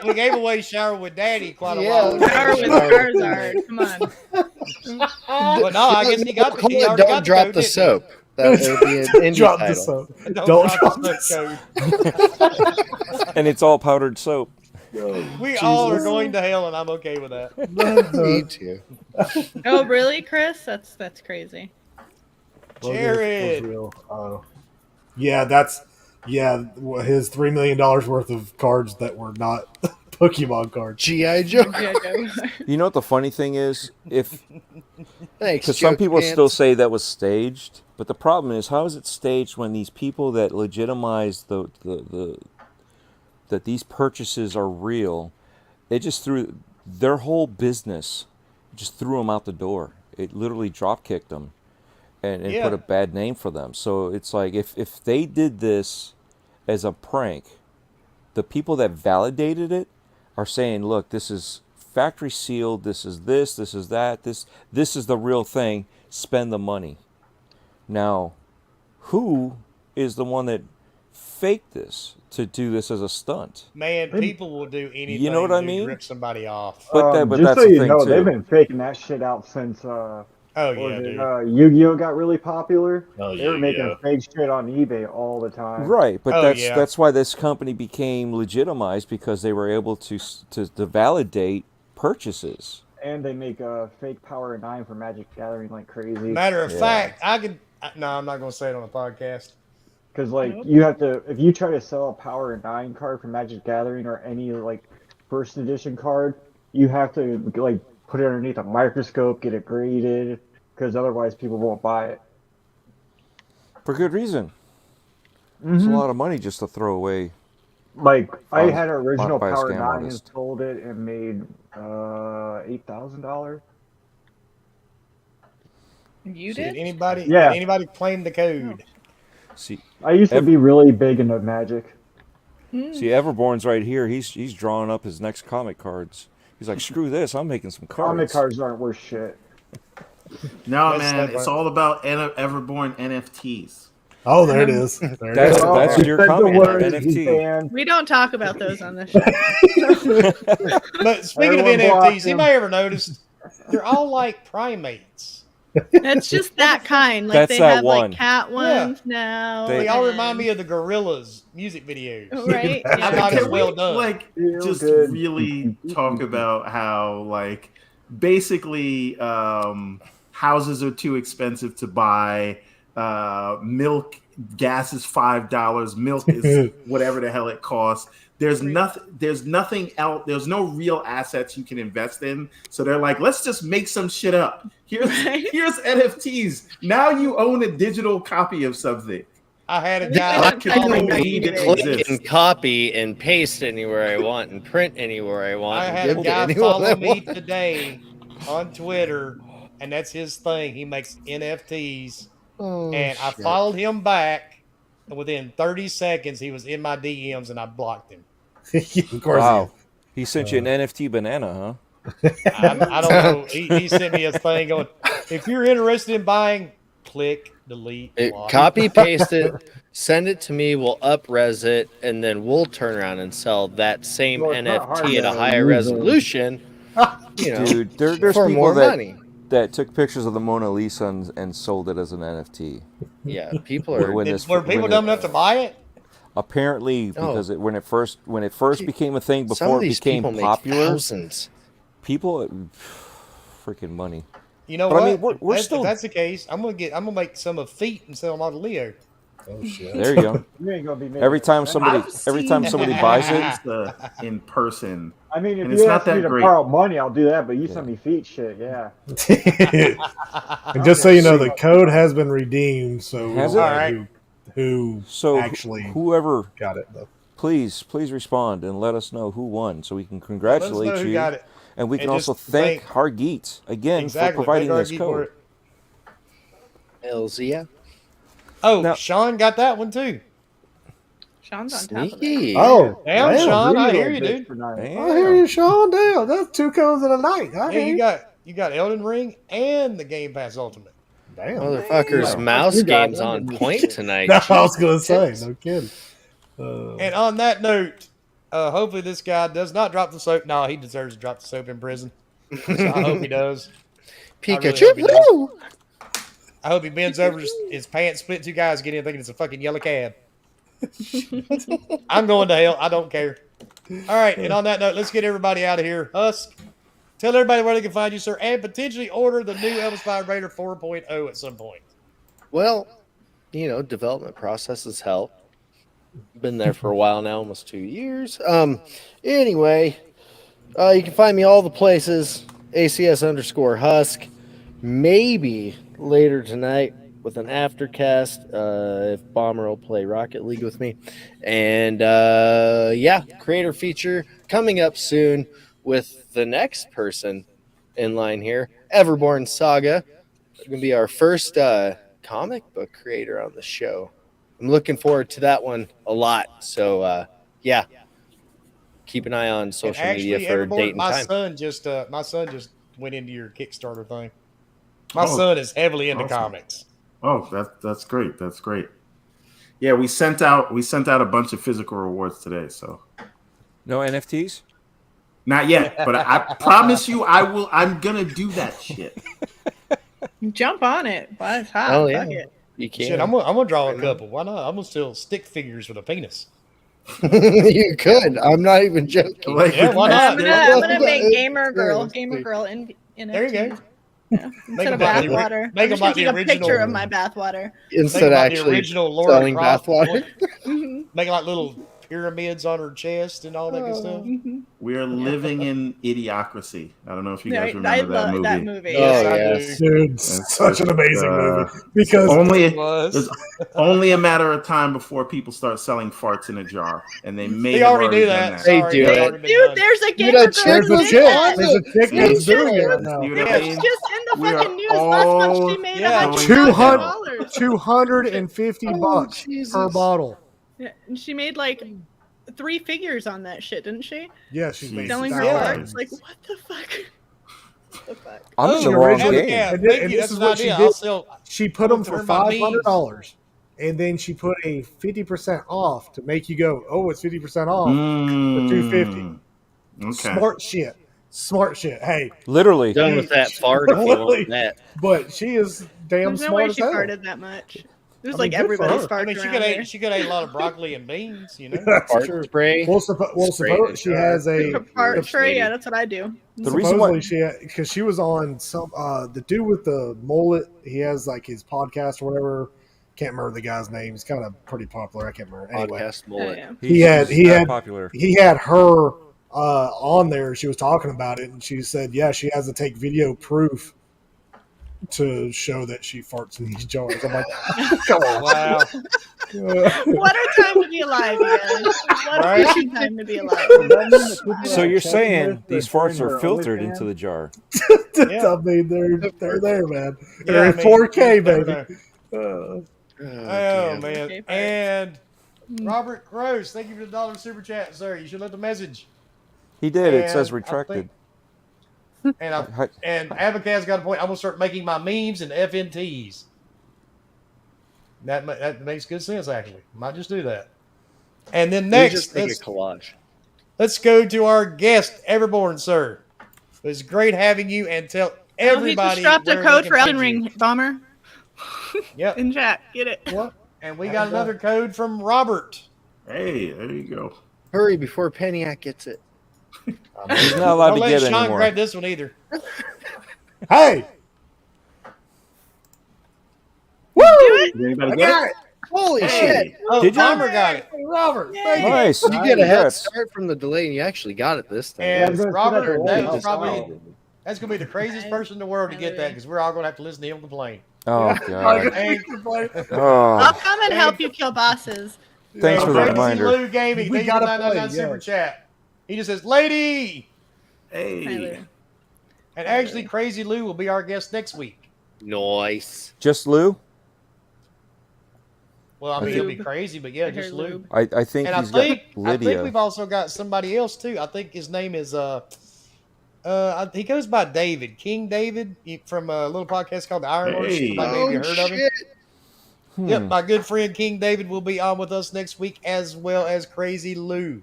we gave away shower with daddy quite a Yeah. while. Power with Charizard. Come on. But no, I guess he got the. He already Don't got drop code, the didn't he? soap. That would be an indie Drop the title. soap. Don't drop drop the the code. And it's all powdered soap. We all are going to hell, and I'm okay with that. Me too. Oh, really, Chris? That's crazy. Jared. Yeah, that's his $3 million worth of cards that were not Pokemon cards. G.I. Joe. Yeah, go. You know what the funny thing is? If Thanks. because some Joke people Pants. still say that was staged, but the problem is, how is it staged when these people that legitimize the that these purchases are real, they just threw their whole business, just threw them out the door. It literally drop kicked them, and Yeah. put a bad name for them. So it's like if they did this as a prank, the people that validated it are saying, look, this is factory sealed, this is that, this is the real thing, spend the money. Now, who is the one that faked this to do this as a stunt? Man, people will do anything. You know what I to mean? Rip somebody off. But Just that's so the you thing know, too. they've been faking that shit out since Oh yeah, dude. Yu-Gi-Oh got really popular. Oh, They were making Yu-Gi-Oh. fake shit on eBay all the time. Right, but Oh, yeah. that's why this company became legitimized, because they were able to validate purchases. And they make a fake Power 9 for Magic Gathering like crazy. Matter of Yeah. fact, no, I'm not going to say it on a podcast. Because like you have to, if you try to sell a Power 9 card for Magic Gathering or any like first edition card, you have to like put it underneath a microscope, get it graded, because otherwise people won't buy it. For good reason. It's a lot of money just to throw away. Like I Oh, had an original by a Power scam 9 artist. and sold it and made $8,000. You Did did? anybody? Yeah. Did anybody claim the code? See, I used to be really big into Magic. Everborn's right here. He's drawing up his next comic cards. He's like, screw this, I'm making some cards. Comic cards aren't worth shit. No, That's man, that it's part. all about Everborn NFTs. Oh, there it is. There it That's is. that's your Said the comment. word, NFT. he's banned. We don't talk about those on this show. But speaking of Everyone blocked NFTs, him. anybody ever noticed they're all like primates? It's just that kind. Like That's they that have one. like cat ones now. They They all and- remind me of the Gorillas music videos. Right? I'm Yeah. not as Can we, well done. like, Feel just good. really talk about how, like, basically houses are too expensive to buy, milk gas is $5, milk is whatever the hell it costs. There's nothing else. There's no real assets you can invest in. So they're like, let's just make some shit up. Here's NFTs. Now you own a digital copy of something. I had a guy I follow can me click today. and copy and paste anywhere I want and print anywhere I want. I and had a give to guy anyone follow I me want. today on Twitter, and that's his thing. He makes NFTs, and I followed him back. And within 30 seconds, he was in my DMs, and I blocked him. Of course. Wow. He sent you an NFT banana, huh? I don't know. He sent me a thing going, if you're interested in buying, click, delete, block. Copy, paste it, send it to me. We'll up-res it, and then we'll turn around and sell that same Well, it's not hard NFT at a to higher use them. resolution. You know, Dude, there's for people more that, money. that took pictures of the Mona Lisa and sold it as an NFT. Yeah, people are. When Were people dumb enough to buy it? Apparently, because when it first became a thing, Some before of it these became people make popular, thousands. people, freaking money. You know But what? I mean, we're still- If that's the case, I'm gonna make some of feet and sell them all to Leo. Oh shit. There you go. You ain't gonna be making Every time that. somebody buys it, in person. I mean, if And you it's not ask me that to great. borrow money, I'll do that. But you send me feet, shit, yeah. And just so you know, the code has been redeemed. So Has we'll it? let Alright. who so actually whoever, got it though. please respond and let us know who won, so we can Let us congratulate know who you, got it. and we can And also just thank thank- Hargeet again Exactly. for providing Thank this Argy for code. it. Elzia. Oh, Now- Sean got that one too. Sean's on top of it. Sneaky. Oh, Damn, damn. Sean, I Little hear you, bitch dude. for night. Damn. I hear you, Sean. Damn, that's 2 codes in a night. I Yeah, hear you got Elden Ring and the Game Pass Ultimate. Damn. Motherfucker's Damn. mouse You got game's them on in this point shit. tonight. No, I was gonna say, Jesus. no kidding. And on that note, hopefully this guy does not drop the soap. No, he deserves to drop the soap in prison. So I hope he does. Pikachu. hope he does. Woo! I hope he bends over his pants, split 2 guys, get in thinking it's a fucking yellow cab. I'm going to hell. I don't care. All right, and on that note, let's get everybody out of here. Husk, tell everybody where they can find you, sir, and potentially order the new Elvis Fire Raider 4.0 at some point. Well, you know, development processes help. Been there for a while now, almost 2 years. Anyway, you can find me all the places. ACS_Husk. Maybe later tonight with an aftercast if Bomber will play Rocket League with me. And yeah, creator feature coming up soon with the next person in line here, Everborn Saga. It's going to be our first comic book creator on the show. I'm looking forward to that one a lot. So yeah, keep an eye on social media for a date and my time. son just went into your Kickstarter thing. My son is heavily into awesome. comics. Oh, that's great. That's great. Yeah, we sent out a bunch of physical rewards today, so No NFTs? not yet, but I promise you I'm gonna do that shit. Jump on it. Why it's hot. Oh, yeah. Fuck it. You can. Shit, I'm gonna draw a couple. Why not? I'm gonna still stick figures with a penis. You could. I'm not even joking. Like, Yeah, why not? I'm gonna make It's gamer girl in There you go. Yeah. Instead of them like bathwater. make I'm them just like gonna the take a picture original- of my bathwater. Instead Think of about the actually original Laura selling Croft. bathwater. Making like little pyramids on her chest and all that good stuff. We are living in Idiocracy. I don't know if you Yeah, guys I remember that love movie. that movie. Oh, Yes, I yes. do. Dude, such an amazing movie. Because Only Was. it's only a matter of time before people start selling farts in a jar, and they may They have already do done that. They Sorry, do it's it. already been Dude, done. there's a Dude, gamer a girl. chick there's a was chick. on There's a chick It's that's doing just- it right now. You know It what I was mean? just in the We are fucking news last month. She made Yeah. $100,000. $250 Jesus. per bottle. Yeah, and she made like 3 figures on that shit, didn't she? Yeah, she's made Selling her Yeah. parts. Like, what the fuck? What the fuck? I'm in She the wrong originally- game. Yeah, And thank this you. That's is an what she idea. did. I'll sell. She put I'm them for gonna turn my $500, and then she put a 50% off to make you go, "Oh, it's 50% off." Mm, 250. Okay. Smart shit. Hey, Literally. Done with that fart if you want that. but she is damn There's no way smart as she hell. farted that much. It was I mean, like good for everybody's her. farts I mean, around there. she could have ate a lot of broccoli and beans, you know. That's Fart true. spray. Well, Spray in suppose a she jar. has a Fart Rich tray, lady. yeah, that's what I do. The reason why supposedly because she was on some the dude with the mullet. He has like his podcast or whatever. Can't remember the guy's name. He's kind of pretty popular. I can't remember. Anyway, Podcast Oh, mullet. yeah. he had popular. he had her on there. She was talking about it, and she said, "Yeah, she has to take video proof to show that she farts in these jars." I'm like, "Come on, Wow. What a time to be alive, you guys. What a Right? fucking time to be alive. So you're saying these farts are filtered into the jar? Yeah. I mean, they're there, man. Yeah, They're I in mean, 4K, you never baby." know. Oh, damn. man. Okay, farts. And Robert Gross, thank you for the $1 super chat, sir. You should let the message. He did. It says And I retracted. And Avocad's got a point. I'm gonna start making my memes and FNTs. That makes good sense, actually. Might just do that. And then We next, just make a collage. let's go to our guest, Everborn, sir. It's great having you, and tell everybody. He just dropped a where code they for can Elden find you. Ring, Bomber. Yep. In chat. Get it. And we got another code from Robert. Hey, there you go. Hurry before Peniac gets it. He's not allowed Don't to let get Sean anymore. grab this one either. Hey, Did anybody get it? Holy Hey. shit! Oh, Did you? Bomber got it. Robert, thank you. Nice. You get a head Congrats. start from the delay, and you actually got it this time. And Robert, that that's delay. that's gonna be the craziest person in the world to get that, because we're all gonna have to listen to him complain. Oh god. And, I'll Oh, come and help you kill bosses. thanks for the Crazy reminder. Lou Gaming, We thank you for gotta 999 play, super yes. chat. He just says, "Lady," Hey. and actually, Crazy Lou will be our guest next week. Nice. Just Lou? Well, I mean, it'll be Lube. crazy, but yeah, I just heard Lou. lube. I think And he's I think got we've Lydia. also got somebody else too. I think his name is he goes by David, King David, from a little podcast called the Iron Lords. Hey. Somebody maybe Oh, heard of him. shit. Yep, my good friend King David will be on with us next week, as well as Crazy Lou.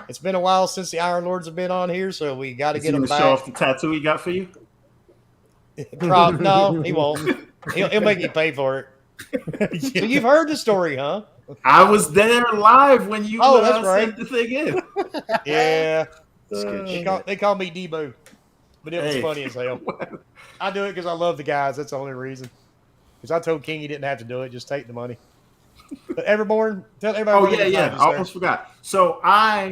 It's been a while since the Iron Lords have been on here, so we got to Is get he them gonna show back. off the tattoo he got for you? No, he won't. He'll make you pay for it. So you've heard the story, huh? I was there live when you That's right. sent the thing in. Yeah. That's good They shit. call me Debo, but it was Hey. funny as hell. I do it because I love the guys. That's the only reason. Because I told King he didn't have to do it. Just take the money. But Everborn, tell everybody. Oh where they yeah, can yeah. find I you, sir. almost forgot. So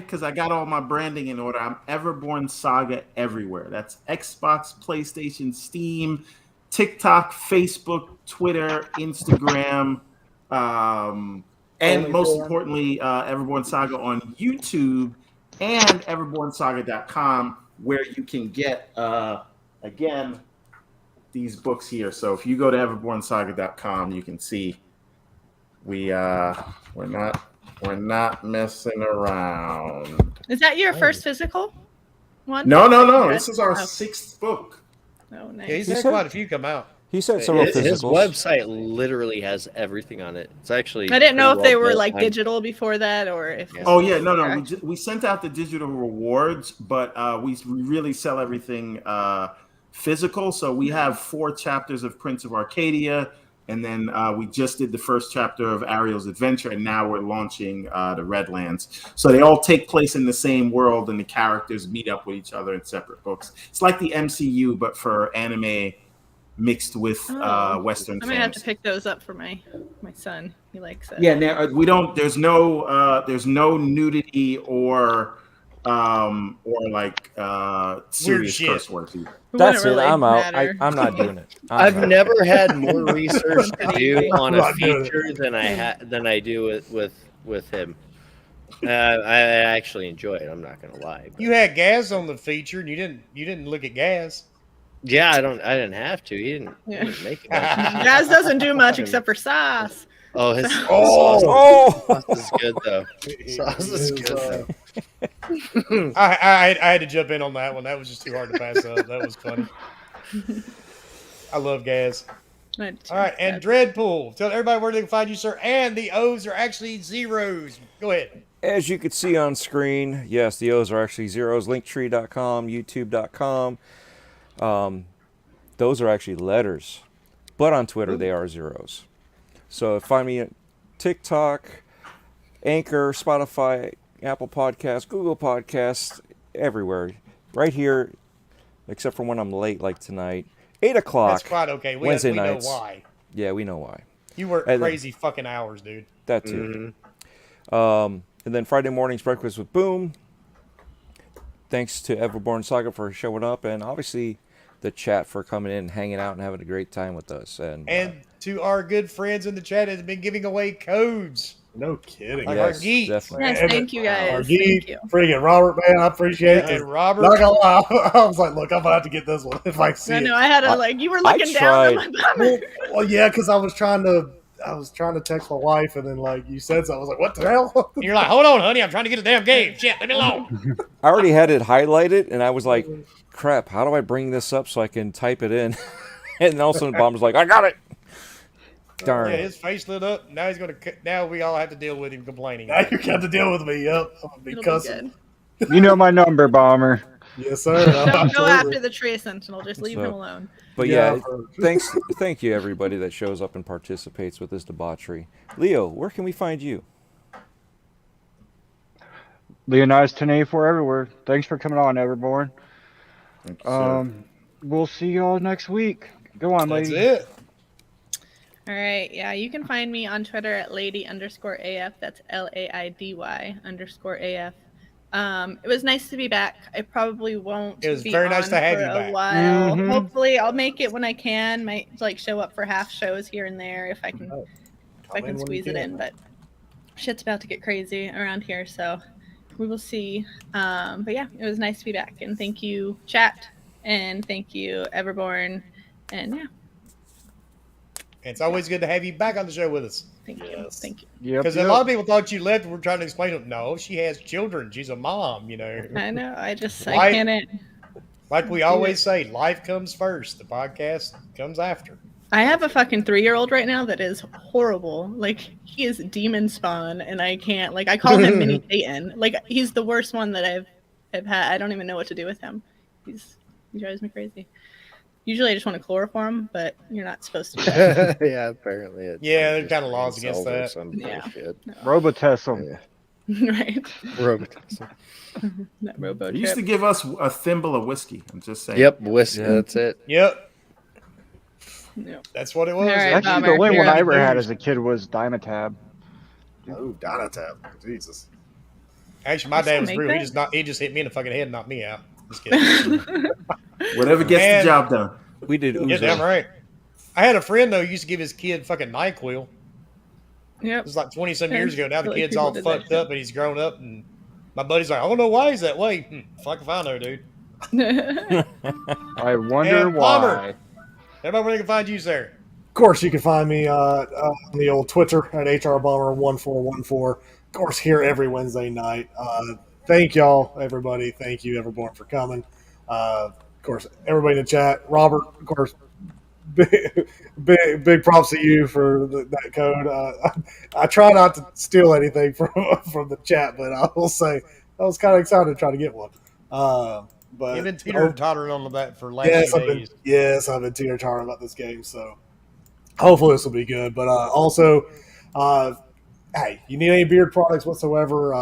because I got all my branding in order, I'm Everborn Saga everywhere. That's Xbox, PlayStation, Steam, TikTok, Facebook, Twitter, Instagram, and most importantly, Everborn Saga on YouTube and EverbornSaga.com, where you can get again these books here. So if you go to EverbornSaga.com, you can see. We're not messing around. Is that your first physical one? No. This is our Oh. 6th book. Oh, nice. Yeah, he's He had said- quite a few come out. He said several His physicals. website literally has everything on it. It's actually. I didn't know if pretty they well were built. like digital before that, or if. Yeah. Oh yeah, no. Correct. We sent out the digital rewards, but we really sell everything physical. So we have 4 chapters of Prince of Arcadia, and then we just did the first chapter of Ariel's Adventure, and now we're launching the Redlands. So they all take place in the same world, and the characters meet up with each other in separate books. It's like the MCU, but for anime mixed with Western. I'm gonna have to fantasy. pick those up for my son. He likes it. Yeah, now we don't. There's no nudity or like serious shit. curse words either. It That's wouldn't it. really I'm out. matter. I'm not doing it. I've I'm out. never had more research to do on a Not doing it. feature than I do with him. I actually enjoy it. I'm not gonna lie. but- You had Gaz on the feature, and you didn't look at Gaz. Yeah, I didn't have to. He didn't make it. Gaz doesn't do much except for sauce. Oh, his Oh, sauce is good though. Sauce is good though. I had to jump in on that one. That was just too hard to pass up. That was funny. I love Gaz. All right, and Dreadpool. Tell everybody where they can find you, sir. And the O's are actually zeros. Go ahead. as you can see on screen, yes, the O's are actually zeros. Linktree.com, YouTube.com. Those are actually letters, but on Twitter they are zeros. So find me at TikTok, Anchor, Spotify, Apple Podcasts, Google Podcasts, everywhere. Right here, except for when I'm late, like tonight, 8 o'clock. That's quite okay. Wednesday we know nights. why. Yeah, we know why. You work And then- crazy fucking hours, dude. That too. Mhm. And then Friday morning's breakfast with Boom. Thanks to Everborn Saga for showing up, and obviously the chat for coming in, hanging out, and having a great time with us. And to our good friends in the chat that have been giving away codes. No kidding. Like Yes, our geeks. definitely. Yes, And thank you guys. Margit, Thank you. friggin' Robert, man, I appreciate it. 'cause And Robert. Not gonna lie, I was like, look, I'm gonna have to get this one if I see I it. know I had to you were looking down. I'm like, bummer. Well, yeah, because I was trying to text my wife, and then like you said something. I was like, what the hell? You're like, hold on, honey, I'm trying to get the damn game. Shit, leave me alone. I already had it highlighted, and I was like, crap, how do I bring this up so I can type it in? And then all of a sudden, Bomb was like, I got it. Darn. Yeah, his face lit up. Now he's gonna. Now we all have to deal with him complaining. Now you got to deal with me. Yep, I'm gonna be It'll be cussing. good. You know my number, Bomber. Yes, sir. Don't go Absolutely. after the Tree Sentinel. Just leave So- him alone. But Yeah, yeah, thank you everybody that shows up and participates with this debauchery. Leo, where can we find you? Leonidas 1084 everywhere. Thanks for coming on, Everborn. Thank you, sir. We'll see y'all next week. Go on, That's lady. it. All right. Yeah, you can find me on Twitter at lady_AF. That's LAIDY_AF. It was nice to be back. I probably won't. It was be very nice on to have for you a back. while. Mhm. Hopefully, I'll make it when I can. Might show up for half shows here and there if I can. Oh, If I come in can when squeeze you it can. in, but shit's about to get crazy around here, so we will see. But yeah, it was nice to be back, and thank you, chat, and thank you, Everborn, and yeah, It's always good to have you back on the show with us. thank you, Yes. thank you. Yep, Because a lot of people thought you left. We're trying to explain to them. No, she has children. She's a mom. You know, I know, I Right. can't. like we always say, life comes first. The podcast comes after. I have a fucking 3-year-old right now that is horrible. Like he is demon spawn, and I can't. Like I call him Mini Satan. Like he's the worst one that I've had. I don't even know what to do with him. He drives me crazy. Usually I just want to chloroform, but you're not supposed to. Yeah, apparently. It's Yeah, there's kinda laws against cells or that. some Yeah. bullshit. Robotest them. Yeah. Right? Robotism. That robo They used to trip. give us a thimble of whiskey. I'm just saying. Yep, whiskey. Yeah. That's it. Yep, Yep. that's what it was. All right, Actually, Bomber, the only you're one I up. ever had as a kid was Dynatab. Oh, Dynatab. Jesus. Actually, my They dad still was make brutal. He that? just hit me in the fucking head and knocked me out. Just kidding. Whatever gets And- the job done. We did Yeah, Uzo. damn right. I had a friend though who used to give his kid fucking NyQuil. Yep. It was like 20-some years ago. Now I the feel like kid's people all did that fucked shit. up and he's grown up. And my buddy's like, I don't know why he's that way. Fuck if I know, dude. I wonder And Palmer. why. Everybody where they can find you, sir. Of course, you can find me on the old Twitter at HRBomber1414. Of course, here every Wednesday night. Thank y'all, everybody. Thank you, Everborn, for coming. Of course, everybody in the chat. Robert, of course, big props to you for that code. I try not to steal anything from the chat, but I will say I was kind of excited to try to get one. But You've been teeter-tottering on that for the last yes, few days. I've been teeter-tottering about this game, so hopefully this will be good. But also, hey, you need any beard products whatsoever,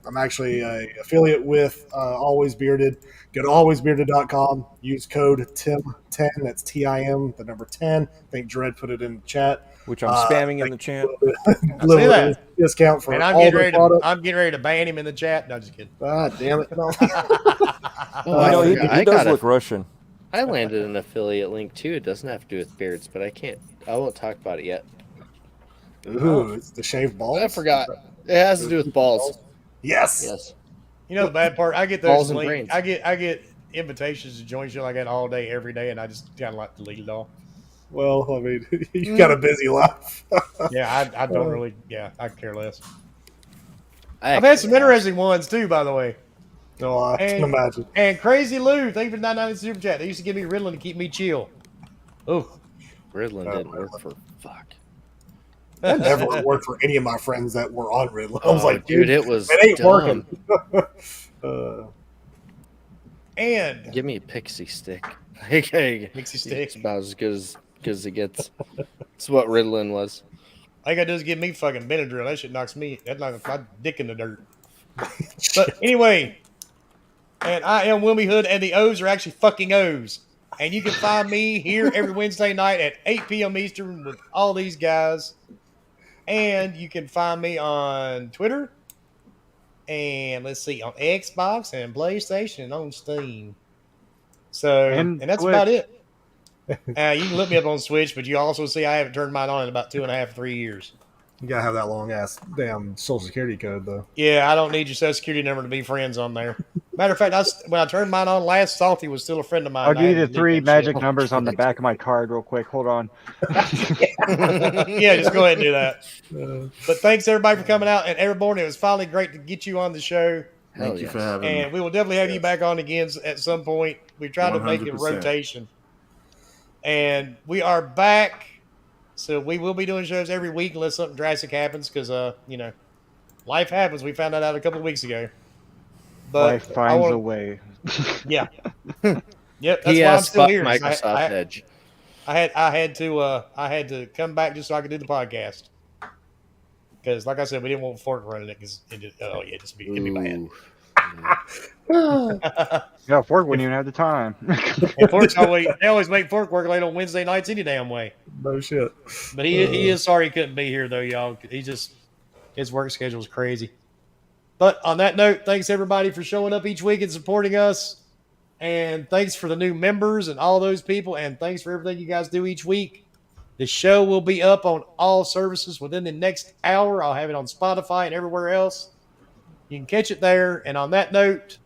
I'm actually an affiliate with Always Bearded. Go to alwaysbearded.com. Use code TIM10. That's TIM, the number 10. I think Dredd put it in the chat. Which I'm spamming in the chat. Little that. discount for And I'm all getting the ready to products. I'm getting ready to ban him in the chat. No, just kidding. Ah, damn it. No. Oh, I You know, he forgot. I does got look Russian. I landed an affiliate link too. It doesn't have to do with beards, but I won't talk about it yet. Ooh, it's the shaved balls? I forgot. It has to do with balls. Yes. Yes. You know the bad part? I get Balls those and links. brains. I get invitations to join shit like that all day, every day, and I just kind of like delete it all. Well, I mean, you've got a busy life. Yeah, I don't really. Yeah, I care less. I I've had some actually have. interesting ones too, by the way. No, I can imagine. And Crazy Lou, thank you for the 99 super chat. They used to give me Ritalin to keep me chill. Oh, Ritalin didn't work for fuck. That never worked for any of my friends that were on Ritalin. I was like, dude, it was it ain't dumb. working. and Give me a pixie stick. Pixie stick. It's about as good as it gets. It's what Ritalin was. all you gotta do is give me fucking Benadryl. That shit knocks my dick in the dirt. But anyway, and I am Wilmy Hood, and the O's are actually fucking O's. And you can find me here every Wednesday night at 8 p.m. Eastern with all these guys. And you can find me on Twitter and let's see, on Xbox and PlayStation and on Steam. So, and that's about Twitch. it. You can look me up on Switch, but you also see I haven't turned mine on in about 2.5, 3 years. You gotta have that long ass damn social security code though. Yeah, I don't need your social security number to be friends on there. Matter of fact, when I turned mine on last, Salty was still a friend of mine. I'll give you the I had to delete 3 that magic shit. numbers on the back of my card real quick. Hold on. Yeah, just go ahead and do that. But thanks everybody for coming out. And Airborne, it was finally great to get you on the show. Thank you for having me. And we will definitely have you back on again at some point. We tried to make it a 100%. rotation. And we are back. So we will be doing shows every week unless something drastic happens because, life happens. We found that out a couple of weeks ago. But Life finds a way. Yeah. Yep. That's why I'm still here. Microsoft Edge. I had to come back just so I could do the podcast. Because, like I said, we didn't want Fork running it because it'd be bad. Yeah, Fork wouldn't even have the time. And Fork's they always make Fork work late on Wednesday nights any damn way. No shit. But he is sorry he couldn't be here though, y'all. His work schedule is crazy. But on that note, thanks everybody for showing up each week and supporting us. And thanks for the new members and all those people. And thanks for everything you guys do each week. The show will be up on all services within the next hour. I'll have it on Spotify and everywhere else. You can catch it there. And on that note,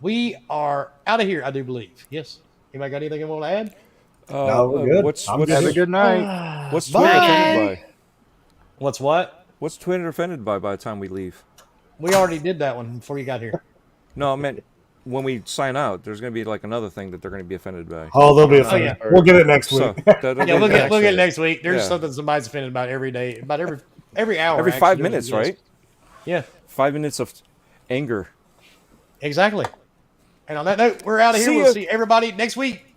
we are out of here, I do believe. Yes. Anybody got anything you want to add? No, we're good. Have a good night. What's Twitter offended by? What's what? What's Twitter offended by the time we leave? We already did that one before you got here. No, I meant when we sign out, there's going to be like another thing that they're going to be offended by. Oh, they'll be offended. yeah. We'll get it next week. So, We'll get it next week. There's Yeah. something somebody's offended about every day, about every hour. Every 5 actually, minutes, yes. right? Yeah, 5 minutes of anger. exactly. And on that note, we're out of here. See We'll ya. see everybody next week.